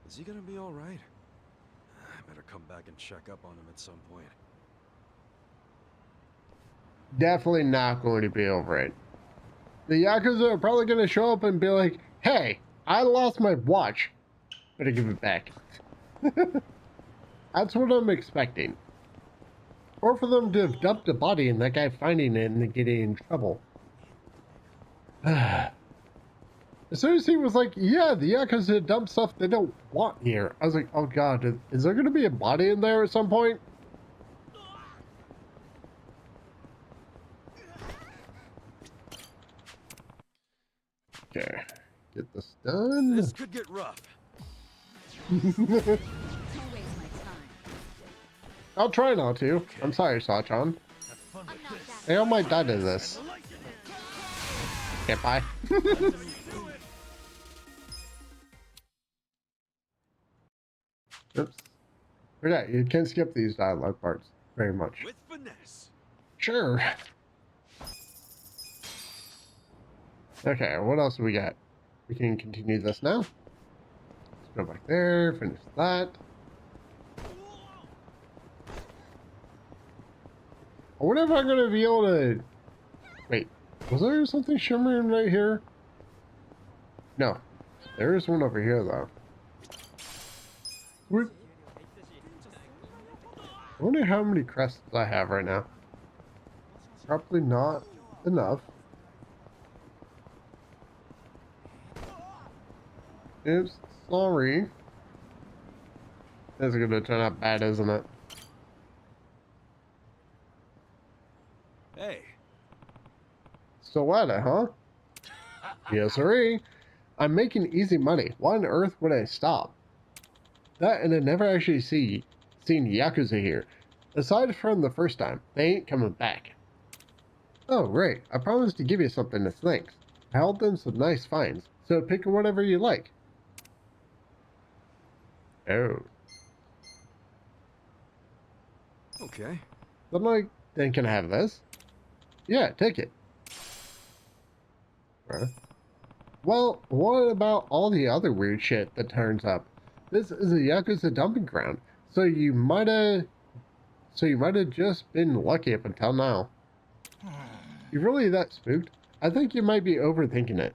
[SPEAKER 4] Is he gonna be alright? I better come back and check up on him at some point.
[SPEAKER 1] Definitely not going to be over it. The Yakuza are probably going to show up and be like, hey, I lost my watch. Better give it back. That's what I'm expecting. Or for them to have dumped a body and that guy finding it and getting in trouble. As soon as he was like, yeah, the Yakuza dumped stuff they don't want here, I was like, oh god, is there going to be a body in there at some point? Okay, get this done.
[SPEAKER 4] This could get rough.
[SPEAKER 1] I'll try not to. I'm sorry, Sachan. I almost died to this. Okay, bye. Oops. Okay, you can skip these dialogue parts very much.
[SPEAKER 8] With finesse.
[SPEAKER 1] Sure. Okay, what else do we got? We can continue this now. Let's go back there, finish that. I wonder if I'm going to be able to... Wait, was there something shimmering right here? No. There is one over here, though. I wonder how many crests I have right now. Probably not enough. Oops, sorry. This is going to turn out bad, isn't it?
[SPEAKER 4] Hey.
[SPEAKER 1] Still at it, huh? Yes, sirree. I'm making easy money. Why on earth would I stop? That and I never actually seen Yakuza here. Aside from the first time, they ain't coming back. Oh, right. I promised to give you something as thanks. I held them some nice finds, so pick whatever you like. Oh.
[SPEAKER 4] Okay.
[SPEAKER 1] Then can I have this? Yeah, take it. Well, what about all the other weird shit that turns up? This is a Yakuza dumping ground, so you might have just been lucky up until now. You really that spooked? I think you might be overthinking it.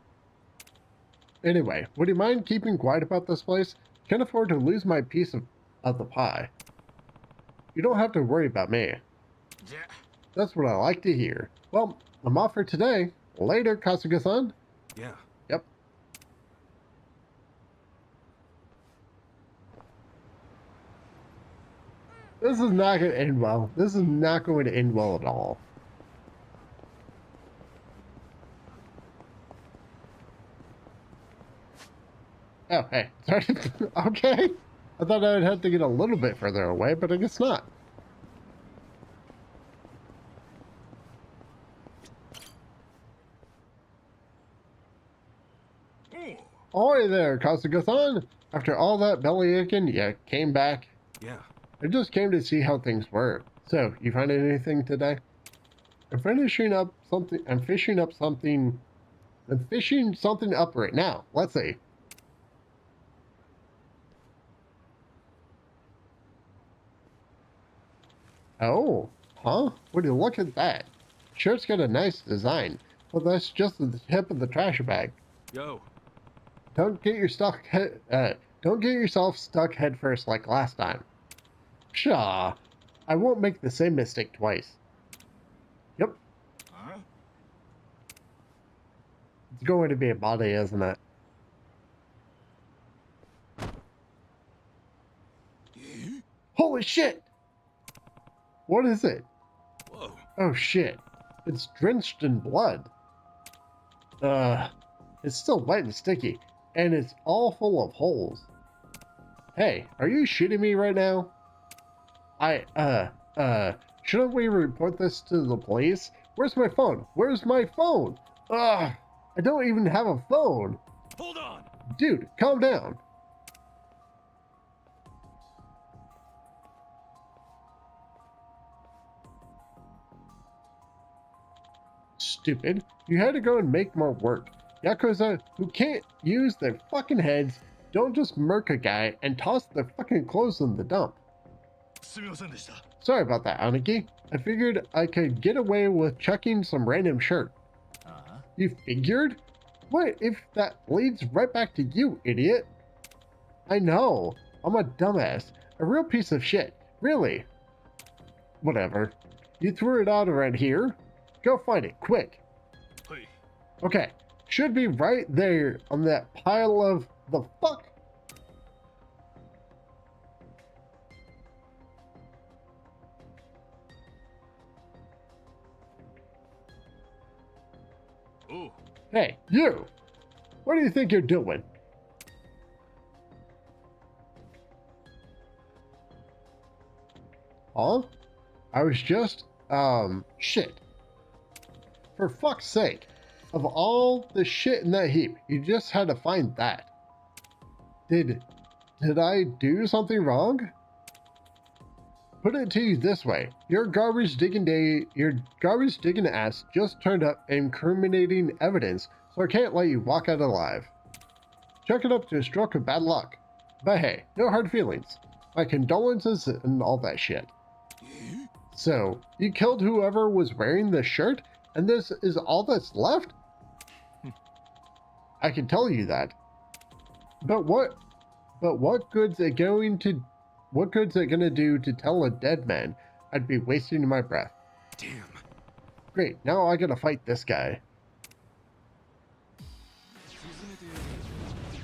[SPEAKER 1] Anyway, would you mind keeping quiet about this place? Can't afford to lose my piece of the pie. You don't have to worry about me.
[SPEAKER 8] Yeah.
[SPEAKER 1] That's what I like to hear. Well, I'm off for today. Later, Kasuga-san.
[SPEAKER 4] Yeah.
[SPEAKER 1] Yep. This is not going to end well. This is not going to end well at all. Oh, hey. Sorry. Okay. I thought I would have to get a little bit further away, but I guess not. Oi there, Kasuga-san! After all that belly aching, you came back.
[SPEAKER 4] Yeah.
[SPEAKER 1] I just came to see how things were. So, you find anything today? I'm fishing something up right now. Let's see. Oh, huh? Would you look at that? Shirt's got a nice design, but that's just the tip of the trash bag.
[SPEAKER 4] Yo.
[SPEAKER 1] Don't get yourself stuck head first like last time. Pshaw, I won't make the same mistake twice. Yep.
[SPEAKER 15] Huh?
[SPEAKER 1] It's going to be a body, isn't it? Holy shit! What is it?
[SPEAKER 4] Whoa.
[SPEAKER 1] Oh shit. It's drenched in blood. It's still wet and sticky, and it's all full of holes. Hey, are you shitting me right now? Shouldn't we report this to the police? Where's my phone? Where's my phone? I don't even have a phone.
[SPEAKER 4] Hold on.
[SPEAKER 1] Dude, calm down. Stupid. You had to go and make more work. Yakuza who can't use their fucking heads don't just murk a guy and toss their fucking clothes in the dump. Sorry about that, Aniki. I figured I could get away with chucking some random shirt. You figured? What if that leads right back to you, idiot? I know. I'm a dumbass. A real piece of shit. Really. Whatever. You threw it out around here? Go find it, quick. Okay. Should be right there on that pile of the fuck.
[SPEAKER 4] Ooh.
[SPEAKER 1] Hey, you! What do you think you're doing? Huh? I was just, shit. For fuck's sake. Of all the shit in that heap, you just had to find that. Did I do something wrong? Put it to you this way. Your garbage digging ass just turned up incriminating evidence, so I can't let you walk out alive. Chalk it up to a stroke of bad luck. But hey, no hard feelings. My condolences and all that shit. So, you killed whoever was wearing this shirt, and this is all that's left? I can tell you that. But what good's it gonna do to tell a dead man I'd be wasting my breath?
[SPEAKER 4] Damn.
[SPEAKER 1] Great, now I gotta fight this guy.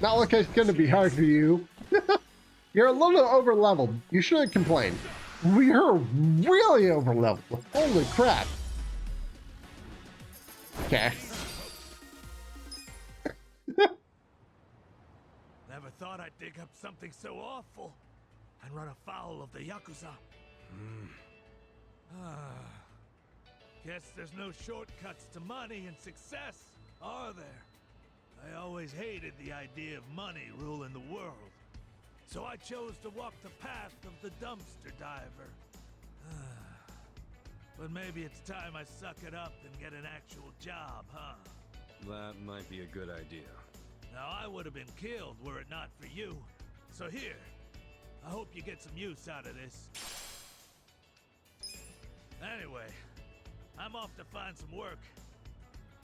[SPEAKER 1] Not like it's gonna be hard for you. You're a little over leveled. You shouldn't complain. We're really over leveled. Holy crap. Okay.
[SPEAKER 8] Never thought I'd dig up something so awful and run afoul of the Yakuza. Guess there's no shortcuts to money and success, are there? I always hated the idea of money ruling the world. So I chose to walk the path of the dumpster diver. But maybe it's time I suck it up and get an actual job, huh?
[SPEAKER 4] That might be a good idea.
[SPEAKER 8] Now, I would have been killed were it not for you. So here, I hope you get some use out of this. Anyway, I'm off to find some work.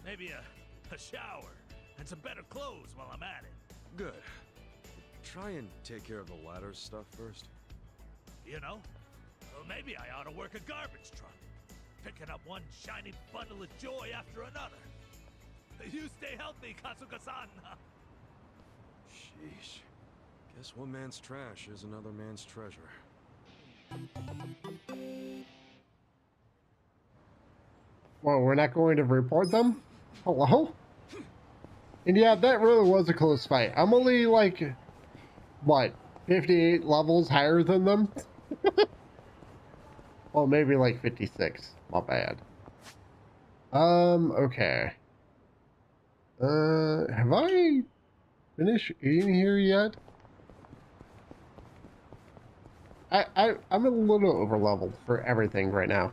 [SPEAKER 8] Maybe a shower and some better clothes while I'm at it.
[SPEAKER 4] Good. Try and take care of the ladder stuff first.
[SPEAKER 8] You know, well, maybe I ought to work a garbage truck. picking up one shiny bundle of joy after another. You stay healthy, Kasuga-san.
[SPEAKER 4] Sheesh. Guess one man's trash is another man's treasure.
[SPEAKER 1] Well, we're not going to report them? Hello? And yeah, that really was a close fight. I'm only like, what, 58 levels higher than them? Well, maybe like 56. Not bad. Okay. Have I finished eating here yet? I'm a little over leveled for everything right now.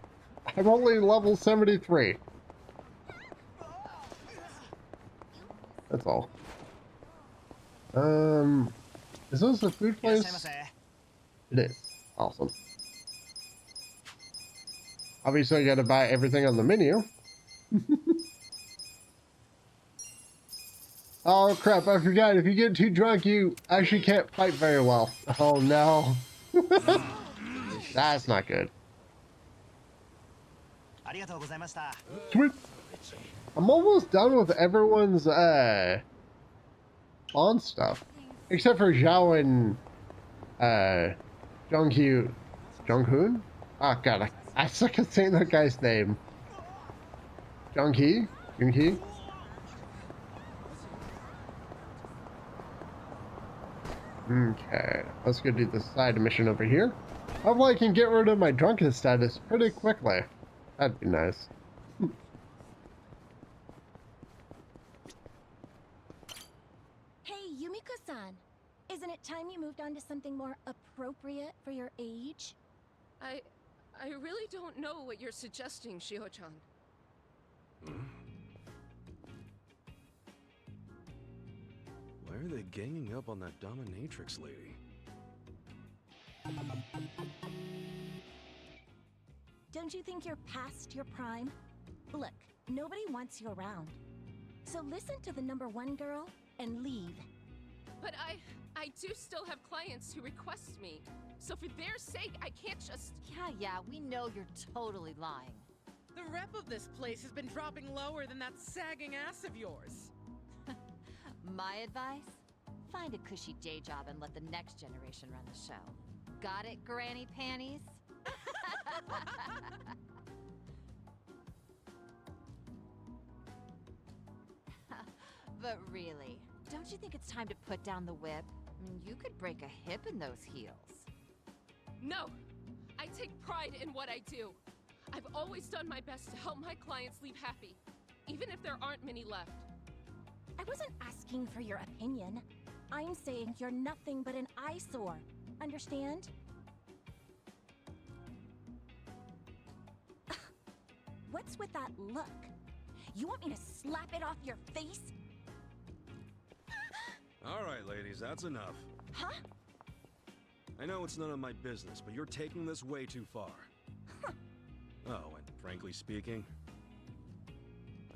[SPEAKER 1] I'm only level 73. That's all. Is this a food place? It is. Awesome. Obviously, I gotta buy everything on the menu. Oh crap, I forgot. If you get too drunk, you actually can't fight very well. Oh no. That's not good. Sweet. I'm almost done with everyone's on stuff. Except for Zhao and Jonghoon? Oh god, I suck at saying that guy's name. Junghee? Okay, let's go do the side mission over here. Hopefully I can get rid of my drunken status pretty quickly. That'd be nice.
[SPEAKER 16] Hey, Yumiko-san. Isn't it time you moved on to something more appropriate for your age?
[SPEAKER 20] I really don't know what you're suggesting, Shiho-chan.
[SPEAKER 4] Why are they ganging up on that dominatrix lady?
[SPEAKER 16] Don't you think you're past your prime? Look, nobody wants you around. So listen to the #1 girl and leave.
[SPEAKER 20] But I do still have clients who request me. So for their sake, I can't just...
[SPEAKER 21] Yeah, we know you're totally lying.
[SPEAKER 22] The rep of this place has been dropping lower than that sagging ass of yours.
[SPEAKER 21] My advice? Find a cushy day job and let the next generation run the show. Got it, Granny Panties? But really, don't you think it's time to put down the whip? I mean, you could break a hip in those heels.
[SPEAKER 20] No! I take pride in what I do. I've always done my best to help my clients leave happy, even if there aren't many left.
[SPEAKER 16] I wasn't asking for your opinion. I'm saying you're nothing but an eyesore. Understand? What's with that look? You want me to slap it off your face?
[SPEAKER 4] All right, ladies, that's enough.
[SPEAKER 16] Huh?
[SPEAKER 4] I know it's none of my business, but you're taking this way too far. Oh, and frankly speaking,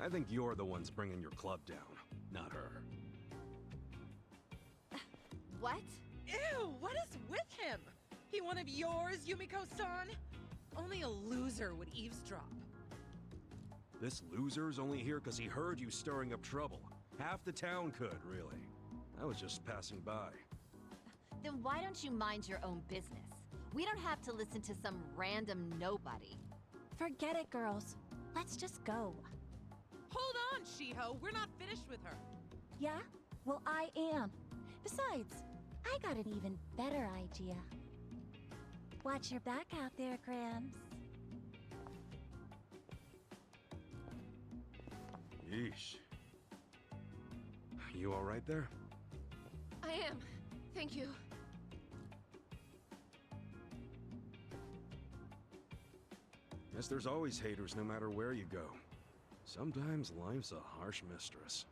[SPEAKER 4] I think you're the ones bringing your club down, not her.
[SPEAKER 21] What?
[SPEAKER 22] Ew, what is with him? He one of yours, Yumiko-san? Only a loser would eavesdrop.
[SPEAKER 4] This loser's only here because he heard you stirring up trouble. Half the town could, really. I was just passing by.
[SPEAKER 21] Then why don't you mind your own business? We don't have to listen to some random nobody.
[SPEAKER 16] Forget it, girls. Let's just go.
[SPEAKER 22] Hold on, Shiho. We're not finished with her.
[SPEAKER 16] Yeah? Well, I am. Besides, I got an even better idea. Watch your back out there, Grams.
[SPEAKER 4] Yeesh. You all right there?
[SPEAKER 20] I am. Thank you.
[SPEAKER 4] Guess there's always haters no matter where you go. Sometimes life's a harsh mistress.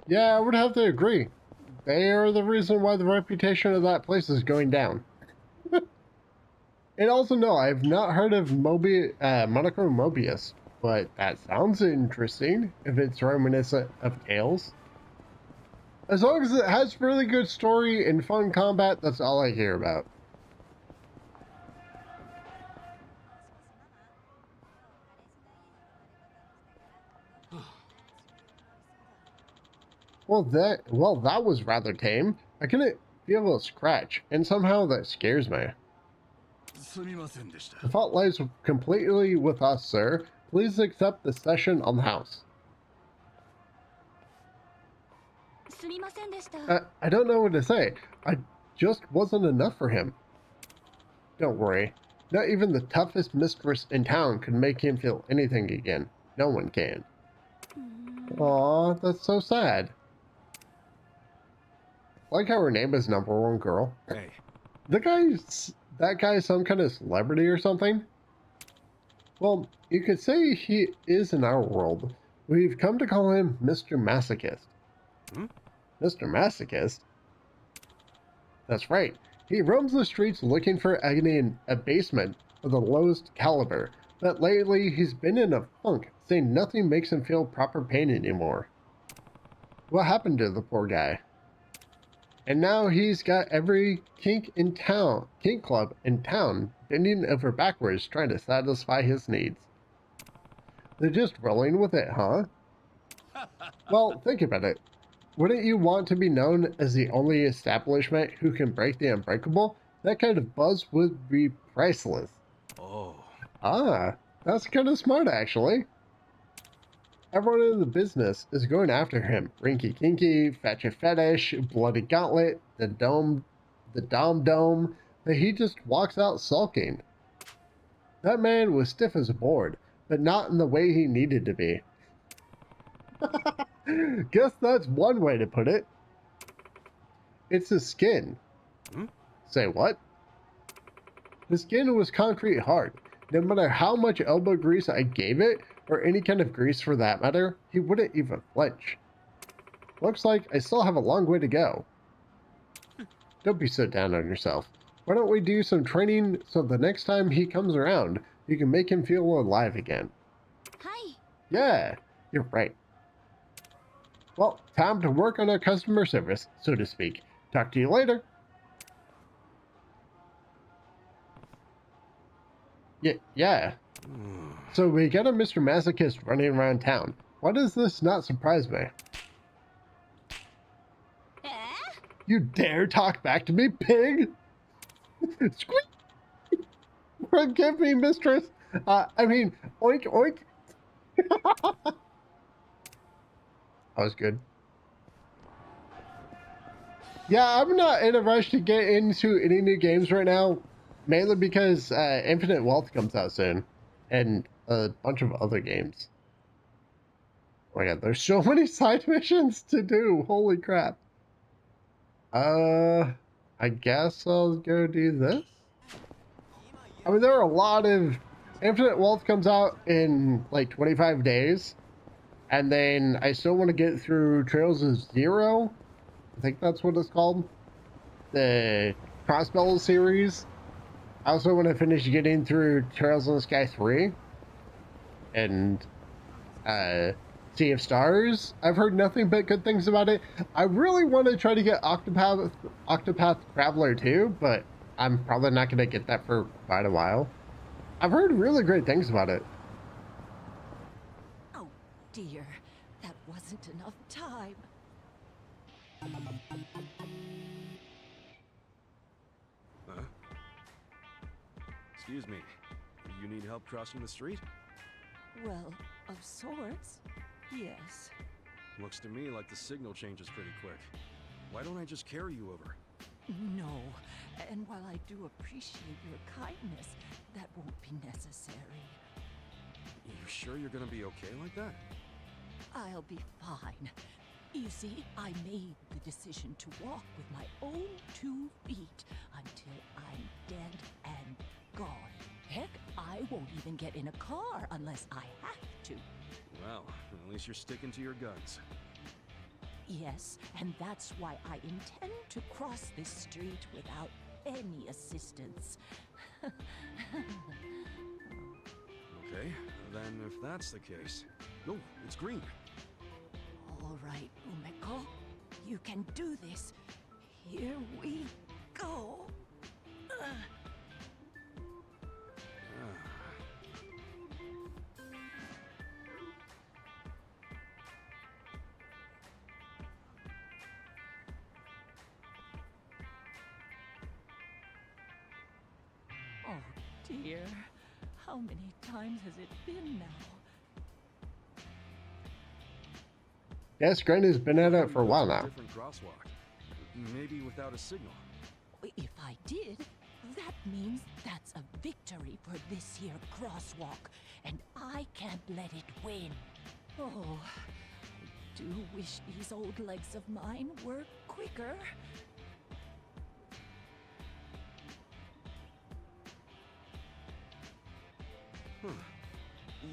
[SPEAKER 1] Yeah, I would have to agree. They are the reason why the reputation of that place is going down. And also, no, I've not heard of Monochrome Mobius, but that sounds interesting if it's reminiscent of Tales. As long as it has really good story and fun combat, that's all I hear about. Well, that was rather tame. I couldn't feel a scratch, and somehow that scares me. The fault lies completely with us, sir. Please accept the session on the house. I don't know what to say. I just wasn't enough for him. Don't worry. Not even the toughest mistress in town could make him feel anything again. No one can. Aw, that's so sad. Like how her name is number one girl.
[SPEAKER 4] Hey.
[SPEAKER 1] That guy's some kind of celebrity or something? Well, you could say he is in our world. We've come to call him Mr. Masochist.
[SPEAKER 4] Hmm?
[SPEAKER 1] Mr. Masochist? That's right. He roams the streets looking for agony and abasement of the lowest caliber, but lately he's been in a funk, saying nothing makes him feel proper pain anymore. What happened to the poor guy? And now he's got every kink club in town bending over backwards trying to satisfy his needs. They're just rolling with it, huh? Well, think about it. Wouldn't you want to be known as the only establishment who can break the unbreakable? That kind of buzz would be priceless.
[SPEAKER 4] Oh.
[SPEAKER 1] Ah, that's kind of smart, actually. Everyone in the business is going after him. Rinky Kinky, Fetch a Fetish, Bloody Gauntlet, the Dom Dome, but he just walks out sulking. That man was stiff as a board, but not in the way he needed to be. Guess that's one way to put it. It's his skin.
[SPEAKER 4] Hmm?
[SPEAKER 1] Say what? The skin was concrete hard. No matter how much elbow grease I gave it, or any kind of grease for that matter, he wouldn't even flinch. Looks like I still have a long way to go. Don't be so down on yourself. Why don't we do some training so the next time he comes around, you can make him feel alive again?
[SPEAKER 21] Hi.
[SPEAKER 1] Yeah, you're right. Well, time to work on our customer service, so to speak. Talk to you later. Yeah. So we got a Mr. Masochist running around town. Why does this not surprise me? You dare talk back to me, pig? Squeak! Forgive me, mistress. I mean, oink oink. That was good. Yeah, I'm not in a rush to get into any new games right now, mainly because Infinite Wealth comes out soon, and a bunch of other games. Oh my god, there's so many side missions to do. Holy crap. I guess I'll go do this. I mean, there are a lot of... Infinite Wealth comes out in like 25 days. And then I still want to get through Trails of Zero. I think that's what it's called. The Crossbell series. I also want to finish getting through Trails in the Sky 3. And Sea of Stars. I've heard nothing but good things about it. I really want to try to get Octopath Traveler 2, but I'm probably not going to get that for quite a while. I've heard really great things about it.
[SPEAKER 22] Oh dear, that wasn't enough time.
[SPEAKER 4] Huh? Excuse me. You need help crossing the street?
[SPEAKER 22] Well, of sorts, yes.
[SPEAKER 4] Looks to me like the signal changes pretty quick. Why don't I just carry you over?
[SPEAKER 22] No, and while I do appreciate your kindness, that won't be necessary.
[SPEAKER 4] You sure you're gonna be okay like that?
[SPEAKER 22] I'll be fine. You see, I made the decision to walk with my own 2 feet until I'm dead and gone. Heck, I won't even get in a car unless I have to.
[SPEAKER 4] Well, at least you're sticking to your guns.
[SPEAKER 22] Yes, and that's why I intend to cross this street without any assistance.
[SPEAKER 4] Okay, then if that's the case... Oh, it's green.
[SPEAKER 22] All right, Umeko, you can do this. Here we go. dear. How many times has it been now?
[SPEAKER 1] Yes, Granny's been at it for a while now.
[SPEAKER 4] Different crosswalk. Maybe without a signal.
[SPEAKER 22] If I did, that means that's a victory for this here crosswalk, and I can't let it win. Oh, I do wish these old legs of mine were quicker.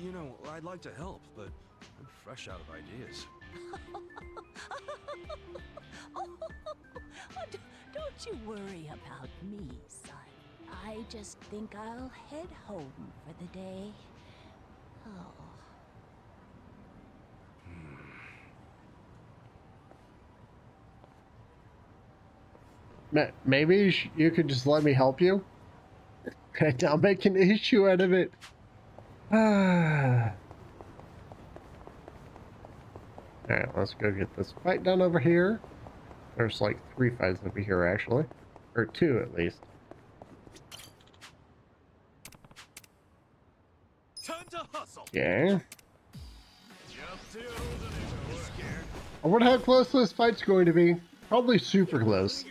[SPEAKER 4] You know, I'd like to help, but I'm fresh out of ideas.
[SPEAKER 22] Don't you worry about me, son. I just think I'll head home for the day. Oh.
[SPEAKER 1] Maybe you could just let me help you? I'll make an issue out of it. Alright, let's go get this fight done over here. There's like 3 fights over here, actually. Or 2, at least.
[SPEAKER 4] Time to hustle.
[SPEAKER 1] Yeah. I wonder how close this fight's going to be. Probably super close.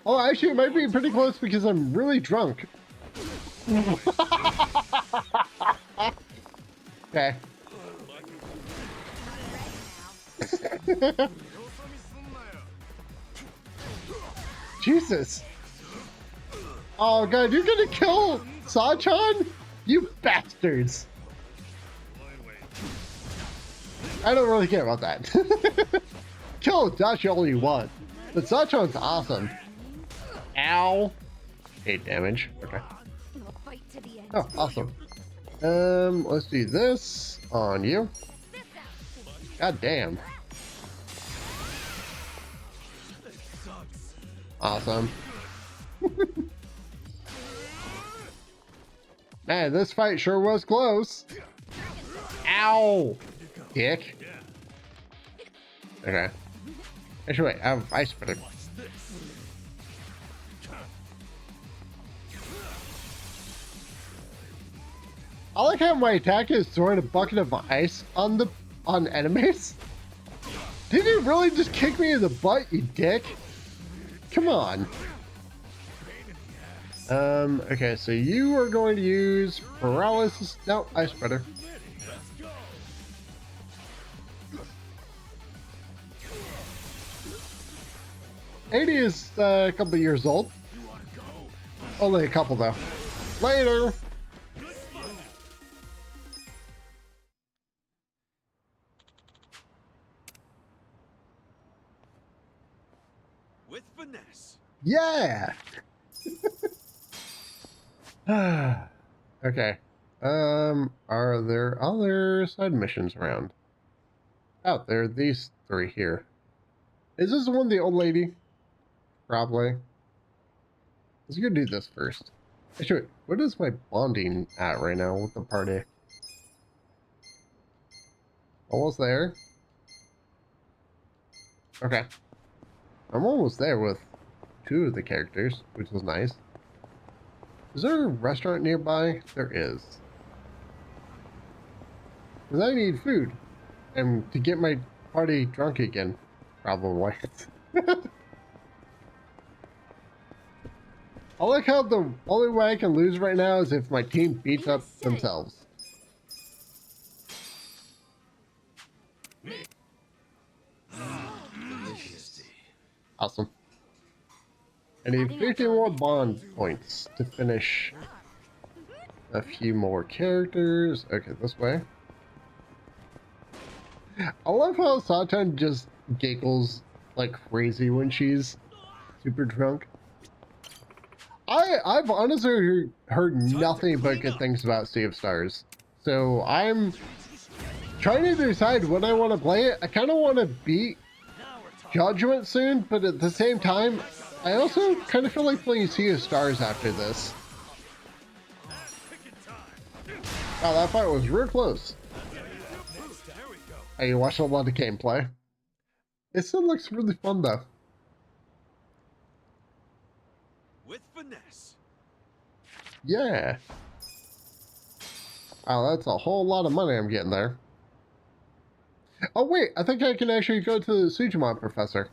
[SPEAKER 1] Oh, actually, it might be pretty close because I'm really drunk. Okay. Jesus. Oh god, you're gonna kill Sachan? You bastards. I don't really care about that. Kill Dachi all you want. But Sachan's awesome. Ow. 8 damage. Okay. Oh, awesome. Let's do this on you. God damn. Awesome. Man, this fight sure was close. Ow! Dick. Okay. Actually, wait, I have ice splitter. I like how my attack is throwing a bucket of ice on enemies. Did you really just kick me in the butt, you dick? Come on. Okay, so you are going to use paralysis. No, ice spreader. '80 is a couple years old. Only a couple though. Later.
[SPEAKER 4] With finesse.
[SPEAKER 1] Yeah. Okay. Are there other side missions around? Oh, there are these 3 here. Is this the one, the old lady? Probably. Let's go do this first. Actually, what is my bonding at right now with the party? Almost there. Okay. I'm almost there with 2 of the characters, which is nice. Is there a restaurant nearby? There is. Because I need food. And to get my party drunk again. Probably. I like how the only way I can lose right now is if my team beats up themselves. Awesome. I need 50 more bond points to finish a few more characters. Okay, this way. I love how Satan just giggles like crazy when she's super drunk. I've honestly heard nothing but good things about Sea of Stars. So I'm trying to decide when I want to play it. I kind of want to beat Judgment soon, but at the same time, I also kind of feel like playing Sea of Stars after this. Wow, that fight was real close. Hey, you watched a lot of gameplay. It still looks really fun though.
[SPEAKER 4] With finesse.
[SPEAKER 1] Yeah. Oh, that's a whole lot of money I'm getting there. Oh wait, I think I can actually go to the Sujimon professor.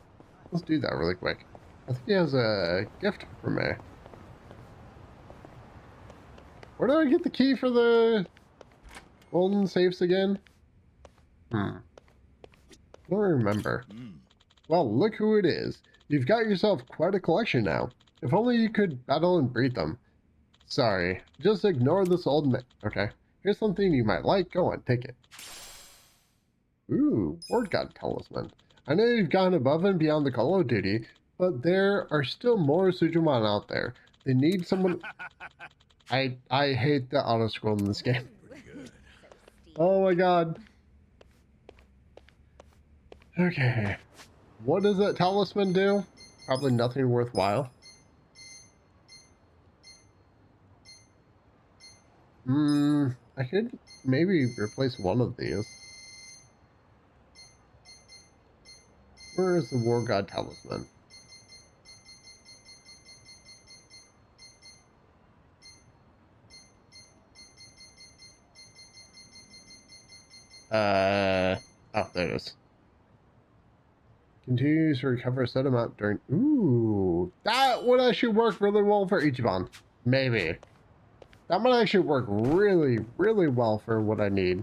[SPEAKER 1] Let's do that really quick. I think he has a gift for me. Where do I get the key for the golden safes again? I don't remember. Well, look who it is. You've got yourself quite a collection now. If only you could battle and breed them. Sorry, just ignore this old man. Okay, here's something you might like. Go on, take it. Ooh, Ward God Talisman. I know you've gone above and beyond the call of duty, but there are still more Sujimon out there. They need someone... I hate the auto scroll in this game. Oh my god. Okay. What does that talisman do? Probably nothing worthwhile. I could maybe replace one of these. Where is the War God Talisman? Oh, there it is. Continues to recover a set amount during... Ooh, that would actually work really well for Ichiban. Maybe. That might actually work really, really well for what I need.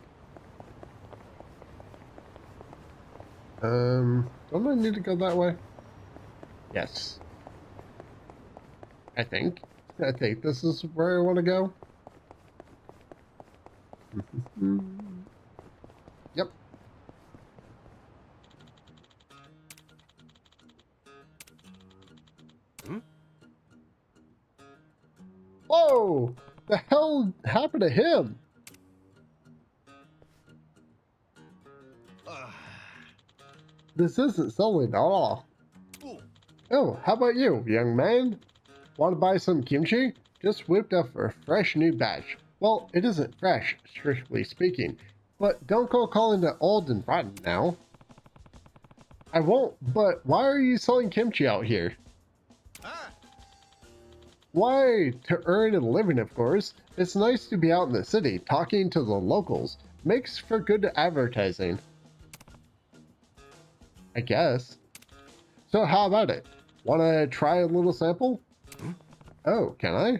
[SPEAKER 1] Don't I need to go that way? Yes. I think this is where I want to go. Yep. Whoa! The hell happened to him? This isn't selling at all. Oh, how about you, young man? Want to buy some kimchi? Just whipped up a fresh new batch. Well, it isn't fresh, strictly speaking, but don't go calling it old and rotten now. I won't, but why are you selling kimchi out here? Why? To earn a living, of course. It's nice to be out in the city, talking to the locals. Makes for good advertising. I guess. So how about it? Want to try a little sample? Oh, can I?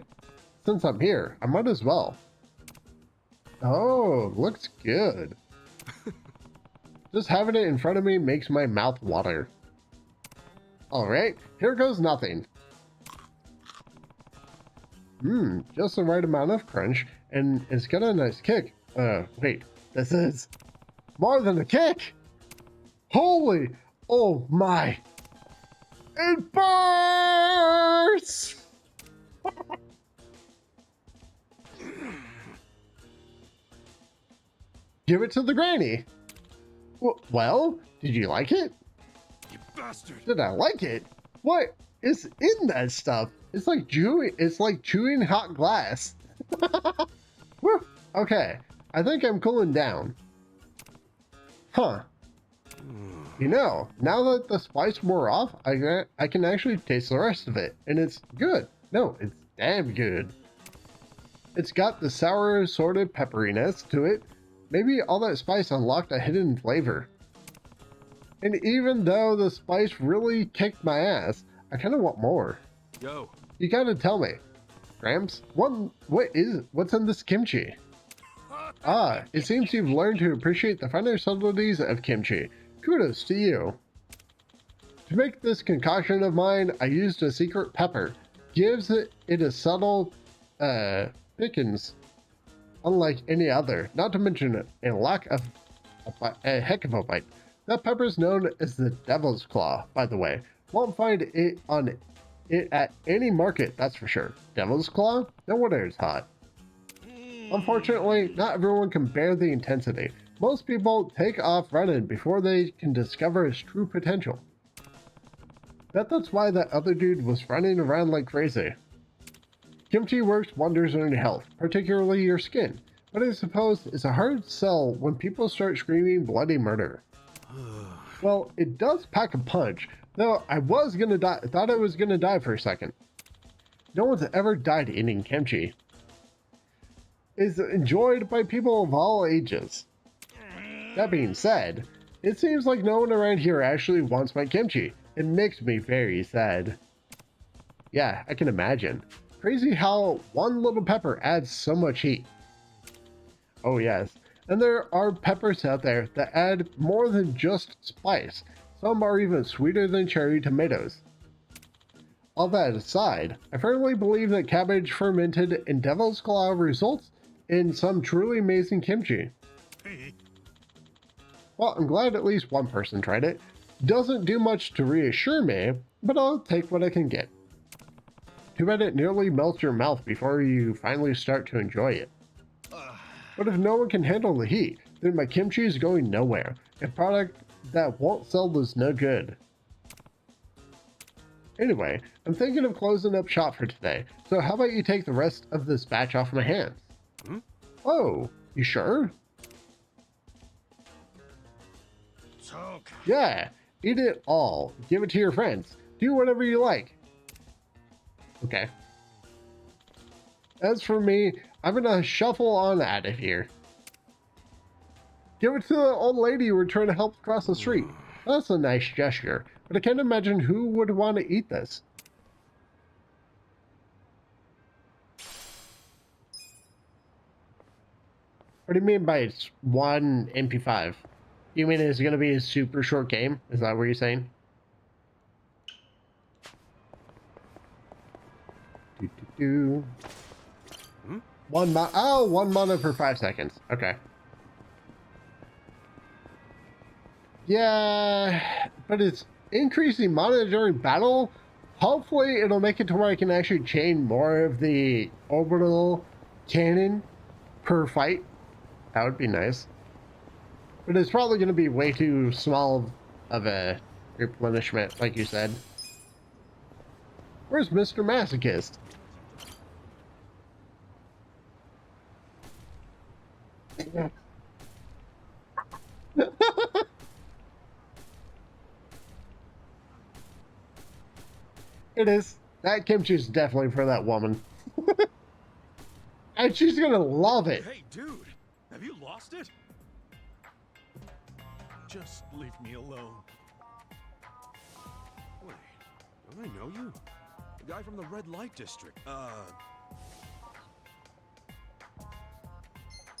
[SPEAKER 1] Since I'm here, I might as well. Oh, looks good. Just having it in front of me makes my mouth water. Alright, here goes nothing. Just the right amount of crunch, and it's got a nice kick. Wait, this is more than a kick! Holy, oh my! It bursts! Give it to the granny. Well, did you like it?
[SPEAKER 4] You bastard!
[SPEAKER 1] Did I like it? What is in that stuff? It's like chewing hot glass. Woo. Okay, I think I'm cooling down. Huh. You know, now that the spice wore off, I can actually taste the rest of it, and it's good. No, it's damn good. It's got the sour, assorted pepperiness to it. Maybe all that spice unlocked a hidden flavor. And even though the spice really kicked my ass, I kind of want more.
[SPEAKER 4] Yo.
[SPEAKER 1] You gotta tell me, Gramps, what's in this kimchi? Ah, it seems you've learned to appreciate the finer subtleties of kimchi. Kudos to you. To make this concoction of mine, I used a secret pepper. Gives it a subtle, pickings, unlike any other. Not to mention a lack of a heck of a bite. That pepper's known as the Devil's Claw, by the way. Won't find it on it at any market, that's for sure. Devil's Claw? No wonder it's hot. Unfortunately, not everyone can bear the intensity. Most people take off running before they can discover its true potential. Bet that's why that other dude was running around like crazy. Kimchi works wonders on your health, particularly your skin, but I suppose it's a hard sell when people start screaming bloody murder. Well, it does pack a punch, though I thought I was gonna die for a second. No one's ever died eating kimchi. is enjoyed by people of all ages. That being said, it seems like no one around here actually wants my kimchi. It makes me very sad. Yeah, I can imagine. Crazy how one little pepper adds so much heat. Oh yes, and there are peppers out there that add more than just spice. Some are even sweeter than cherry tomatoes. All that aside, I firmly believe that cabbage fermented in devil's claw results in some truly amazing kimchi. Well, I'm glad at least one person tried it. Doesn't do much to reassure me, but I'll take what I can get. Too bad it nearly melts your mouth before you finally start to enjoy it. But if no one can handle the heat, then my kimchi is going nowhere. A product that won't sell is no good. Anyway, I'm thinking of closing up shop for today, so how about you take the rest of this batch off my hands? Oh, you sure? Yeah, eat it all. Give it to your friends. Do whatever you like. Okay. As for me, I'm gonna shuffle on out of here. Give it to the old lady you were trying to help across the street. That's a nice gesture, but I can't imagine who would want to eat this. What do you mean by it's one MP5? You mean it's going to be a super short game? Is that what you're saying? One mana per 5 seconds. Okay. Yeah, but it's increasing mana during battle. Hopefully it'll make it to where I can actually chain more of the orbital cannon per fight. That would be nice. But it's probably going to be way too small of a replenishment, like you said. Where's Mr. Masochist? It is. That kimchi is definitely for that woman. And she's going to love it.
[SPEAKER 4] Hey, dude, have you lost it?
[SPEAKER 12] Just leave me alone.
[SPEAKER 4] Wait, don't I know you? The guy from the red light district.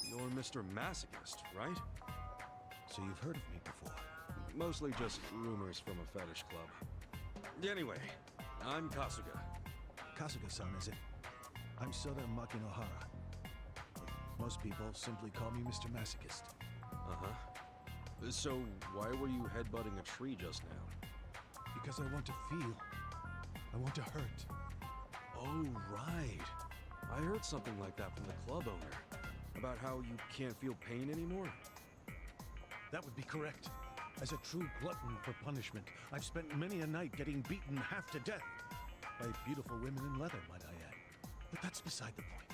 [SPEAKER 4] You're Mr. Masochist, right?
[SPEAKER 10] So you've heard of me before?
[SPEAKER 4] Mostly just rumors from a fetish club. Anyway, I'm Kasuga.
[SPEAKER 10] Kasuga-san, is it? I'm Soda Makinohara. Most people simply call me Mr. Masochist.
[SPEAKER 4] Uh-huh. So, why were you headbutting a tree just now?
[SPEAKER 10] Because I want to feel. I want to hurt.
[SPEAKER 4] Oh, right. I heard something like that from the club owner. About how you can't feel pain anymore?
[SPEAKER 12] That would be correct. As a true glutton for punishment, I've spent many a night getting beaten half to death. By beautiful women in leather, might I add. But that's beside the point.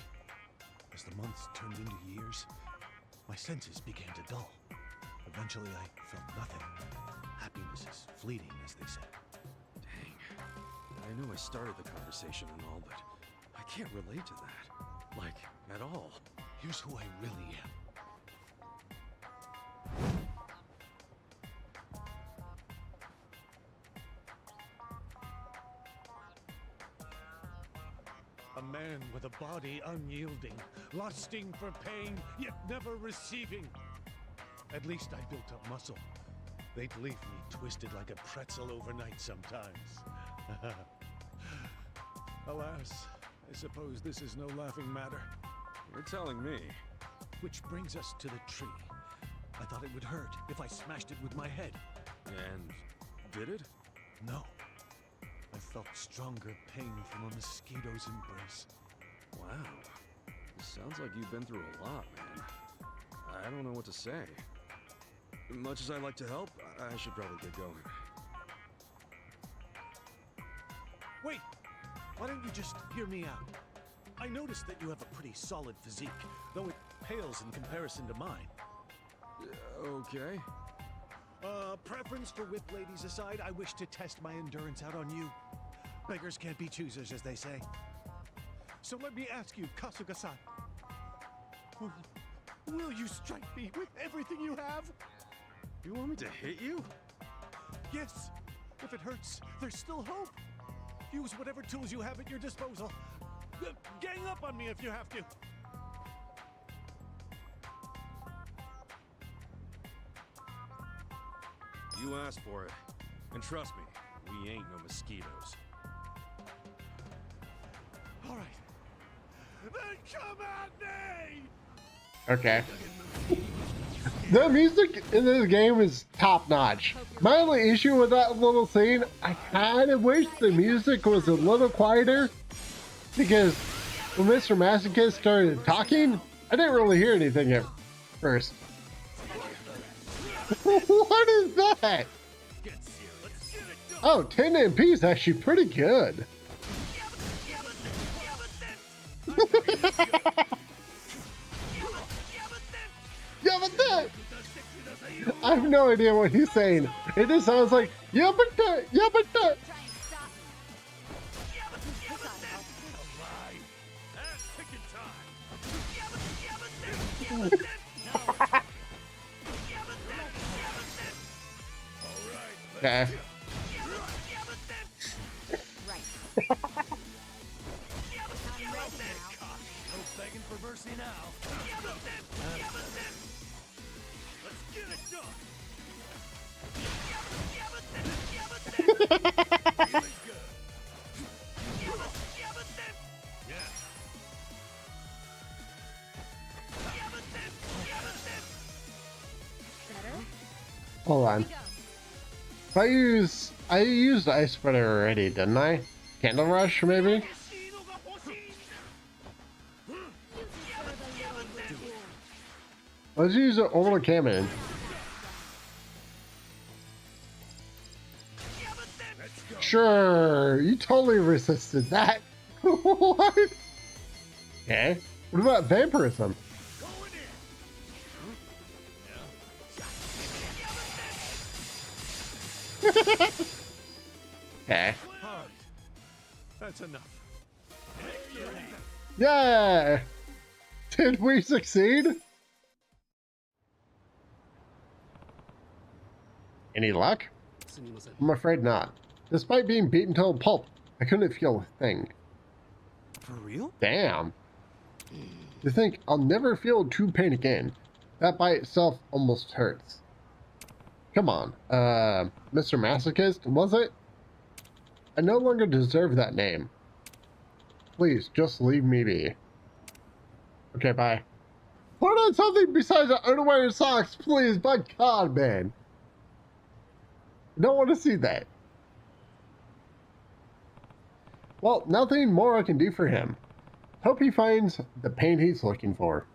[SPEAKER 12] As the months turned into years, my senses began to dull. Eventually, I felt nothing. Happiness is fleeting, as they say.
[SPEAKER 4] Dang. I know I started the conversation and all, but I can't relate to that. Like, at all.
[SPEAKER 12] Here's who I really am. A man with a body unyielding, lusting for pain, yet never receiving. At least I built up muscle. They'd leave me twisted like a pretzel overnight sometimes. Alas, I suppose this is no laughing matter.
[SPEAKER 4] You're telling me.
[SPEAKER 12] Which brings us to the tree. I thought it would hurt if I smashed it with my head.
[SPEAKER 4] And did it?
[SPEAKER 12] No. I felt stronger pain from a mosquito's embrace.
[SPEAKER 4] Wow. Sounds like you've been through a lot, man. I don't know what to say. Much as I'd like to help, I should probably get going.
[SPEAKER 12] Wait! Why don't you just hear me out? I noticed that you have a pretty solid physique, though it pales in comparison to mine.
[SPEAKER 4] Okay.
[SPEAKER 12] Preference for whip ladies aside, I wish to test my endurance out on you. Beggars can't be choosers, as they say. So let me ask you, Kasuga-san. Will you strike me with everything you have?
[SPEAKER 4] You want me to hit you?
[SPEAKER 12] Yes. If it hurts, there's still hope. Use whatever tools you have at your disposal. Gang up on me if you have to.
[SPEAKER 4] You asked for it. And trust me, we ain't no mosquitoes.
[SPEAKER 12] All right. Then come at me!
[SPEAKER 1] Okay. The music in this game is top notch. My only issue with that little scene, I kind of wish the music was a little quieter, because when Mr. Masochist started talking, I didn't really hear anything at first. What is that? Oh, 10 MP is actually pretty good. Yeah, but that, I have no idea what he's saying. It just sounds like yeah, but that, yeah, but that. Okay. Hold on. I used Ice Spreader already, didn't I? Candle Rush, maybe? Let's use an Orbital Cannon. Sure, you totally resisted that. What? Okay. What about vampirism? Okay.
[SPEAKER 12] That's enough.
[SPEAKER 1] Yeah! Did we succeed? Any luck? I'm afraid not. Despite being beaten to a pulp, I couldn't feel a thing.
[SPEAKER 4] For real?
[SPEAKER 1] Damn. To think I'll never feel true pain again. That by itself almost hurts. Come on, Mr. Masochist, was it? I no longer deserve that name. Please, just leave me be. Okay, bye. Put on something besides the underwear and socks, please, by God, man. I don't want to see that. Well, nothing more I can do for him. Hope he finds the pain he's looking for.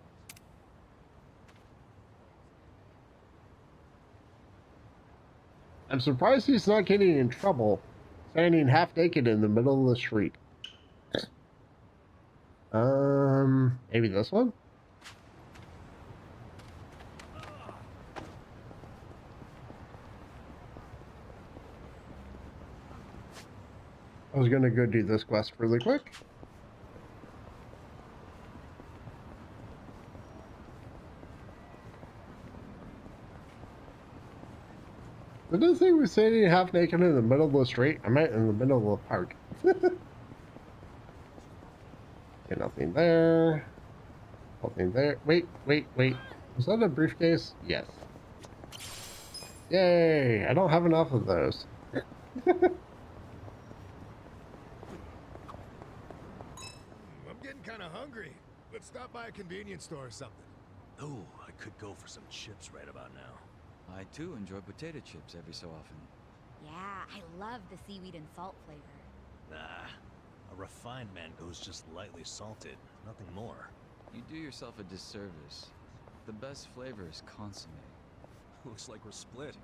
[SPEAKER 1] I'm surprised he's not getting in trouble, standing half naked in the middle of the street. Maybe this one? I was gonna go do this quest really quick. Did this thing was standing half naked in the middle of the street? I meant in the middle of the park. Okay, nothing there. Nothing there. Wait. Was that a briefcase? Yes. Yay! I don't have enough of those.
[SPEAKER 12] I'm getting kind of hungry. Let's stop by a convenience store or something.
[SPEAKER 6] Oh, I could go for some chips right about now.
[SPEAKER 9] I too enjoy potato chips every so often.
[SPEAKER 7] Yeah, I love the seaweed and salt flavor.
[SPEAKER 6] Nah, a refined mango's just lightly salted, nothing more.
[SPEAKER 9] You do yourself a disservice. The best flavor is consomme.
[SPEAKER 4] Looks like we're split.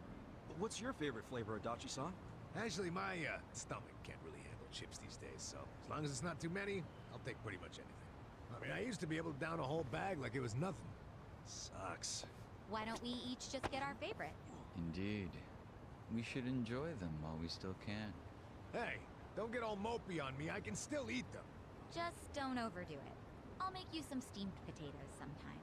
[SPEAKER 4] But what's your favorite flavor, Adachi-san?
[SPEAKER 12] Actually, my stomach can't really handle chips these days, so as long as it's not too many, I'll take pretty much anything. I mean, I used to be able to down a whole bag like it was nothing.
[SPEAKER 4] Sucks.
[SPEAKER 7] Why don't we each just get our favorite?
[SPEAKER 9] Indeed. We should enjoy them while we still can.
[SPEAKER 12] Hey, don't get all mopey on me. I can still eat them.
[SPEAKER 7] Just don't overdo it. I'll make you some steamed potatoes sometime.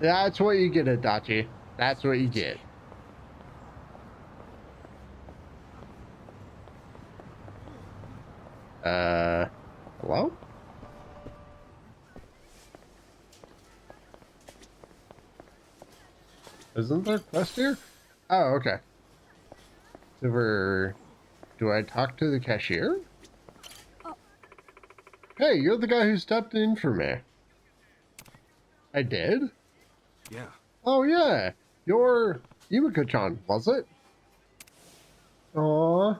[SPEAKER 1] That's what you get, Adachi. That's what you get. Hello? Isn't there a quest here? Oh, okay. Do I talk to the cashier? Hey, you're the guy who stepped in for me. I did?
[SPEAKER 4] Yeah.
[SPEAKER 1] Oh, yeah. You're Yumiko-chan, was it? Aw.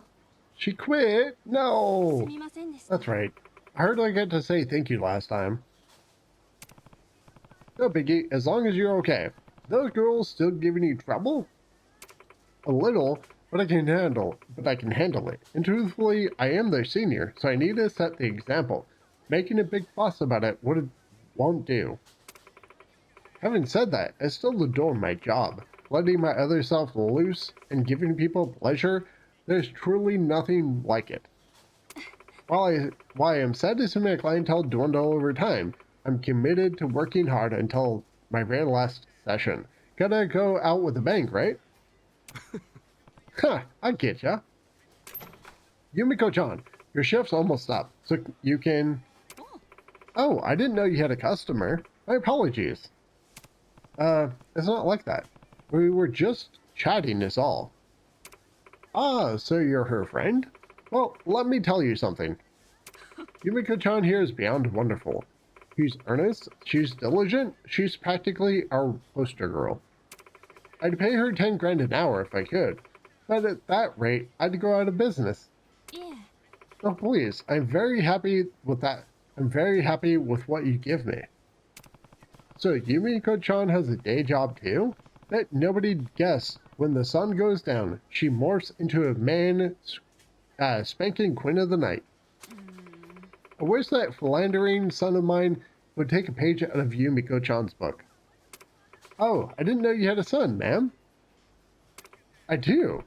[SPEAKER 1] She quit? No. That's right. I heard I got to say thank you last time. No biggie, as long as you're okay. Those girls still giving you trouble? A little, but I can handle it. And truthfully, I am their senior, so I need to set the example. Making a big fuss about it won't do. Having said that, I still adore my job. Letting my other self loose and giving people pleasure, there's truly nothing like it. While I am sad to see my clientele dwindle over time, I'm committed to working hard until my very last session. Gotta go out with a bang, right? Huh, I get ya. Yumiko-chan, your shift's almost up, so you can... Oh, I didn't know you had a customer. My apologies. It's not like that. We were just chatting is all. Ah, so you're her friend? Well, let me tell you something. Yumiko-chan here is beyond wonderful. She's earnest, she's diligent, she's practically our poster girl. I'd pay her 10 grand an hour if I could, but at that rate, I'd go out of business.
[SPEAKER 21] Yeah.
[SPEAKER 1] Oh, please, I'm very happy with that. I'm very happy with what you give me. So Yumiko-chan has a day job too? Bet nobody'd guess when the sun goes down, she morphs into a man spanking queen of the night. I wish that philandering son of mine would take a page out of Yumiko-chan's book. Oh, I didn't know you had a son, ma'am. I do.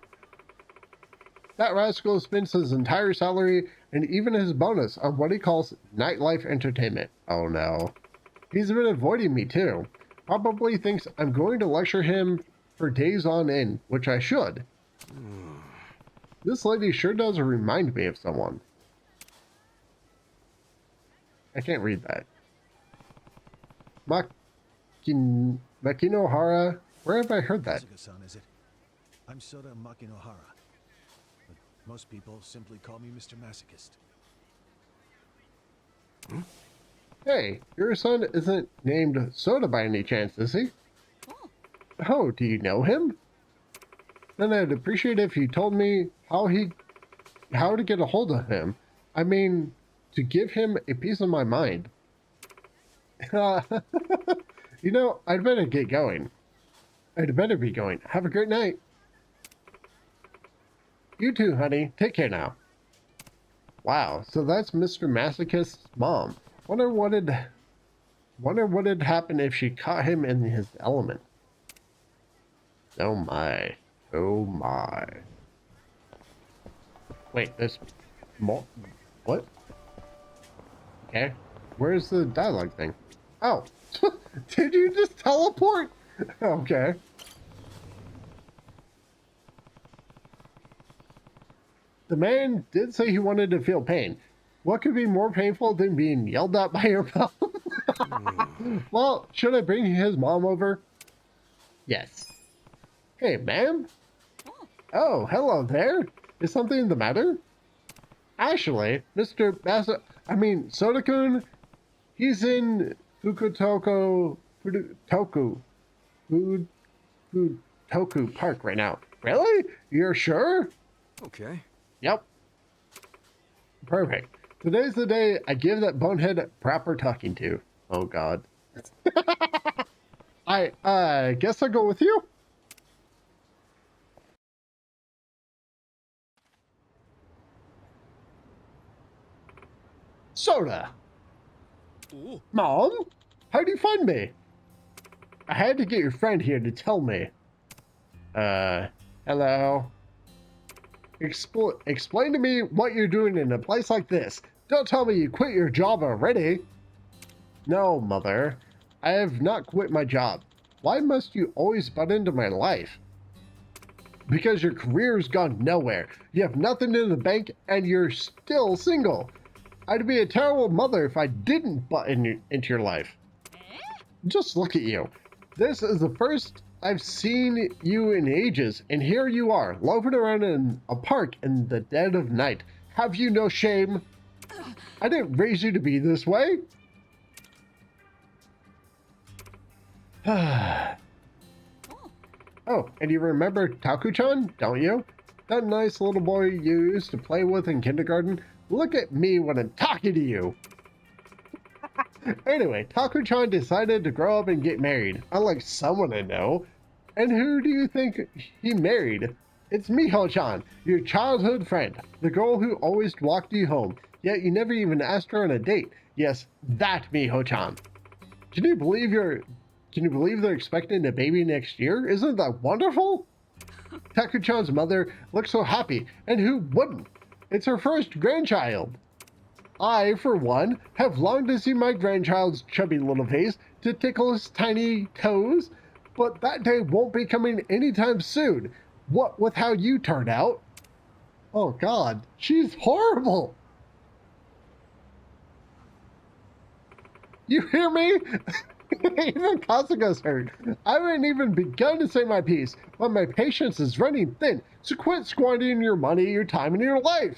[SPEAKER 1] That rascal spends his entire salary and even his bonus on what he calls nightlife entertainment. Oh no. He's been avoiding me too. Probably thinks I'm going to lecture him for days on end, which I should. This lady sure does remind me of someone. I can't read that. Makinohara? Where have I heard that?
[SPEAKER 12] Kasuga-san, is it? I'm Soda Makinohara. But most people simply call me Mr. Masochist.
[SPEAKER 1] Hey, your son isn't named Soda by any chance, is he? Oh, do you know him? Then I'd appreciate if you told me how to get a hold of him. I mean, to give him a piece of my mind. You know, I'd better get going. I'd better be going. Have a great night. You too, honey. Take care now. Wow, so that's Mr. Masochist's mom. Wonder what'd happen if she caught him in his element. Oh my. Oh my. Wait, there's more. What? Okay. Where's the dialogue thing? Oh. Did you just teleport? Okay. The man did say he wanted to feel pain. What could be more painful than being yelled at by your mom? Well, should I bring his mom over? Yes. Hey, ma'am? Oh, hello there. Is something the matter? Actually, Soda-kun, he's in Fukutoku Park right now. Really? You're sure?
[SPEAKER 4] Okay.
[SPEAKER 1] Yep. Perfect. Today's the day I give that bonehead proper talking to. Oh, God. I guess I'll go with you. Soda!
[SPEAKER 4] Ooh.
[SPEAKER 1] Mom? How'd you find me? I had to get your friend here to tell me. Hello? Explain to me what you're doing in a place like this. Don't tell me you quit your job already. No, Mother. I have not quit my job. Why must you always butt into my life? Because your career's gone nowhere. You have nothing in the bank and you're still single. I'd be a terrible mother if I didn't butt into your life. Just look at you. This is the first I've seen you in ages, and here you are, loafing around in a park in the dead of night. Have you no shame? I didn't raise you to be this way. Oh, and you remember Taku-chan, don't you? That nice little boy you used to play with in kindergarten? Look at me when I'm talking to you. Anyway, Taku-chan decided to grow up and get married, unlike someone I know. And who do you think he married? It's Miho-chan, your childhood friend, the girl who always walked you home, yet you never even asked her on a date. Yes, that Miho-chan. Can you believe they're expecting a baby next year? Isn't that wonderful? Taku-chan's mother looks so happy, and who wouldn't? It's her first grandchild. I, for one, have longed to see my grandchild's chubby little face to tickle his tiny toes, but that day won't be coming anytime soon. What with how you turned out? Oh God, she's horrible. You hear me? Even Kasuga's hurt. I haven't even begun to say my piece, but my patience is running thin, so quit squandering your money, your time, and your life.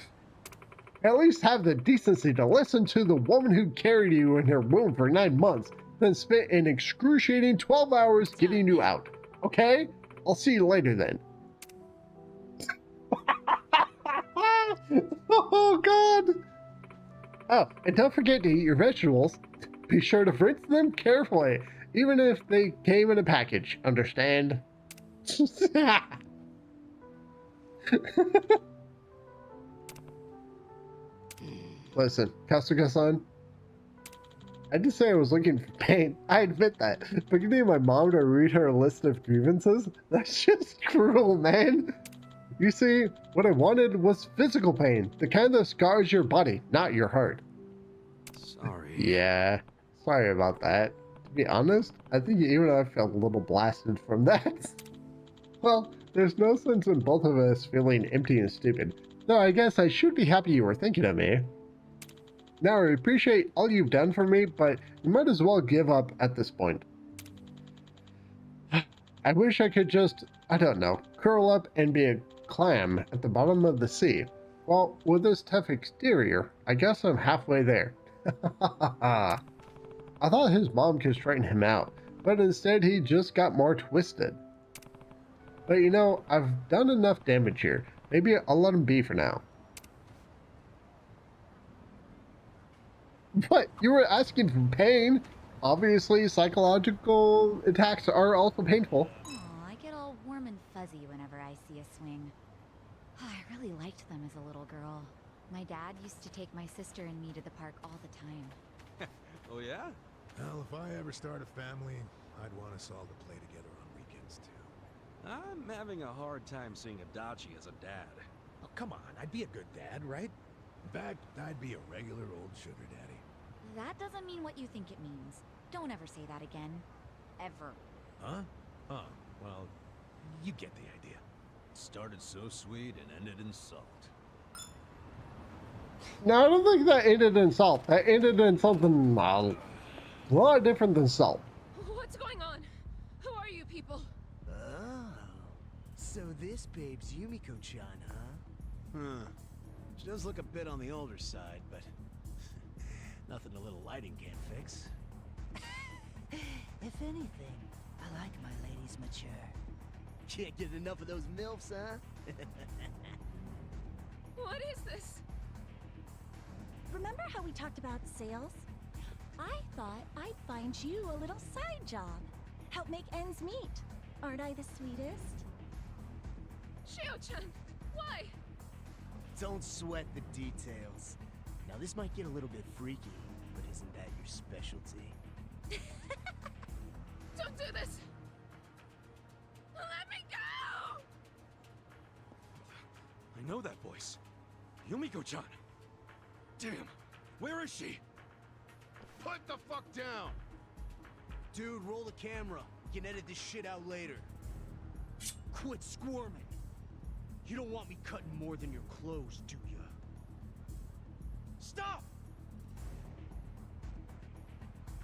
[SPEAKER 1] At least have the decency to listen to the woman who carried you in her womb for 9 months, then spent an excruciating 12 hours getting you out. Okay? I'll see you later then. Oh God! Oh, and don't forget to eat your vegetables. Be sure to rinse them carefully, even if they came in a package. Understand? Listen, Kasuga-san, I did say I was looking for pain. I admit that. But getting my mom to read her list of grievances? That's just cruel, man. You see, what I wanted was physical pain. The kind that scars your body, not your heart.
[SPEAKER 4] Sorry.
[SPEAKER 1] Yeah, sorry about that. To be honest, I think even I felt a little blasted from that. Well, there's no sense in both of us feeling empty and stupid. Though I guess I should be happy you were thinking of me. Now, I appreciate all you've done for me, but you might as well give up at this point. I wish I could just, I don't know, curl up and be a clam at the bottom of the sea. Well, with this tough exterior, I guess I'm halfway there. I thought his mom could straighten him out, but instead he just got more twisted. But you know, I've done enough damage here. Maybe I'll let him be for now. What? You were asking for pain? Obviously, psychological attacks are also painful.
[SPEAKER 7] Oh, I get all warm and fuzzy whenever I see a swing. I really liked them as a little girl. My dad used to take my sister and me to the park all the time.
[SPEAKER 4] Oh yeah?
[SPEAKER 8] Well, if I ever start a family, I'd want us all to play together on weekends too.
[SPEAKER 4] I'm having a hard time seeing Adachi as a dad.
[SPEAKER 8] Oh, come on, I'd be a good dad, right? In fact, I'd be a regular old sugar daddy.
[SPEAKER 7] That doesn't mean what you think it means. Don't ever say that again. Ever.
[SPEAKER 8] Huh? Oh, well, you get the idea.
[SPEAKER 6] Started so sweet and ended in salt.
[SPEAKER 1] No, I don't think that ended in salt. That ended in something a lot different than salt.
[SPEAKER 20] What's going on? Who are you people?
[SPEAKER 2] Oh, so this babe's Yumiko-chan, huh? She does look a bit on the older side, but nothing a little lighting can't fix. If anything, I like my ladies mature. Can't get enough of those MILFs, huh?
[SPEAKER 20] What is this?
[SPEAKER 22] Remember how we talked about sales? I thought I'd find you a little side job. Help make ends meet. Aren't I the sweetest?
[SPEAKER 20] Shio-chan, why?
[SPEAKER 2] Don't sweat the details. Now this might get a little bit freaky, but isn't that your specialty?
[SPEAKER 20] Don't do this! Let me go!
[SPEAKER 4] I know that voice. Yumiko-chan. Damn, where is she?
[SPEAKER 13] Put the fuck down!
[SPEAKER 2] Dude, roll the camera.
[SPEAKER 17] We can edit this shit out later. Quit squirming. You don't want me cutting more than your clothes, do ya? Stop!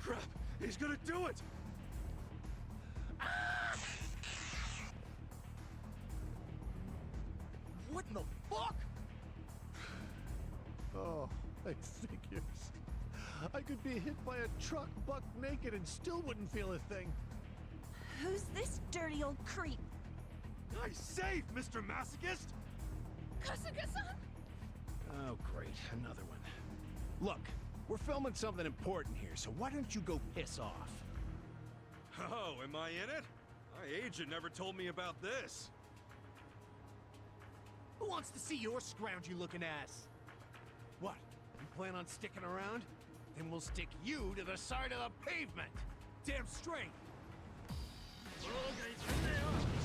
[SPEAKER 4] Crap! He's gonna do it!
[SPEAKER 17] What in the fuck?
[SPEAKER 12] Oh, I figures. I could be hit by a truck buck naked and still wouldn't feel a thing.
[SPEAKER 22] Who's this dirty old creep?
[SPEAKER 4] Nice save, Mr. Masochist!
[SPEAKER 20] Kasuga-san?
[SPEAKER 17] Oh, great. Another one. Look, we're filming something important here, so why don't you go piss off?
[SPEAKER 4] Oh, am I in it? My agent never told me about this.
[SPEAKER 17] Who wants to see your scroungy-looking ass? What? You plan on sticking around? Then we'll stick you to the side of the pavement. Damn straight.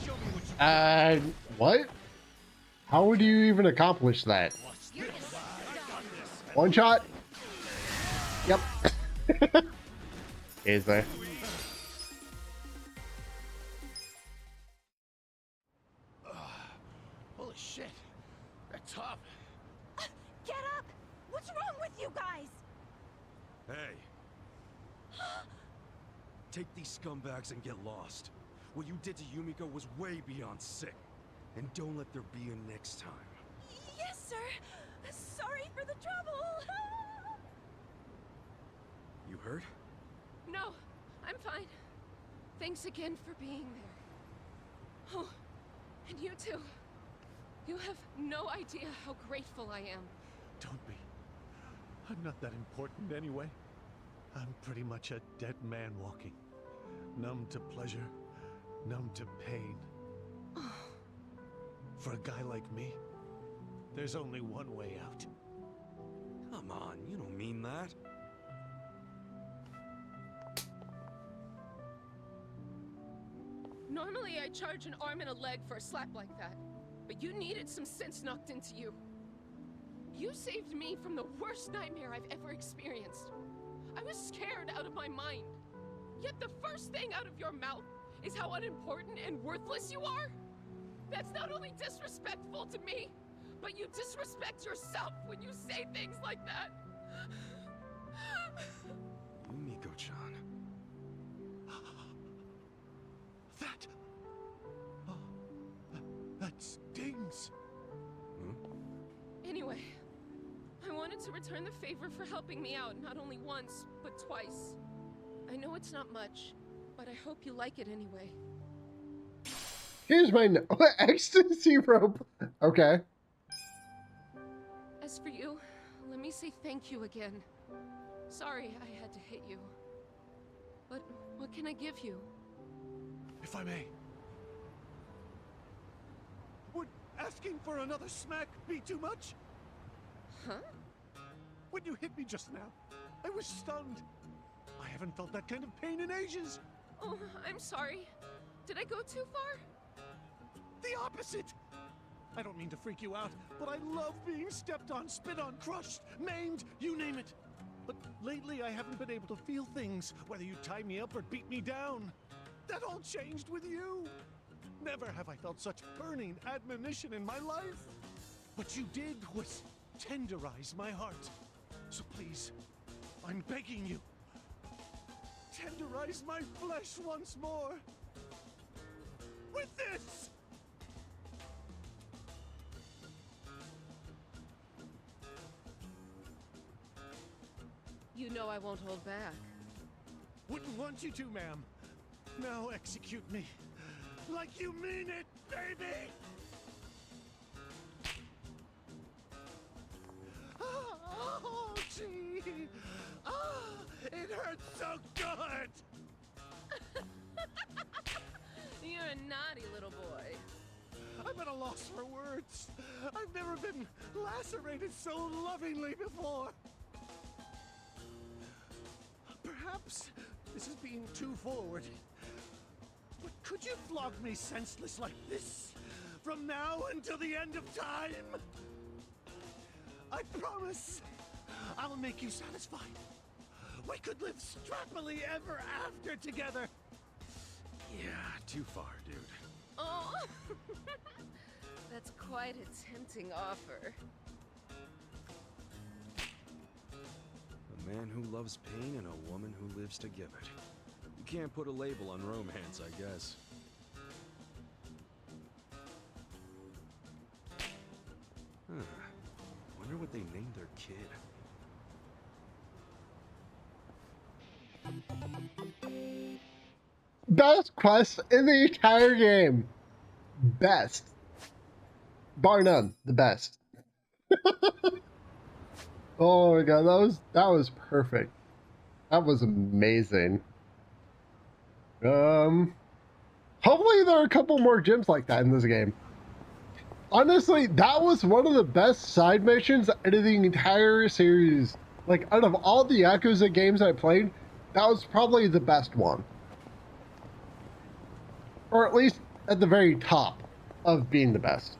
[SPEAKER 17] Show me what you
[SPEAKER 1] what? How would you even accomplish that? One shot? Yep. Is there?
[SPEAKER 17] Holy shit. That's tough.
[SPEAKER 22] Get up! What's wrong with you guys?
[SPEAKER 4] Hey. Take these scumbags and get lost. What you did to Yumiko was way beyond sick. And don't let there be a next time.
[SPEAKER 22] Yes, sir. Sorry for the trouble.
[SPEAKER 4] You hurt?
[SPEAKER 20] No, I'm fine. Thanks again for being there. Oh, and you too. You have no idea how grateful I am.
[SPEAKER 12] Don't be. I'm not that important anyway. I'm pretty much a dead man walking. Numb to pleasure, numb to pain. For a guy like me, there's only one way out.
[SPEAKER 4] Come on, you don't mean that.
[SPEAKER 20] Normally I charge an arm and a leg for a slap like that, but you needed some sense knocked into you. You saved me from the worst nightmare I've ever experienced. I was scared out of my mind. Yet the first thing out of your mouth is how unimportant and worthless you are? That's not only disrespectful to me, but you disrespect yourself when you say things like that.
[SPEAKER 4] Yumiko-chan.
[SPEAKER 12] That stings.
[SPEAKER 20] Anyway, I wanted to return the favor for helping me out not only once, but twice. I know it's not much, but I hope you like it anyway.
[SPEAKER 1] Here's my ecstasy rope. Okay.
[SPEAKER 20] As for you, let me say thank you again. Sorry I had to hit you. But what can I give you?
[SPEAKER 12] If I may. Would asking for another smack be too much?
[SPEAKER 20] Huh?
[SPEAKER 12] When you hit me just now, I was stunned. I haven't felt that kind of pain in ages.
[SPEAKER 20] Oh, I'm sorry. Did I go too far?
[SPEAKER 12] The opposite! I don't mean to freak you out, but I love being stepped on, spit on, crushed, maimed, you name it. But lately I haven't been able to feel things, whether you tie me up or beat me down. That all changed with you. Never have I felt such burning admonition in my life. What you did was tenderize my heart. So please, I'm begging you, tenderize my flesh once more. With this!
[SPEAKER 20] You know I won't hold back.
[SPEAKER 12] Wouldn't want you to, ma'am. Now execute me. Like you mean it, baby! Oh, gee! Ah, it hurts so good!
[SPEAKER 20] You're a naughty little boy.
[SPEAKER 12] I'm at a loss for words. I've never been lacerated so lovingly before. Perhaps this is being too forward. But could you flog me senseless like this from now until the end of time? I promise I'll make you satisfied. We could live strappily ever after together.
[SPEAKER 4] Yeah, too far, dude.
[SPEAKER 3] Oh, that's quite a tempting offer.
[SPEAKER 4] A man who loves pain and a woman who lives to give it. You can't put a label on romance, I guess. Huh. Wonder what they named their kid.
[SPEAKER 1] Best quest in the entire game. Best. Bar none, the best. Oh my god, that was perfect. That was amazing. Hopefully there are a couple more gems like that in this game. Honestly, that was one of the best side missions out of the entire series. Like, out of all the Yakuza games I played, that was probably the best one. Or at least at the very top of being the best.